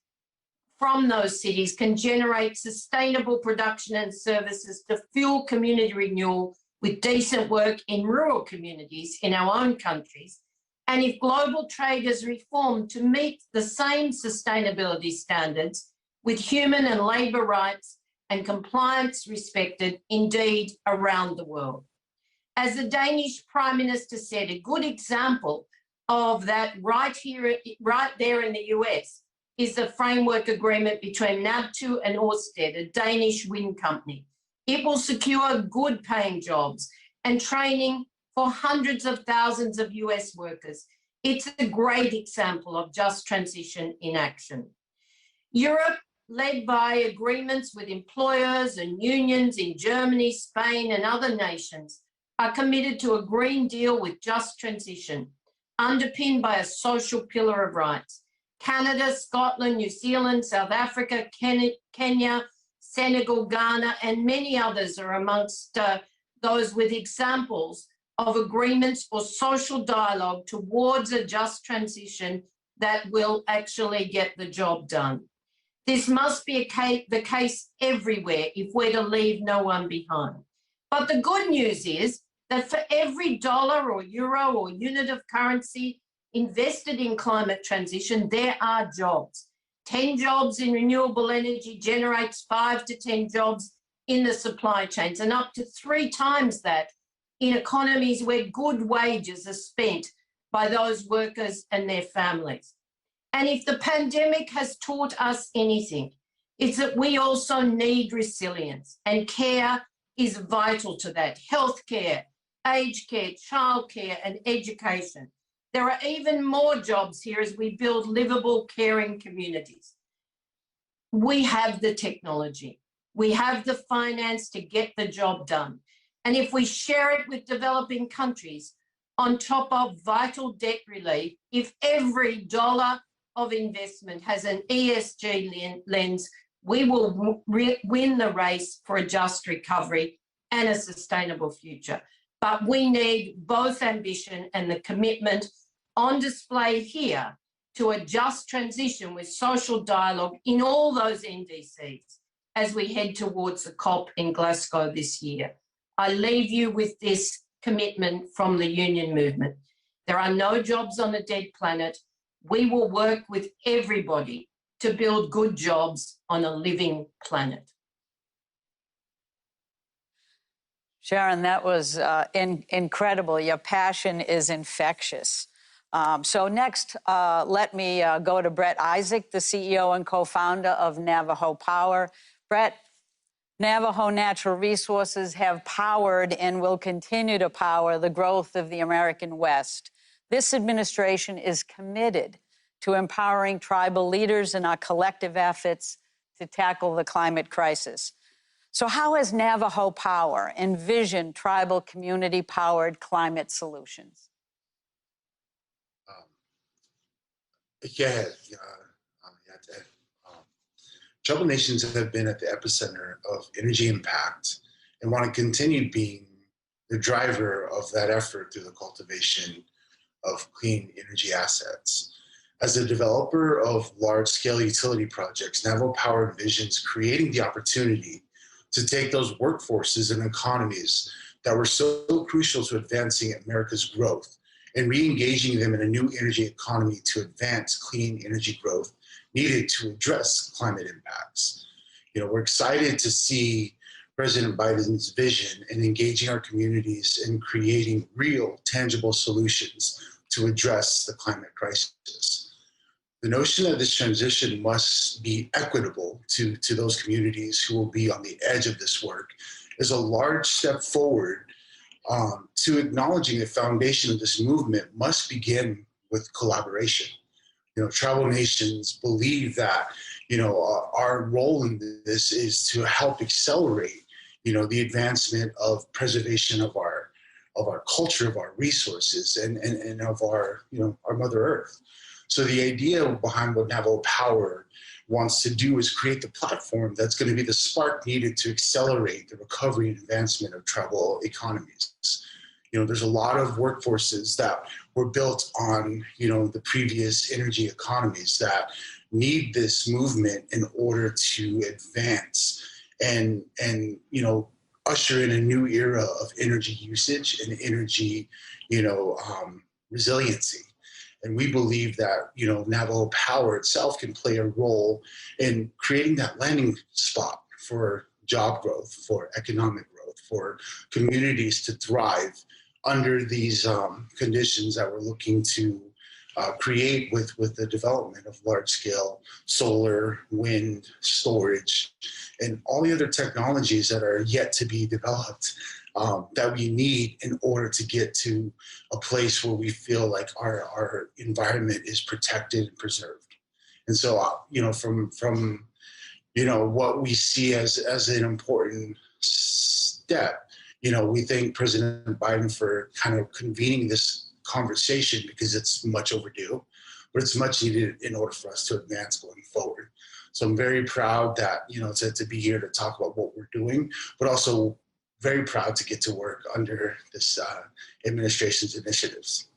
from those cities can generate sustainable production and services to fuel community renewal with decent work in rural communities in our own countries. And if global trade is reformed to meet the same sustainability standards with human and labour rights and compliance respected, indeed, around the world. As the Danish Prime Minister said, a good example of that right there in the US is the framework agreement between NABTU and Ørsted, a Danish wind company. It will secure good paying jobs and training for hundreds of thousands of US workers. It's a great example of just transition in action. Europe, led by agreements with employers and unions in Germany, Spain, and other nations, are committed to a Green Deal with just transition, underpinned by a social pillar of rights. Canada, Scotland, New Zealand, South Africa, Kenya, Senegal, Ghana, and many others are amongst those with examples of agreements or social dialogue towards a just transition that will actually get the job done. This must be the case everywhere if we're to leave no one behind. But the good news is that for every dollar or euro or unit of currency invested in climate transition, there are jobs. 10 jobs in renewable energy generates 5 to 10 jobs in the supply chains, and up to 3 times that in economies where good wages are spent by those workers and their families. And if the pandemic has taught us anything, it's that we also need resilience, and care is vital to that. Healthcare, aged care, childcare, and education. There are even more jobs here as we build livable, caring communities. We have the technology. We have the finance to get the job done. And if we share it with developing countries on top of vital debt relief, if every dollar of investment has an ESG lens, we will win the race for a just recovery and a sustainable future. But we need both ambition and the commitment on display here to a just transition with social dialogue in all those NDCs as we head towards the COP in Glasgow this year. I leave you with this commitment from the union movement. There are no jobs on a dead planet. We will work with everybody to build good jobs on a living planet. Sharon, that was incredible. Your passion is infectious. So next, let me go to Brett Isaac, the CEO and co-founder of Navajo Power. Brett, Navajo Natural Resources have powered and will continue to power the growth of the American West. This administration is committed to empowering tribal leaders in our collective efforts to tackle the climate crisis. So how has Navajo Power envisioned tribal community-powered climate solutions? Tribal nations have been at the epicenter of energy impact and want to continue being the driver of that effort through the cultivation of clean energy assets. As a developer of large-scale utility projects, Navajo Power envisions creating the opportunity to take those workforces and economies that were so crucial to advancing America's growth and re-engaging them in a new energy economy to advance clean energy growth needed to address climate impacts. We're excited to see President Biden's vision and engaging our communities in creating real, tangible solutions to address the climate crisis. The notion that this transition must be equitable to those communities who will be on the edge of this work is a large step forward to acknowledging the foundation of this movement must begin with collaboration. Tribal nations believe that, our role in this is to help accelerate, the advancement of preservation of our culture, of our resources, and of our, our Mother Earth. So the idea behind what Navajo Power wants to do is create the platform that's going to be the spark needed to accelerate the recovery and advancement of tribal economies. There's a lot of workforces that were built on, the previous energy economies that need this movement in order to advance and usher in a new era of energy usage and energy, resiliency. And we believe that, Navajo Power itself can play a role in creating that landing spot for job growth, for economic growth, for communities to thrive under these conditions that we're looking to create with the development of large-scale solar, wind, storage, and all the other technologies that are yet to be developed that we need in order to get to a place where we feel like our environment is protected and preserved. And so, from what we see as an important step, we thank President Biden for kind of convening this conversation because it's much overdue, but it's much needed in order for us to advance going forward. So I'm very proud that, to be here to talk about what we're doing, but also very proud to get to work under this administration's initiatives.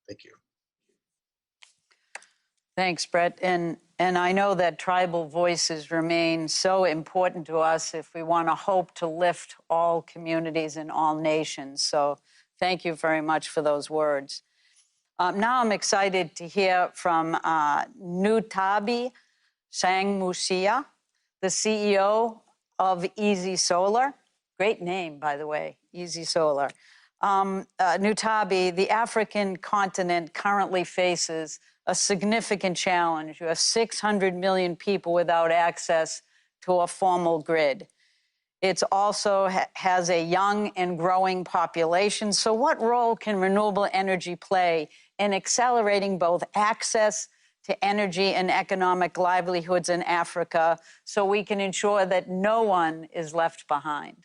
Thank you. Thanks, Brett. And I know that tribal voices remain so important to us if we want to hope to lift all communities and all nations. So thank you very much for those words. Now I'm excited to hear from Nutabi Sangmusia, the CEO of Easy Solar. Great name, by the way, Easy Solar. Nutabi, the African continent currently faces a significant challenge. You have 600 million people without access to a formal grid. It also has a young and growing population. So what role can renewable energy play in accelerating both access to energy and economic livelihoods in Africa so we can ensure that no one is left behind?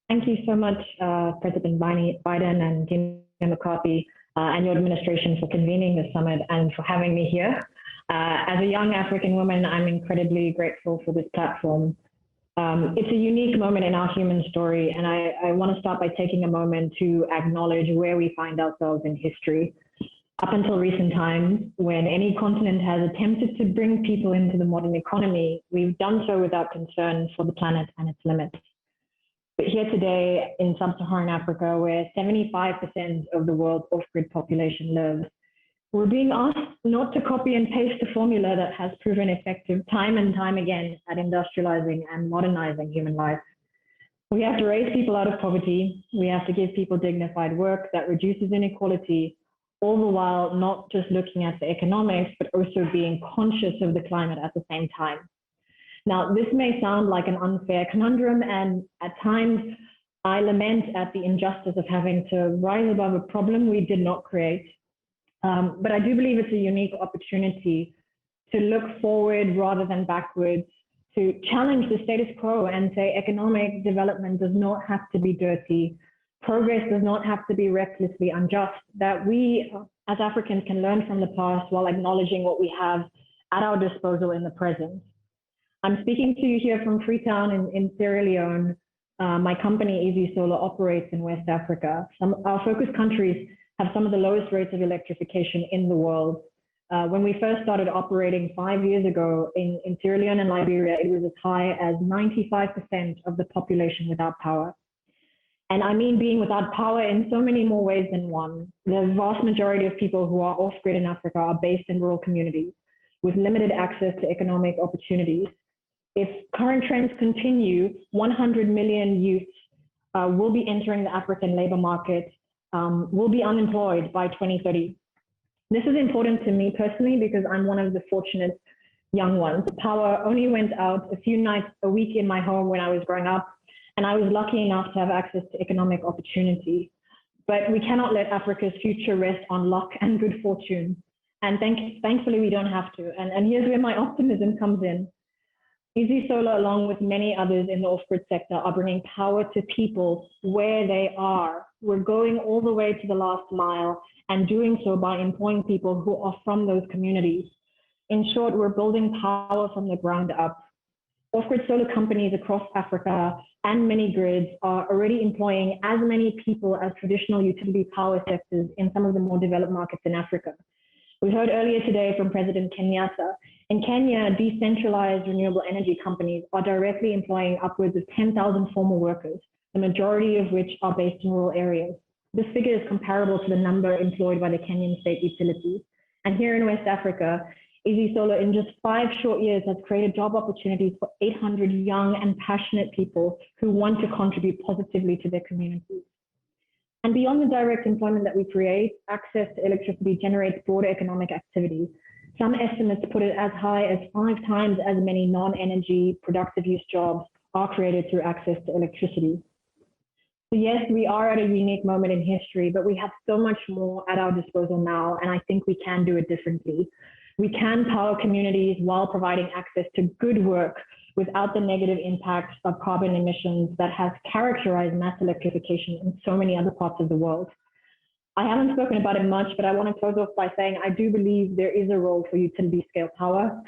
Thank you so much, President Biden and Gina McCarthy and your administration for convening this summit and for having me here. As a young African woman, I'm incredibly grateful for this platform. It's a unique moment in our human story, and I want to start by taking a moment to acknowledge where we find ourselves in history. Up until recent times, when any continent has attempted to bring people into the modern economy, we've done so without concern for the planet and its limits. But here today in sub-Saharan Africa, where 75% of the world's off-grid population lives, we're being asked not to copy and paste the formula that has proven effective time and time again at industrializing and modernizing human life. We have to raise people out of poverty. We have to give people dignified work that reduces inequality, all the while not just looking at the economics, but also being conscious of the climate at the same time. Now, this may sound like an unfair conundrum, and at times I lament at the injustice of having to rise above a problem we did not create. But I do believe it's a unique opportunity to look forward rather than backwards, to challenge the status quo and say economic development does not have to be dirty. Progress does not have to be recklessly unjust, that we as Africans can learn from the past while acknowledging what we have at our disposal in the present. I'm speaking to you here from Freetown in Sierra Leone. My company, Easy Solar, operates in West Africa. Our focus countries have some of the lowest rates of electrification in the world. When we first started operating 5 years ago in Sierra Leone and Liberia, it was as high as 95% of the population without power. And I mean being without power in so many more ways than one. The vast majority of people who are off-grid in Africa are based in rural communities with limited access to economic opportunities. If current trends continue, 100 million youths will be entering the African labor market, will be unemployed by 2030. This is important to me personally because I'm one of the fortunate young ones. Power only went out a few nights a week in my home when I was growing up, and I was lucky enough to have access to economic opportunity. But we cannot let Africa's future rest on luck and good fortune. And thankfully, we don't have to. And here's where my optimism comes in. Easy Solar, along with many others in the off-grid sector, are bringing power to people where they are. We're going all the way to the last mile and doing so by employing people who are from those communities. In short, we're building power from the ground up. Off-grid solar companies across Africa and mini grids are already employing as many people as traditional utility power sectors in some of the more developed markets in Africa. We heard earlier today from President Kenyatta. In Kenya, decentralized renewable energy companies are directly employing upwards of 10,000 former workers, the majority of which are based in rural areas. This figure is comparable to the number employed by the Kenyan state utilities. And here in West Africa, Easy Solar in just 5 short years has created job opportunities for 800 young and passionate people who want to contribute positively to their communities. And beyond the direct employment that we create, access to electricity generates broader economic activity. Some estimates put it as high as 5 times as many non-energy productive use jobs are created through access to electricity. So yes, we are at a unique moment in history, but we have so much more at our disposal now, and I think we can do it differently. We can power communities while providing access to good work without the negative impacts of carbon emissions that has characterized mass electrification in so many other parts of the world. I haven't spoken about it much, but I want to close off by saying I do believe there is a role for utility scale power,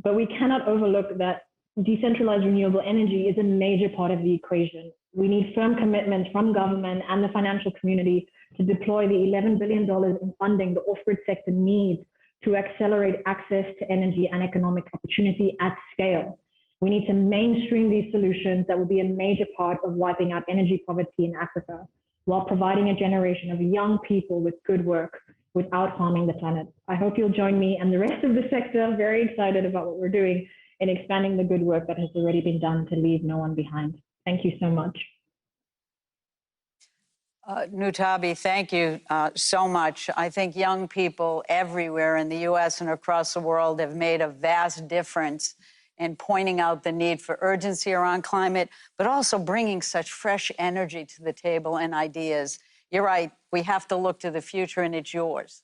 but we cannot overlook that decentralized renewable energy is a major part of the equation. We need firm commitments from government and the financial community to deploy the $11 billion in funding the off-grid sector needs to accelerate access to energy and economic opportunity at scale. We need to mainstream these solutions that will be a major part of wiping out energy poverty in Africa, while providing a generation of young people with good work without harming the planet. I hope you'll join me and the rest of the sector, very excited about what we're doing in expanding the good work that has already been done to leave no one behind. Thank you so much. Nutabi, thank you so much. I think young people everywhere in the US and across the world have made a vast difference in pointing out the need for urgency around climate, but also bringing such fresh energy to the table and ideas. You're right, we have to look to the future and it's yours.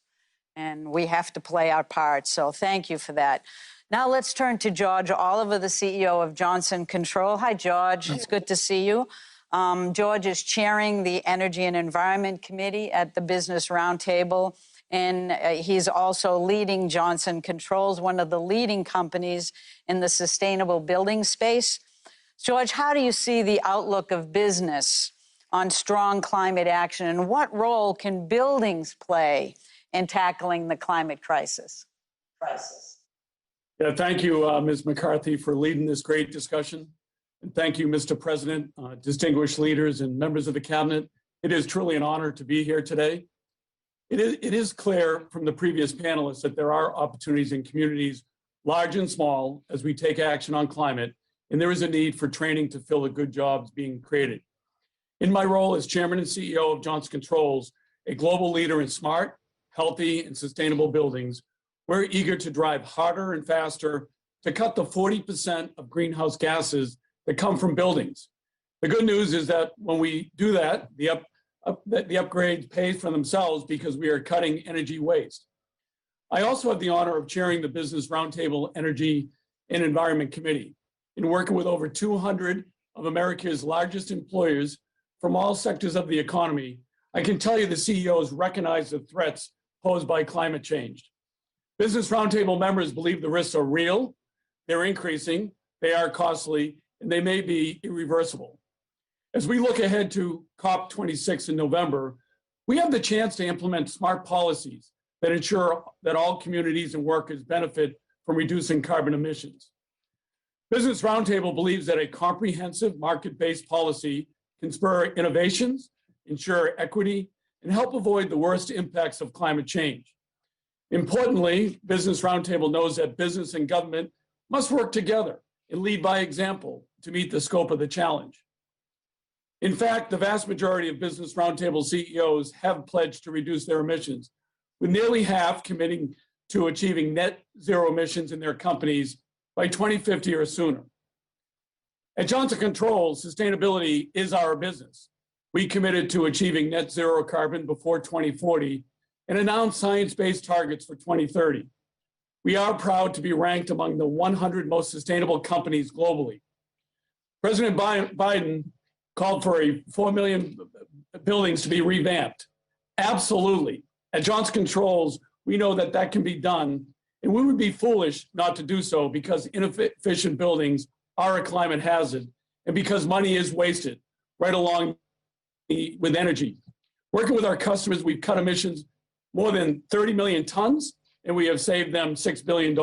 And we have to play our part, so thank you for that. Now let's turn to George Oliver, the CEO of Johnson Control. Hi, George, it's good to see you. George is chairing the Energy and Environment Committee at the Business Roundtable, and he's also leading Johnson Controls, one of the leading companies in the sustainable building space. George, how do you see the outlook of business on strong climate action, and what role can buildings play in tackling the climate crisis? Yeah, thank you, Ms. McCarthy, for leading this great discussion. And thank you, Mr. President, distinguished leaders and members of the cabinet. It is truly an honor to be here today. It is clear from the previous panelists that there are opportunities in communities, large and small, as we take action on climate, and there is a need for training to fill the good jobs being created. In my role as chairman and CEO of Johnson Controls, a global leader in smart, healthy, and sustainable buildings, we're eager to drive harder and faster to cut the 40% of greenhouse gases that come from buildings. The good news is that when we do that, the upgrades pay for themselves because we are cutting energy waste. I also have the honor of chairing the Business Roundtable Energy and Environment Committee in working with over 200 of America's largest employers from all sectors of the economy. I can tell you the CEOs recognize the threats posed by climate change. Business Roundtable members believe the risks are real, they're increasing, they are costly, and they may be irreversible. As we look ahead to COP26 in November, we have the chance to implement smart policies that ensure that all communities and workers benefit from reducing carbon emissions. Business Roundtable believes that a comprehensive market-based policy can spur innovations, ensure equity, and help avoid the worst impacts of climate change. Importantly, Business Roundtable knows that business and government must work together and lead by example to meet the scope of the challenge. In fact, the vast majority of Business Roundtable CEOs have pledged to reduce their emissions, with nearly half committing to achieving net zero emissions in their companies by 2050 or sooner. At Johnson Controls, sustainability is our business. We committed to achieving net zero carbon before 2040 and announced science-based targets for 2030. We are proud to be ranked among the 100 most sustainable companies globally. President Biden called for 4 million buildings to be revamped. Absolutely. At Johnson Controls, we know that that can be done, and we would be foolish not to do so because inefficient buildings are a climate hazard and because money is wasted right along with energy. Working with our customers, we've cut emissions more than 30 million tons, and we have saved them $6 billion.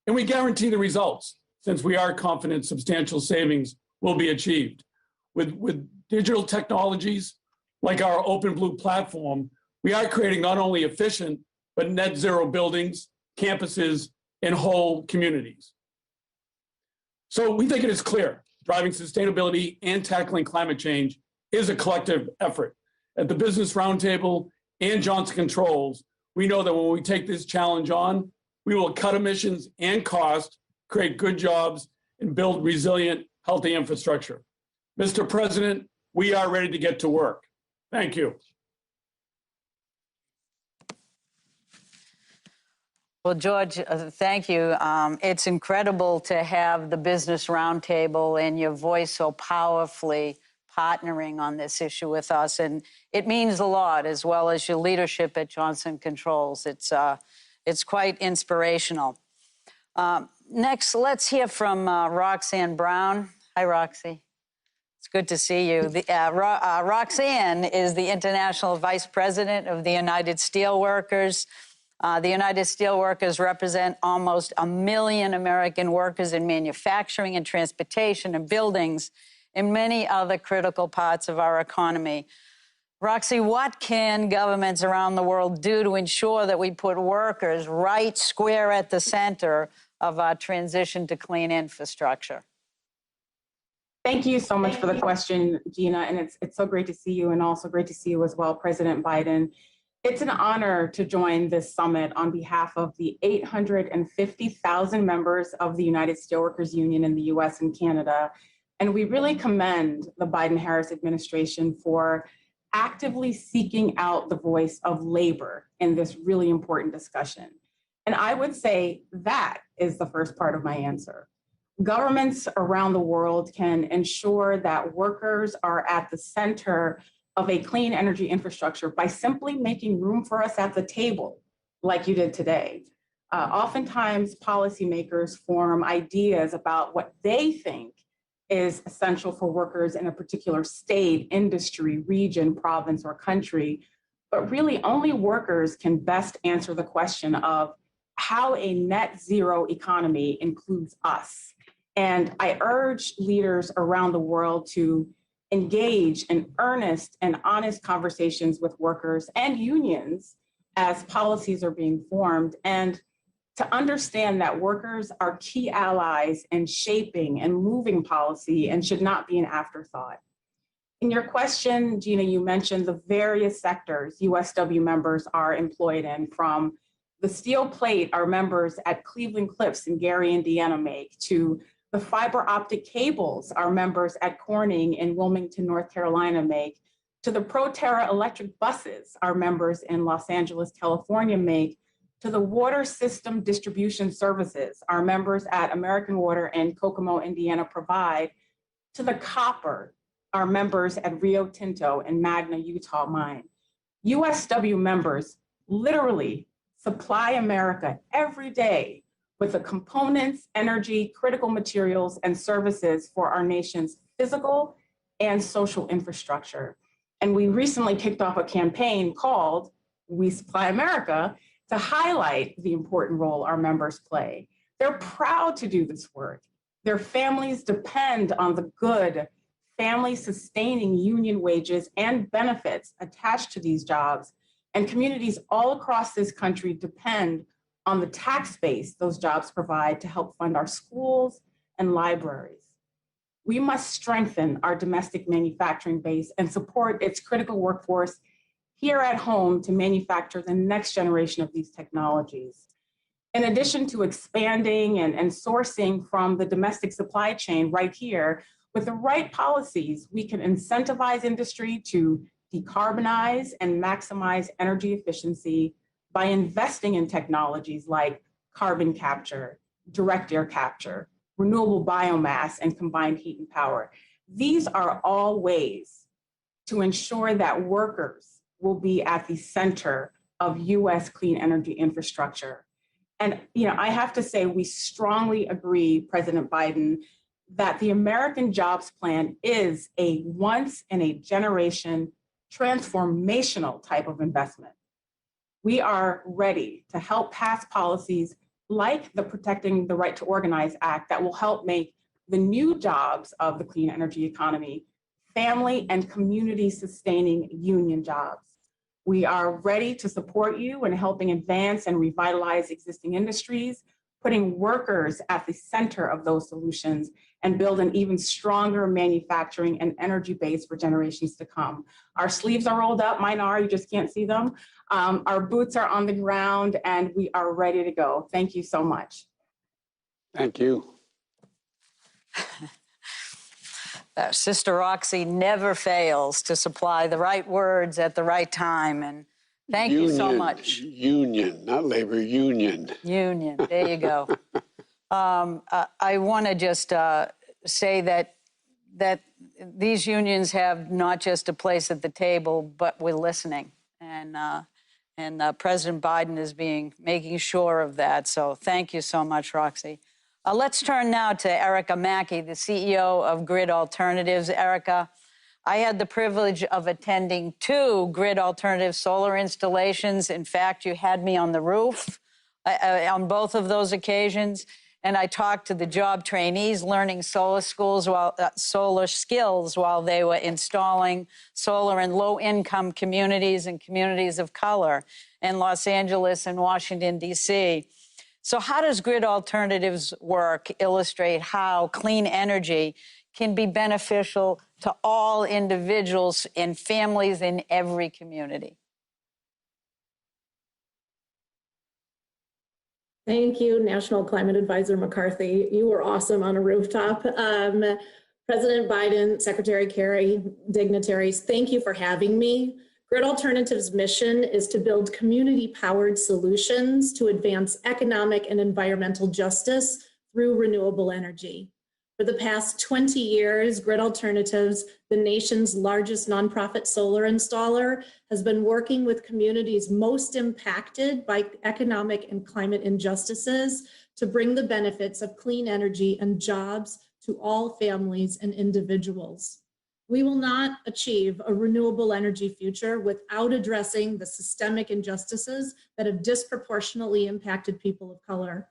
And we guarantee the results, since we are confident substantial savings will be achieved. With digital technologies like our OpenBlue platform, we are creating not only efficient, but net zero buildings, campuses, and whole communities. So we think it is clear, driving sustainability and tackling climate change is a collective effort. At the Business Roundtable and Johnson Controls, we know that when we take this challenge on, we will cut emissions and cost, create good jobs, and build resilient, healthy infrastructure. Mr. President, we are ready to get to work. Thank you. Well, George, thank you. It's incredible to have the Business Roundtable and your voice so powerfully partnering on this issue with us. And it means a lot, as well as your leadership at Johnson Controls. It's quite inspirational. Next, let's hear from Roxanne Brown. Hi, Roxy. It's good to see you. Roxanne is the International Vice President of the United Steelworkers. The United Steelworkers represent almost 1 million American workers in manufacturing and transportation and buildings and many other critical parts of our economy. Roxy, what can governments around the world do to ensure that we put workers right square at the center of our transition to clean infrastructure? Thank you so much for the question, Gina, and it's so great to see you, and also great to see you as well, President Biden. It's an honor to join this summit on behalf of the 850,000 members of the United Steelworkers Union in the US and Canada, and we really commend the Biden-Harris administration for actively seeking out the voice of labor in this really important discussion. And I would say that is the first part of my answer. Governments around the world can ensure that workers are at the center of a clean energy infrastructure by simply making room for us at the table, like you did today. Oftentimes, policymakers form ideas about what they think is essential for workers in a particular state, industry, region, province, or country, but really only workers can best answer the question of how a net zero economy includes us. And I urge leaders around the world to engage in earnest and honest conversations with workers and unions as policies are being formed, and to understand that workers are key allies in shaping and moving policy and should not be an afterthought. In your question, Gina, you mentioned the various sectors USW members are employed in, from the steel plate our members at Cleveland Cliffs in Gary, Indiana make, to the fiber optic cables our members at Corning in Wilmington, North Carolina make, to the Proterra electric buses our members in Los Angeles, California make, to the water system distribution services our members at American Water and Kokomo, Indiana provide, to the copper our members at Rio Tinto and Magna, Utah mine. USW members literally supply America every day with the components, energy, critical materials, and services for our nation's physical and social infrastructure. And we recently kicked off a campaign called We Supply America to highlight the important role our members play. They're proud to do this work. Their families depend on the good, family-sustaining union wages and benefits attached to these jobs. And communities all across this country depend on the tax base those jobs provide to help fund our schools and libraries. We must strengthen our domestic manufacturing base and support its critical workforce here at home to manufacture the next generation of these technologies. In addition to expanding and sourcing from the domestic supply chain right here, with the right policies, we can incentivize industry to decarbonize and maximize energy efficiency by investing in technologies like carbon capture, direct air capture, renewable biomass, and combined heat and power. These are all ways to ensure that workers will be at the center of US clean energy infrastructure. And I have to say, we strongly agree, President Biden, that the American Jobs Plan is a once in a generation transformational type of investment. We are ready to help pass policies like the Protecting the Right to Organize Act that will help make the new jobs of the clean energy economy family and community sustaining union jobs. We are ready to support you in helping advance and revitalize existing industries, putting workers at the center of those solutions, and build an even stronger manufacturing and energy base for generations to come. Our sleeves are rolled up, mine are, you just can't see them. Our boots are on the ground, and we are ready to go. Thank you so much. Thank you. Sister Roxy never fails to supply the right words at the right time. And thank you so much. Union, not labor, union. Union, there you go. I want to just say that these unions have not just a place at the table, but we're listening. And President Biden is making sure of that. So thank you so much, Roxy. Let's turn now to Erica Mackey, the CEO of Grid Alternatives. Erica, I had the privilege of attending 2 Grid Alternative solar installations. In fact, you had me on the roof on both of those occasions. And I talked to the job trainees learning solar skills while they were installing solar in low-income communities and communities of color in Los Angeles and Washington, D.C. So how does Grid Alternatives work illustrate how clean energy can be beneficial to all individuals and families in every community? Thank you, National Climate Advisor McCarthy. You were awesome on a rooftop. President Biden, Secretary Kerry, dignitaries, thank you for having me. Grid Alternatives' mission is to build community-powered solutions to advance economic and environmental justice through renewable energy. For the past 20 years, Grid Alternatives, the nation's largest nonprofit solar installer, has been working with communities most impacted by economic and climate injustices to bring the benefits of clean energy and jobs to all families and individuals. We will not achieve a renewable energy future without addressing the systemic injustices that have disproportionately impacted people of color.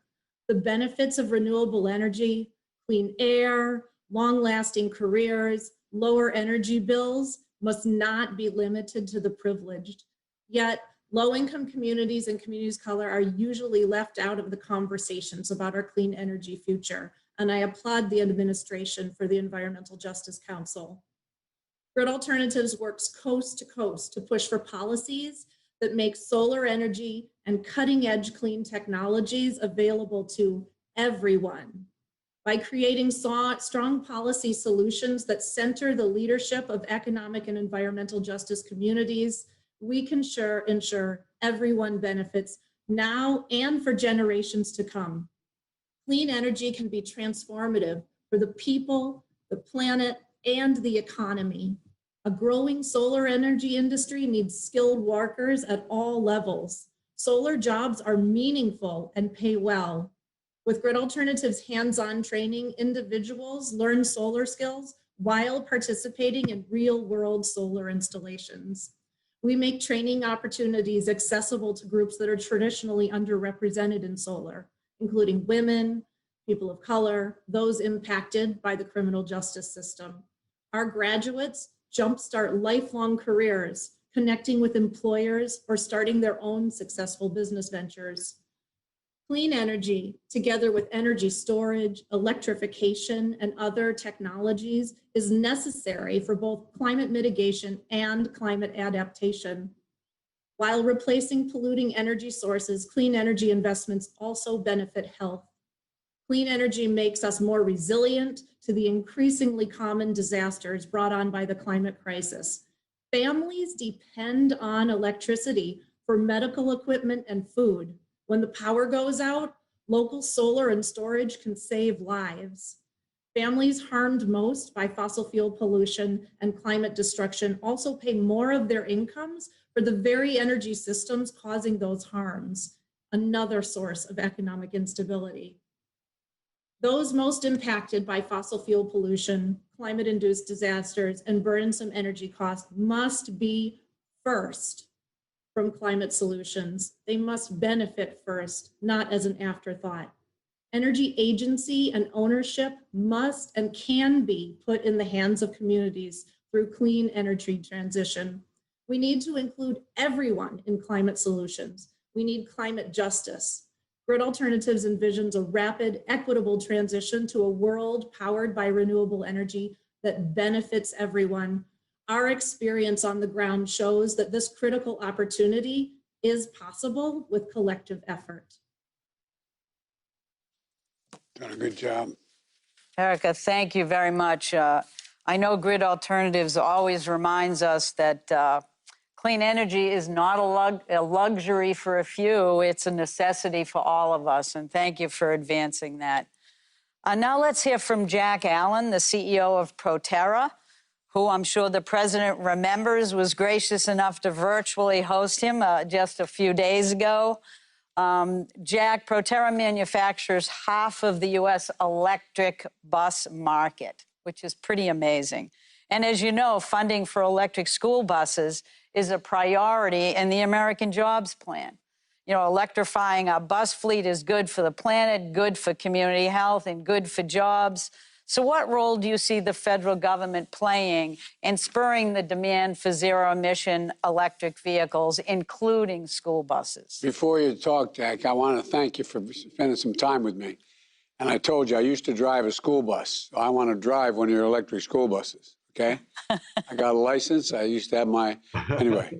The benefits of renewable energy, clean air, long-lasting careers, lower energy bills must not be limited to the privileged. Yet, low-income communities and communities of color are usually left out of the conversations about our clean energy future, and I applaud the administration for the Environmental Justice Council. Grid Alternatives works coast to coast to push for policies that make solar energy and cutting-edge clean technologies available to everyone. By creating strong policy solutions that center the leadership of economic and environmental justice communities, we can ensure everyone benefits now and for generations to come. Clean energy can be transformative for the people, the planet, and the economy. A growing solar energy industry needs skilled workers at all levels. Solar jobs are meaningful and pay well. With Grid Alternatives hands-on training, individuals learn solar skills while participating in real-world solar installations. We make training opportunities accessible to groups that are traditionally underrepresented in solar, including women, people of color, those impacted by the criminal justice system. Our graduates jumpstart lifelong careers, connecting with employers or starting their own successful business ventures. Clean energy, together with energy storage, electrification, and other technologies, is necessary for both climate mitigation and climate adaptation. While replacing polluting energy sources, clean energy investments also benefit health. Clean energy makes us more resilient to the increasingly common disasters brought on by the climate crisis. Families depend on electricity for medical equipment and food. When the power goes out, local solar and storage can save lives. Families harmed most by fossil fuel pollution and climate destruction also pay more of their incomes for the very energy systems causing those harms, another source of economic instability. Those most impacted by fossil fuel pollution, climate-induced disasters, and burdensome energy costs must be first from climate solutions. They must benefit first, not as an afterthought. Energy agency and ownership must and can be put in the hands of communities through clean energy transition. We need to include everyone in climate solutions. We need climate justice. Grid Alternatives envisions a rapid, equitable transition to a world powered by renewable energy that benefits everyone. Our experience on the ground shows that this critical opportunity is possible with collective effort. Done a good job. Erica, thank you very much. I know Grid Alternatives always reminds us that clean energy is not a luxury for a few, it's a necessity for all of us, and thank you for advancing that. Now let's hear from Jack Allen, the CEO of Proterra, who I'm sure the president remembers was gracious enough to virtually host him just a few days ago. Jack, Proterra manufactures half of the U.S. electric bus market, which is pretty amazing. And as you know, funding for electric school buses is a priority in the American Jobs Plan. You know, electrifying our bus fleet is good for the planet, good for community health, and good for jobs. So what role do you see the federal government playing in spurring the demand for zero-emission electric vehicles, including school buses? Before you talk, Jack, I want to thank you for spending some time with me. And I told you I used to drive a school bus. So I want to drive one of your electric school buses, okay? I got a license. I used to have my, anyway,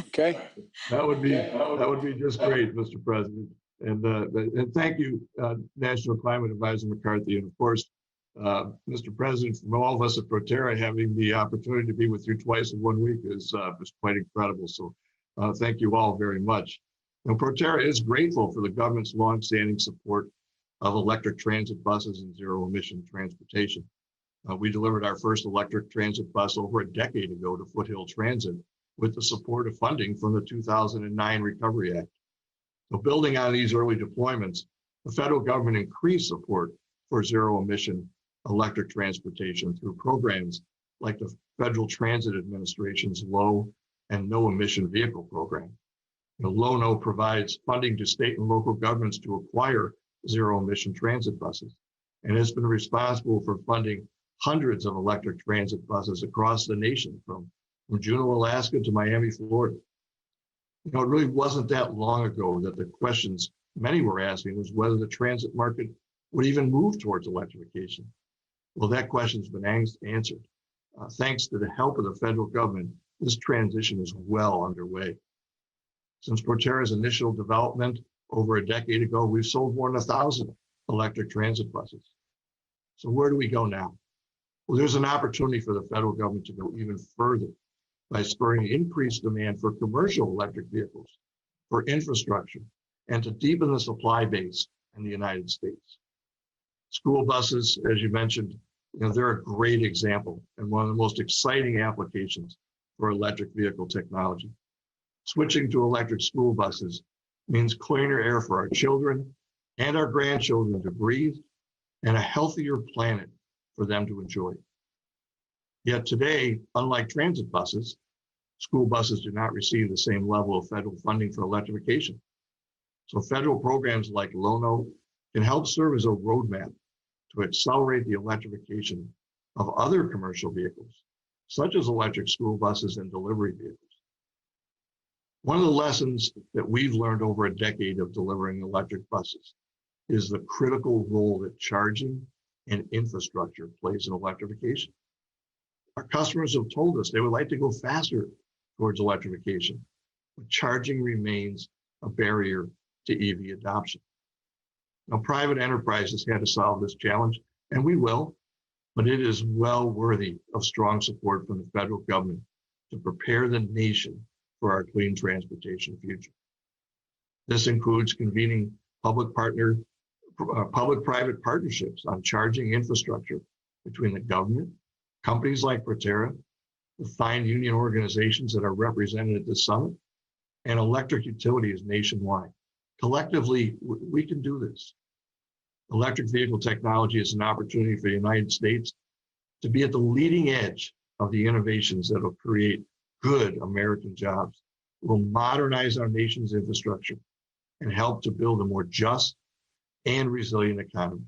okay? That would be just great, Mr. President. And thank you, National Climate Advisor McCarthy. And of course, Mr. President, from all of us at Proterra, having the opportunity to be with you twice in 1 week is quite incredible. So thank you all very much. You know, Proterra is grateful for the government's longstanding support of electric transit buses and zero-emission transportation. We delivered our first electric transit bus over a decade ago to Foothill Transit with the support of funding from the 2009 Recovery Act. So building on these early deployments, the federal government increased support for zero-emission electric transportation through programs like the Federal Transit Administration's Low and No Emission Vehicle Program. The LONO provides funding to state and local governments to acquire zero-emission transit buses, and has been responsible for funding hundreds of electric transit buses across the nation, from Juneau, Alaska to Miami, Florida. You know, it really wasn't that long ago that the questions many were asking was whether the transit market would even move towards electrification. Well, that question's been answered. Thanks to the help of the federal government, this transition is well underway. Since Proterra's initial development over a decade ago, we've sold more than 1,000 electric transit buses. So where do we go now? Well, there's an opportunity for the federal government to go even further by spurring increased demand for commercial electric vehicles, for infrastructure, and to deepen the supply base in the United States. School buses, as you mentioned, you know, they're a great example and one of the most exciting applications for electric vehicle technology. Switching to electric school buses means cleaner air for our children and our grandchildren to breathe, and a healthier planet for them to enjoy. Yet today, unlike transit buses, school buses do not receive the same level of federal funding for electrification. So federal programs like LONO can help serve as a roadmap to accelerate the electrification of other commercial vehicles, such as electric school buses and delivery vehicles. One of the lessons that we've learned over a decade of delivering electric buses is the critical role that charging and infrastructure plays in electrification. Our customers have told us they would like to go faster towards electrification, but charging remains a barrier to EV adoption. Now, private enterprises had to solve this challenge, and we will, but it is well worthy of strong support from the federal government to prepare the nation for our clean transportation future. This includes convening public-private partnerships on charging infrastructure between the government, companies like Proterra, the fine union organizations that are represented at this summit, and electric utilities nationwide. Collectively, we can do this. Electric vehicle technology is an opportunity for the United States to be at the leading edge of the innovations that will create good American jobs, will modernize our nation's infrastructure, and help to build a more just and resilient economy.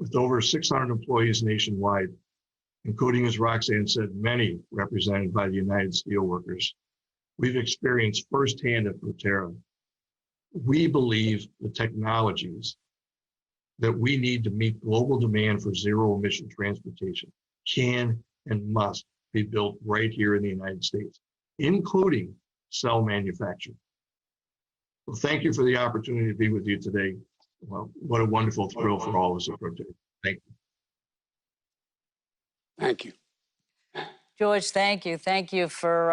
With over 600 employees nationwide, including, as Roxanne said, many represented by the United Steelworkers, we've experienced firsthand at Proterra. We believe the technologies that we need to meet global demand for zero-emission transportation can and must be built right here in the United States, including cell manufacturing. Well, thank you for the opportunity to be with you today. Well, what a wonderful thrill for all of us at Proterra. Thank you. Thank you. George, thank you. Thank you for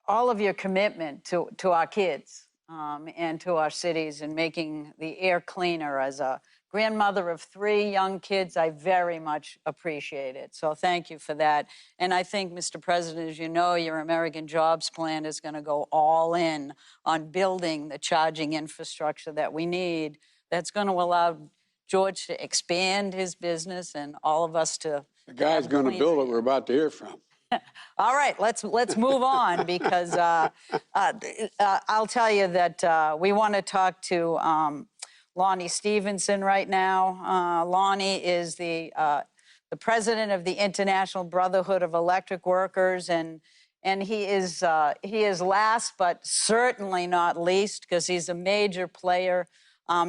all of your commitment to our kids and to our cities and making the air cleaner. As a grandmother of 3 young kids, I very much appreciate it. So thank you for that. And I think, Mr. President, as you know, your American Jobs Plan is going to go all in on building the charging infrastructure that we need. That's going to allow George to expand his business and all of us to. The guy's going to build it we're about to hear from. All right, let's move on because I'll tell you that we want to talk to Lonnie Stevenson right now. Lonnie is the president of the International Brotherhood of Electric Workers, and he is last but certainly not least because he's a major player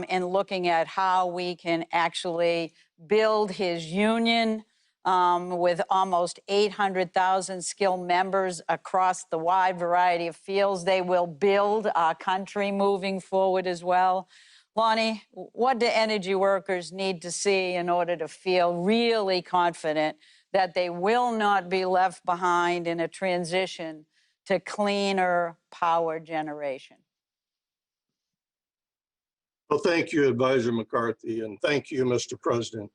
in looking at how we can actually build his union. With almost 800,000 skilled members across the wide variety of fields. They will build our country moving forward as well. Lonnie, what do energy workers need to see in order to feel really confident that they will not be left behind in a transition to cleaner power generation? Well, thank you, Advisor McCarthy, and thank you, Mr. President.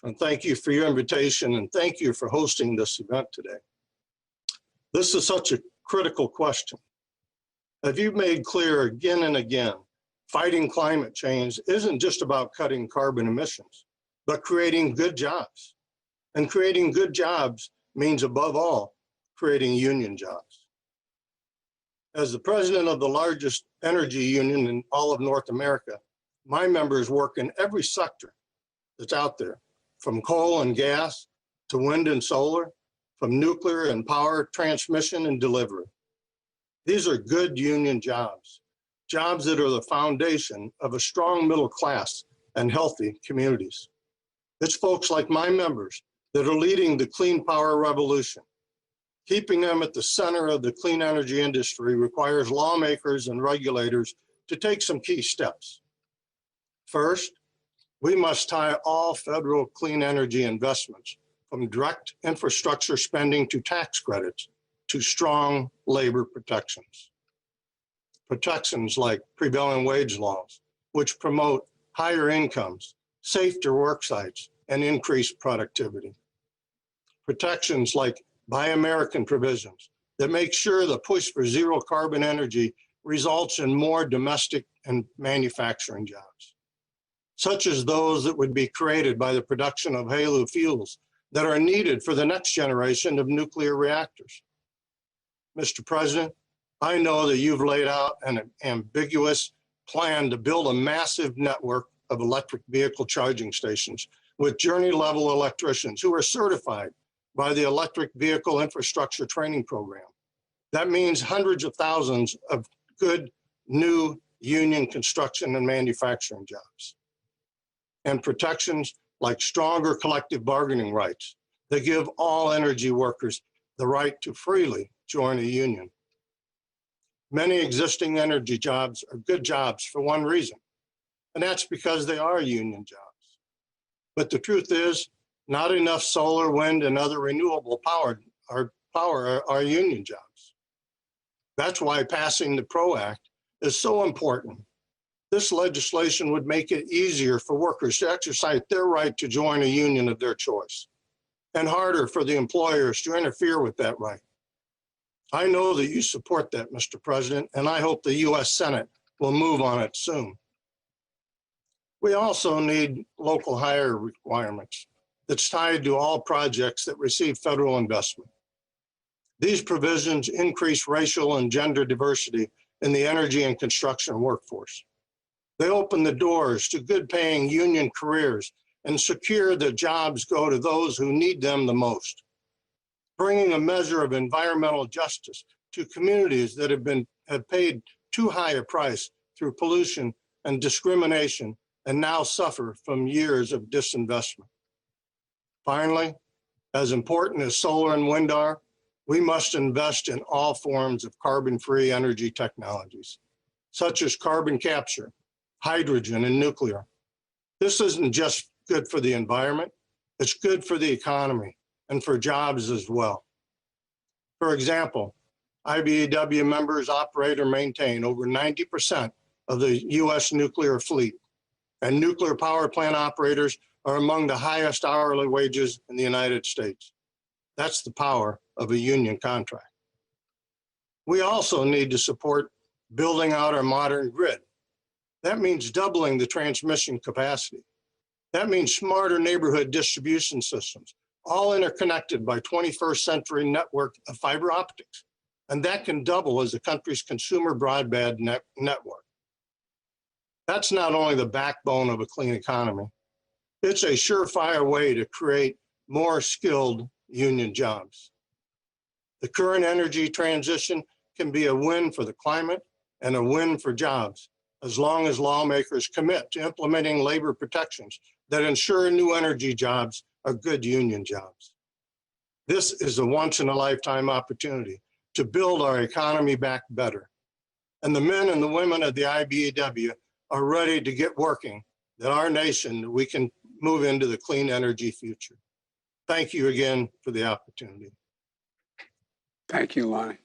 And thank you for your invitation, and thank you for hosting this event today. This is such a critical question. As you've made clear again and again, fighting climate change isn't just about cutting carbon emissions, but creating good jobs. And creating good jobs means, above all, creating union jobs. As the president of the largest energy union in all of North America, my members work in every sector that's out there, from coal and gas to wind and solar, from nuclear and power transmission and delivery. These are good union jobs, jobs that are the foundation of a strong middle class and healthy communities. It's folks like my members that are leading the clean power revolution. Keeping them at the center of the clean energy industry requires lawmakers and regulators to take some key steps. First, we must tie all federal clean energy investments, from direct infrastructure spending to tax credits, to strong labor protections. Protections like prevailing wage laws, which promote higher incomes, safer work sites, and increased productivity. Protections like Buy American provisions that make sure the push for zero carbon energy results in more domestic and manufacturing jobs, such as those that would be created by the production of HALEU fuels that are needed for the next generation of nuclear reactors. Mr. President, I know that you've laid out an ambiguous plan to build a massive network of electric vehicle charging stations with journey-level electricians who are certified by the Electric Vehicle Infrastructure Training Program. That means hundreds of thousands of good new union construction and manufacturing jobs. And protections like stronger collective bargaining rights that give all energy workers the right to freely join a union. Many existing energy jobs are good jobs for one reason, and that's because they are union jobs. But the truth is, not enough solar, wind, and other renewable power are union jobs. That's why passing the PRO Act is so important. This legislation would make it easier for workers to exercise their right to join a union of their choice, and harder for the employers to interfere with that right. I know that you support that, Mr. President, and I hope the U.S. Senate will move on it soon. We also need local hire requirements that's tied to all projects that receive federal investment. These provisions increase racial and gender diversity in the energy and construction workforce. They open the doors to good-paying union careers and secure that jobs go to those who need them the most, bringing a measure of environmental justice to communities that have paid too high a price through pollution and discrimination and now suffer from years of disinvestment. Finally, as important as solar and wind are, we must invest in all forms of carbon-free energy technologies, such as carbon capture, hydrogen, and nuclear. This isn't just good for the environment, it's good for the economy and for jobs as well. For example, IBEW members operate or maintain over 90% of the US nuclear fleet, and nuclear power plant operators are among the highest hourly wages in the United States. That's the power of a union contract. We also need to support building out our modern grid. That means doubling the transmission capacity. That means smarter neighborhood distribution systems, all interconnected by 21st century network of fiber optics. And that can double as the country's consumer broadband network. That's not only the backbone of a clean economy, it's a surefire way to create more skilled union jobs. The current energy transition can be a win for the climate and a win for jobs, as long as lawmakers commit to implementing labor protections that ensure new energy jobs are good union jobs. This is a once-in-a-lifetime opportunity to build our economy back better. And the men and the women of the IBEW are ready to get working, that our nation, we can move into the clean energy future. Thank you again for the opportunity. Thank you, Lonnie.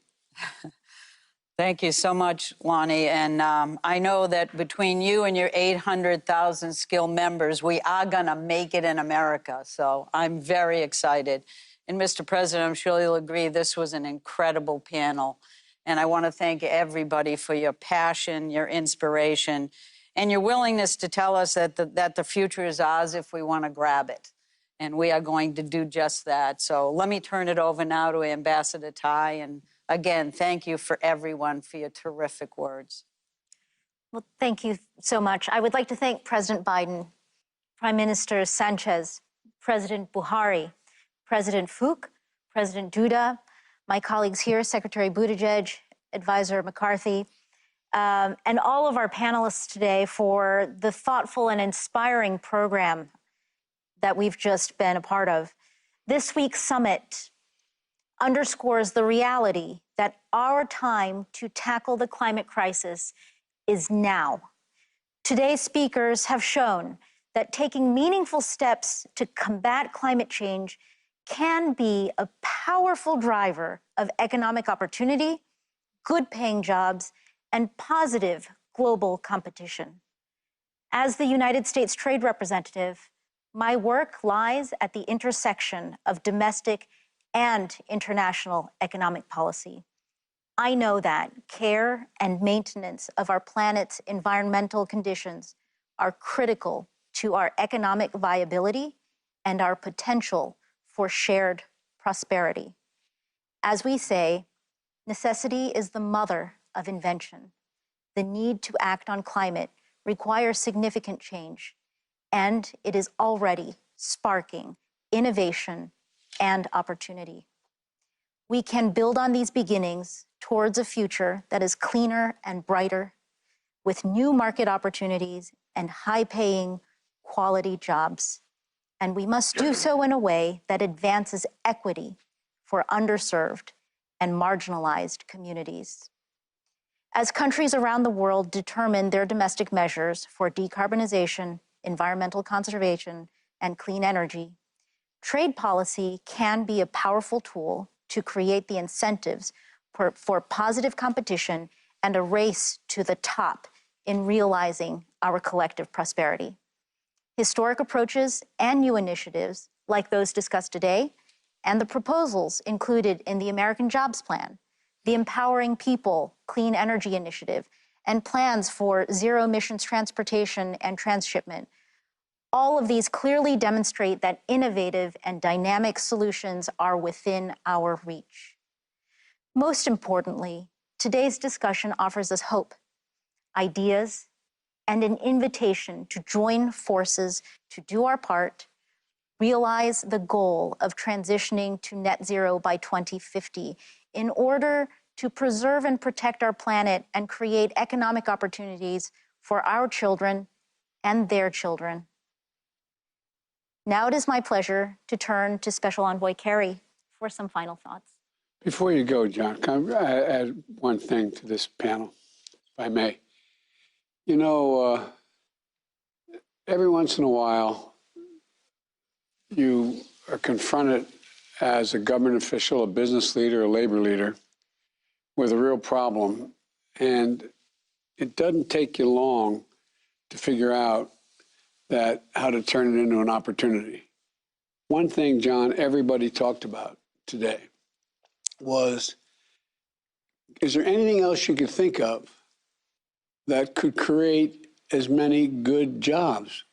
Thank you so much, Lonnie. And I know that between you and your 800,000 skilled members, we are going to make it in America. So I'm very excited. And Mr. President, I'm sure you'll agree this was an incredible panel. And I want to thank everybody for your passion, your inspiration, and your willingness to tell us that the future is ours if we want to grab it. And we are going to do just that. So let me turn it over now to Ambassador Tai. And again, thank you for everyone for your terrific words. Well, thank you so much. I would like to thank President Biden, Prime Minister Sanchez, President Buhari, President Fook, President Duda, my colleagues here, Secretary Buttigieg, Advisor McCarthy, and all of our panelists today for the thoughtful and inspiring program that we've just been a part of. This week's summit underscores the reality that our time to tackle the climate crisis is now. Today's speakers have shown that taking meaningful steps to combat climate change can be a powerful driver of economic opportunity, good-paying jobs, and positive global competition. As the United States Trade Representative, my work lies at the intersection of domestic and international economic policy. I know that care and maintenance of our planet's environmental conditions are critical to our economic viability and our potential for shared prosperity. As we say, necessity is the mother of invention. The need to act on climate requires significant change, and it is already sparking innovation and opportunity. we can build on these beginnings towards a future that is cleaner and brighter, with new market opportunities and high-paying, quality jobs. And we must do so in a way that advances equity for underserved and marginalized communities. As countries around the world determine their domestic measures for decarbonization, environmental conservation, and clean energy, trade policy can be a powerful tool to create the incentives for positive competition and a race to the top in realizing our collective prosperity. Historic approaches and new initiatives, like those discussed today, and the proposals included in the American Jobs Plan, the Empowering People Clean Energy Initiative, and plans for zero emissions transportation and transshipment, all of these clearly demonstrate that innovative and dynamic solutions are within our reach. Most importantly, today's discussion offers us hope, ideas, and an invitation to join forces to do our part, realize the goal of transitioning to net zero by 2050 in order to preserve and protect our planet and create economic opportunities for our children and their children. Now it is my pleasure to turn to Special Envoy Kerry for some final thoughts. Before you go, John, can I add one thing to this panel, if I may? You know, every once in a while, you are confronted as a government official, a business leader, a labor leader, with a real problem. And it doesn't take you long to figure out how to turn it into an opportunity. One thing, John, everybody talked about today was, is there anything else you could think of that could create as many good jobs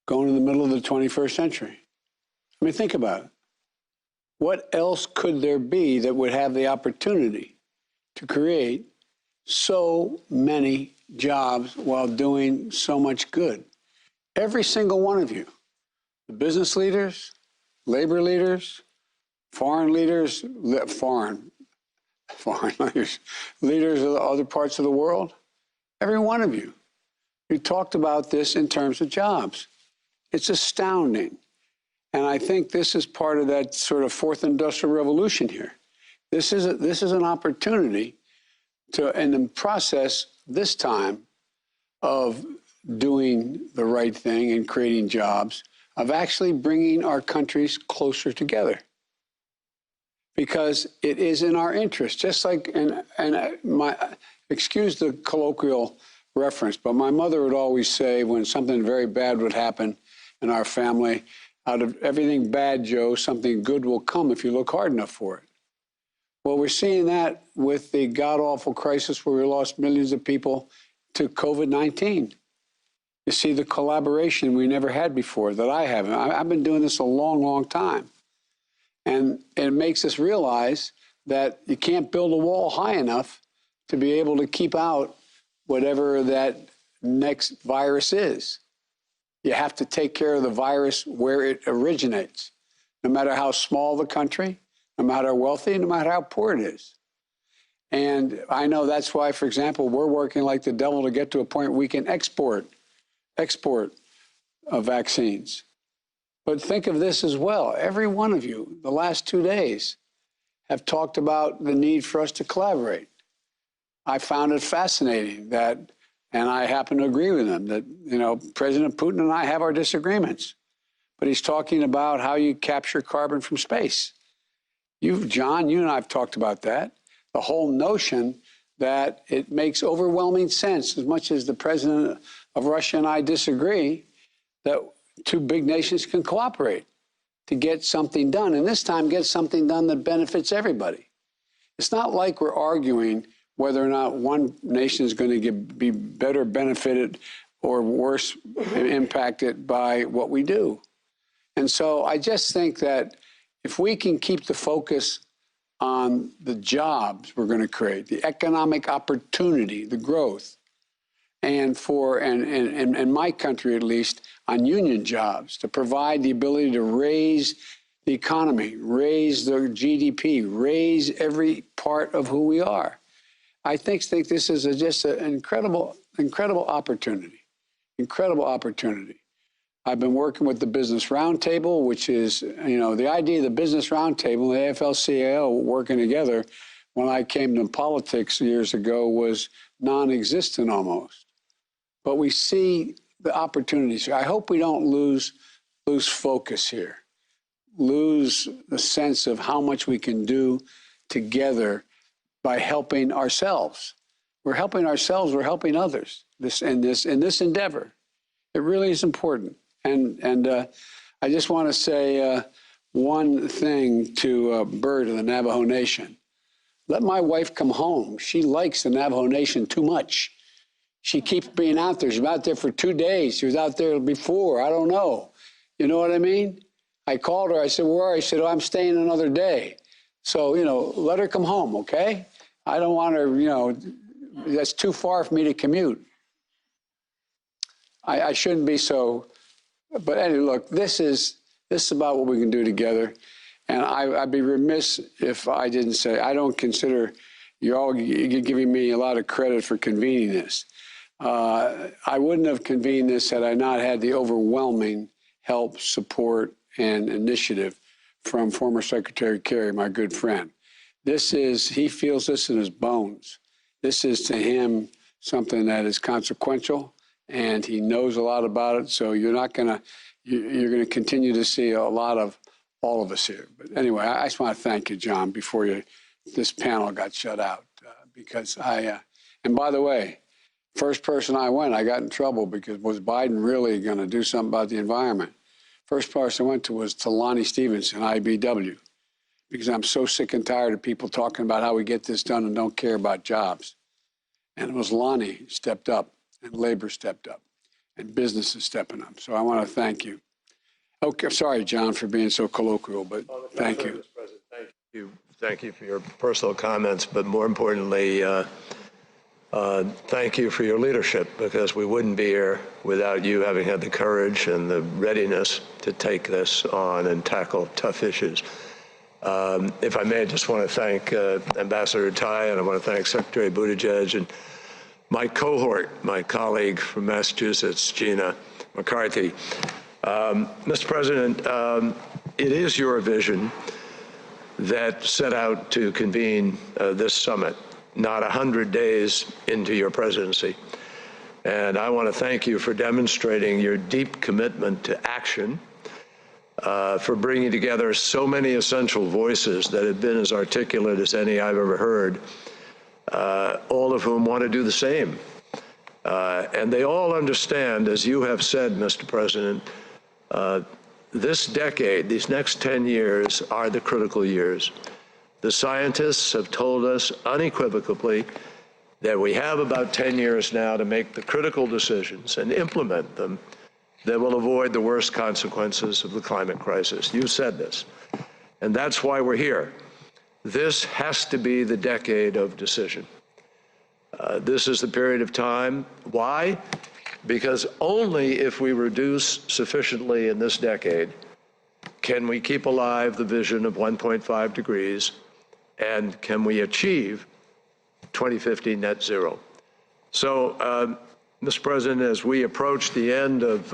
going in the middle of the 21st century? I mean, think about it. What else could there be that would have the opportunity to create so many jobs while doing so much good? Every single one of you, the business leaders, labor leaders, foreign leaders, foreign leaders, leaders of the other parts of the world, every one of you, you talked about this in terms of jobs. It's astounding. And I think this is part of that sort of fourth industrial revolution here. This is an opportunity to, in the process this time of doing the right thing and creating jobs, of actually bringing our countries closer together. Because it is in our interest, just like, excuse the colloquial reference, but my mother would always say when something very bad would happen in our family, out of everything bad, Joe, something good will come if you look hard enough for it. Well, we're seeing that with the god-awful crisis where we lost millions of people to COVID-19. You see the collaboration we never had before, that I haven't. I've been doing this a long, long time. And it makes us realize that you can't build a wall high enough to be able to keep out whatever that next virus is. You have to take care of the virus where it originates, no matter how small the country, no matter how wealthy, no matter how poor it is. And I know that's why, for example, we're working like the devil to get to a point where we can export vaccines. But think of this as well. Every one of you, the last 2 days, have talked about the need for us to collaborate. I found it fascinating that, and I happen to agree with him, that, you know, President Putin and I have our disagreements. But he's talking about how you capture carbon from space. John, you and I have talked about that. The whole notion that it makes overwhelming sense, as much as the president of Russia and I disagree, that two big nations can cooperate to get something done, and this time get something done that benefits everybody. It's not like we're arguing whether or not one nation is going to be better benefited or worse impacted by what we do. And so I just think that if we can keep the focus on the jobs we're going to create, the economic opportunity, the growth, and in my country at least, on union jobs, to provide the ability to raise the economy, raise the GDP, raise every part of who we are. I think this is just an incredible opportunity, incredible opportunity. I've been working with the Business Roundtable, which is, the idea of the Business Roundtable and the AFL-CIO working together when I came to politics years ago was non-existent almost. But we see the opportunities here. I hope we don't lose focus here, lose the sense of how much we can do together by helping ourselves. We're helping ourselves, we're helping others in this endeavor. It really is important. And I just want to say one thing to Bird of the Navajo Nation. Let my wife come home. She likes the Navajo Nation too much. She keeps being out there. She's been out there for 2 days. She was out there before. I don't know. You know what I mean? I called her. I said, where are you? She said, oh, I'm staying another day. So, let her come home, okay? I don't want her, that's too far for me to commute. I shouldn't be so. But anyway, look, this is about what we can do together. And I'd be remiss if I didn't say, I don't consider you're all giving me a lot of credit for convening this. I wouldn't have convened this had I not had the overwhelming help, support, and initiative from former Secretary Kerry, my good friend. He feels this in his bones. This is to him something that is consequential, and he knows a lot about it. So you're going to continue to see a lot of all of us here. But anyway, I just want to thank you, John, before this panel got shut out, because and by the way, first person I went, I got in trouble because was Biden really going to do something about the environment? First person I went to was to Lonnie Stevenson, IBW, because I'm so sick and tired of people talking about how we get this done and don't care about jobs. And it was Lonnie stepped up, and labor stepped up, and business is stepping up. So I want to thank you. Okay, sorry, John, for being so colloquial, but thank you. Mr. President, thank you. Thank you for your personal comments, but more importantly, thank you for your leadership, because we wouldn't be here without you having had the courage and the readiness to take this on and tackle tough issues. If I may, I just want to thank Ambassador Tai, and I want to thank Secretary Buttigieg and my cohort, my colleague from Massachusetts, Gina McCarthy. Mr. President, it is your vision that set out to convene this summit, not 100 days into your presidency. And I want to thank you for demonstrating your deep commitment to action, for bringing together so many essential voices that have been as articulate as any I've ever heard, all of whom want to do the same. And they all understand, as you have said, Mr. President, this decade, these next 10 years are the critical years. The scientists have told us unequivocally that we have about 10 years now to make the critical decisions and implement them that will avoid the worst consequences of the climate crisis. You said this, and that's why we're here. This has to be the decade of decision. This is the period of time. Why? Because only if we reduce sufficiently in this decade can we keep alive the vision of 1.5 degrees, and can we achieve 2050 net zero. So, Mr. President, as we approach the end of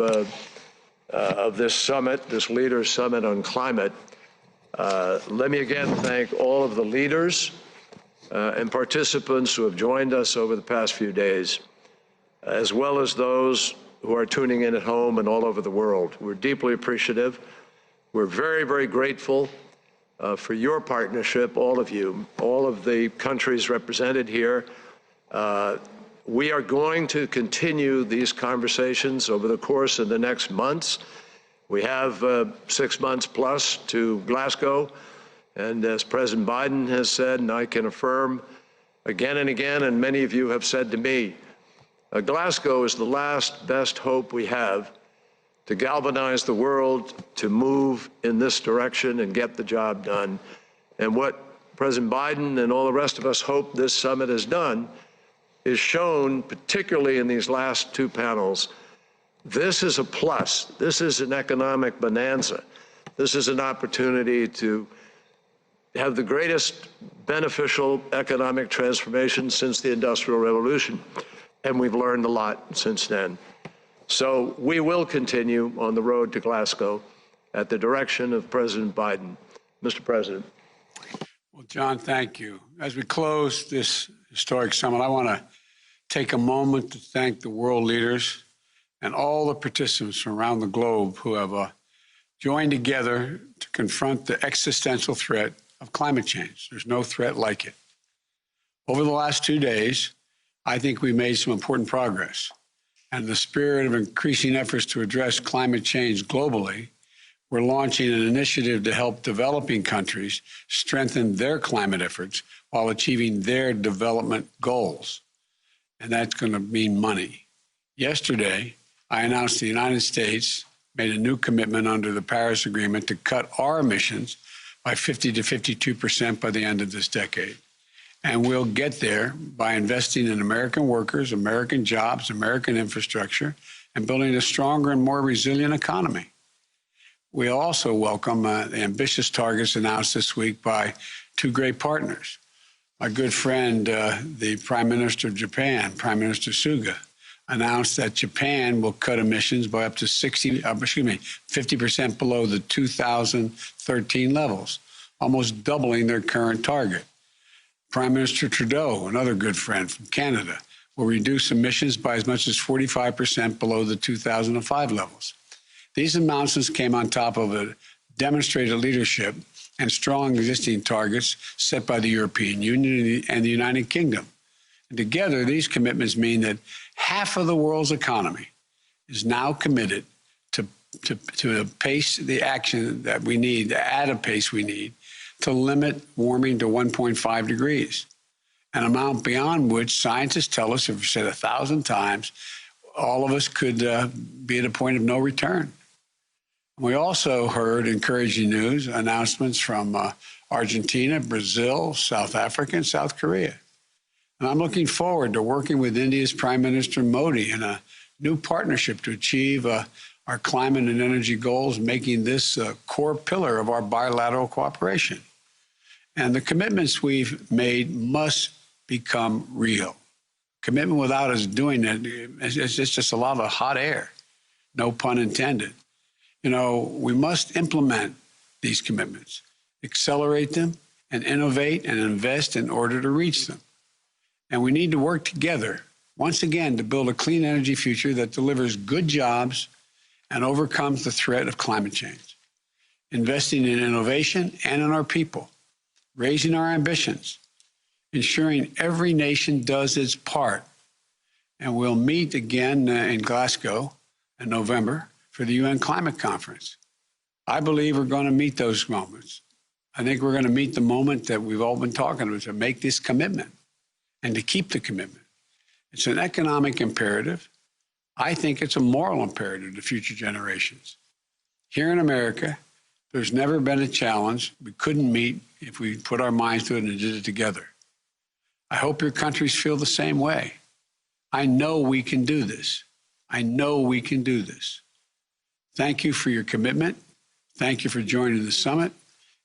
this summit, this Leaders Summit on Climate, let me again thank all of the leaders and participants who have joined us over the past few days, as well as those who are tuning in at home and all over the world. We're deeply appreciative. We're very, very grateful for your partnership, all of you, all of the countries represented here. We are going to continue these conversations over the course of the next months. We have 6 months plus to Glasgow. And as President Biden has said, and I can affirm again and again, and many of you have said to me, Glasgow is the last best hope we have to galvanize the world to move in this direction and get the job done. And what President Biden and all the rest of us hope this summit has done is shown, particularly in these last 2 panels, this is a plus. This is an economic bonanza. This is an opportunity to have the greatest beneficial economic transformation since the Industrial Revolution, and we've learned a lot since then. So we will continue on the road to Glasgow at the direction of President Biden. Mr. President. Well, John, thank you. As we close this historic summit, I want to take a moment to thank the world leaders and all the participants from around the globe who have joined together to confront the existential threat of climate change. There's no threat like it. Over the last 2 days, I think we made some important progress. And in the spirit of increasing efforts to address climate change globally, we're launching an initiative to help developing countries strengthen their climate efforts while achieving their development goals. And that's going to mean money. Yesterday, I announced the United States made a new commitment under the Paris Agreement to cut our emissions by 50 to 52% by the end of this decade. And we'll get there by investing in American workers, American jobs, American infrastructure, and building a stronger and more resilient economy. We also welcome the ambitious targets announced this week by two great partners. My good friend, the Prime Minister of Japan, Prime Minister Suga, announced that Japan will cut emissions by up to 50% below the 2013 levels, almost doubling their current target. Prime Minister Trudeau, another good friend from Canada, will reduce emissions by as much as 45% below the 2005 levels. These announcements came on top of a demonstrated leadership and strong existing targets set by the European Union and the United Kingdom. And together, these commitments mean that half of the world's economy is now committed to pace the action that we need, at a pace we need, to limit warming to 1.5 degrees, an amount beyond which scientists tell us, have said 1,000 times, all of us could be at a point of no return. We also heard encouraging news, announcements from Argentina, Brazil, South Africa, and South Korea. And I'm looking forward to working with India's Prime Minister Modi in a new partnership to achieve our climate and energy goals, making this a core pillar of our bilateral cooperation. And the commitments we've made must become real. Commitment without us doing it, it's just a lot of hot air, no pun intended. You know, we must implement these commitments, accelerate them, and innovate and invest in order to reach them. And we need to work together, once again, to build a clean energy future that delivers good jobs and overcomes the threat of climate change. Investing in innovation and in our people, raising our ambitions, ensuring every nation does its part. And we'll meet again in Glasgow in November for the UN Climate Conference. I believe we're going to meet those moments. I think we're going to meet the moment that we've all been talking about, to make this commitment and to keep the commitment. It's an economic imperative. I think it's a moral imperative to future generations. Here in America, there's never been a challenge we couldn't meet if we put our minds to it and did it together. I hope your countries feel the same way. I know we can do this. I know we can do this. Thank you for your commitment. Thank you for joining the summit.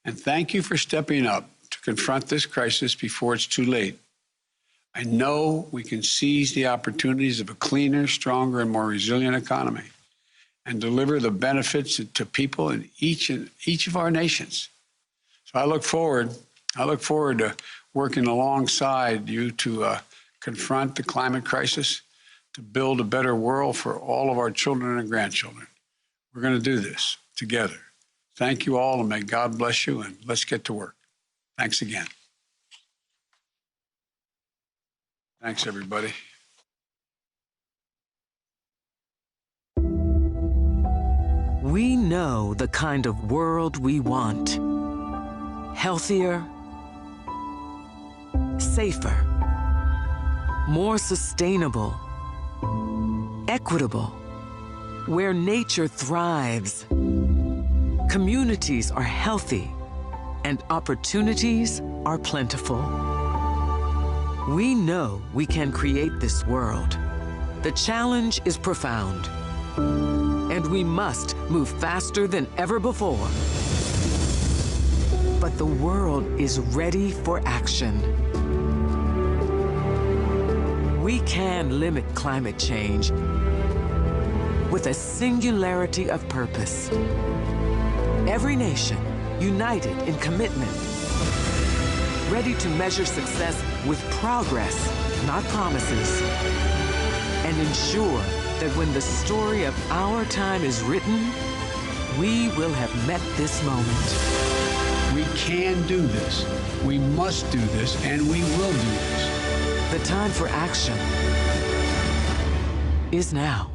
And thank you for stepping up to confront this crisis before it's too late. I know we can seize the opportunities of a cleaner, stronger, and more resilient economy and deliver the benefits to people in each of our nations. So I look forward to working alongside you to confront the climate crisis, to build a better world for all of our children and grandchildren. We're going to do this together. Thank you all, and may God bless you, and let's get to work. Thanks again. Thanks, everybody. We know the kind of world we want. Healthier, safer, more sustainable, equitable, where nature thrives, communities are healthy, and opportunities are plentiful. We know we can create this world. The challenge is profound, and we must move faster than ever before. But the world is ready for action. We can limit climate change with a singularity of purpose. Every nation united in commitment, ready to measure success with progress, not promises, and ensure that when the story of our time is written, we will have met this moment. We can do this. We must do this, and we will do this. The time for action is now.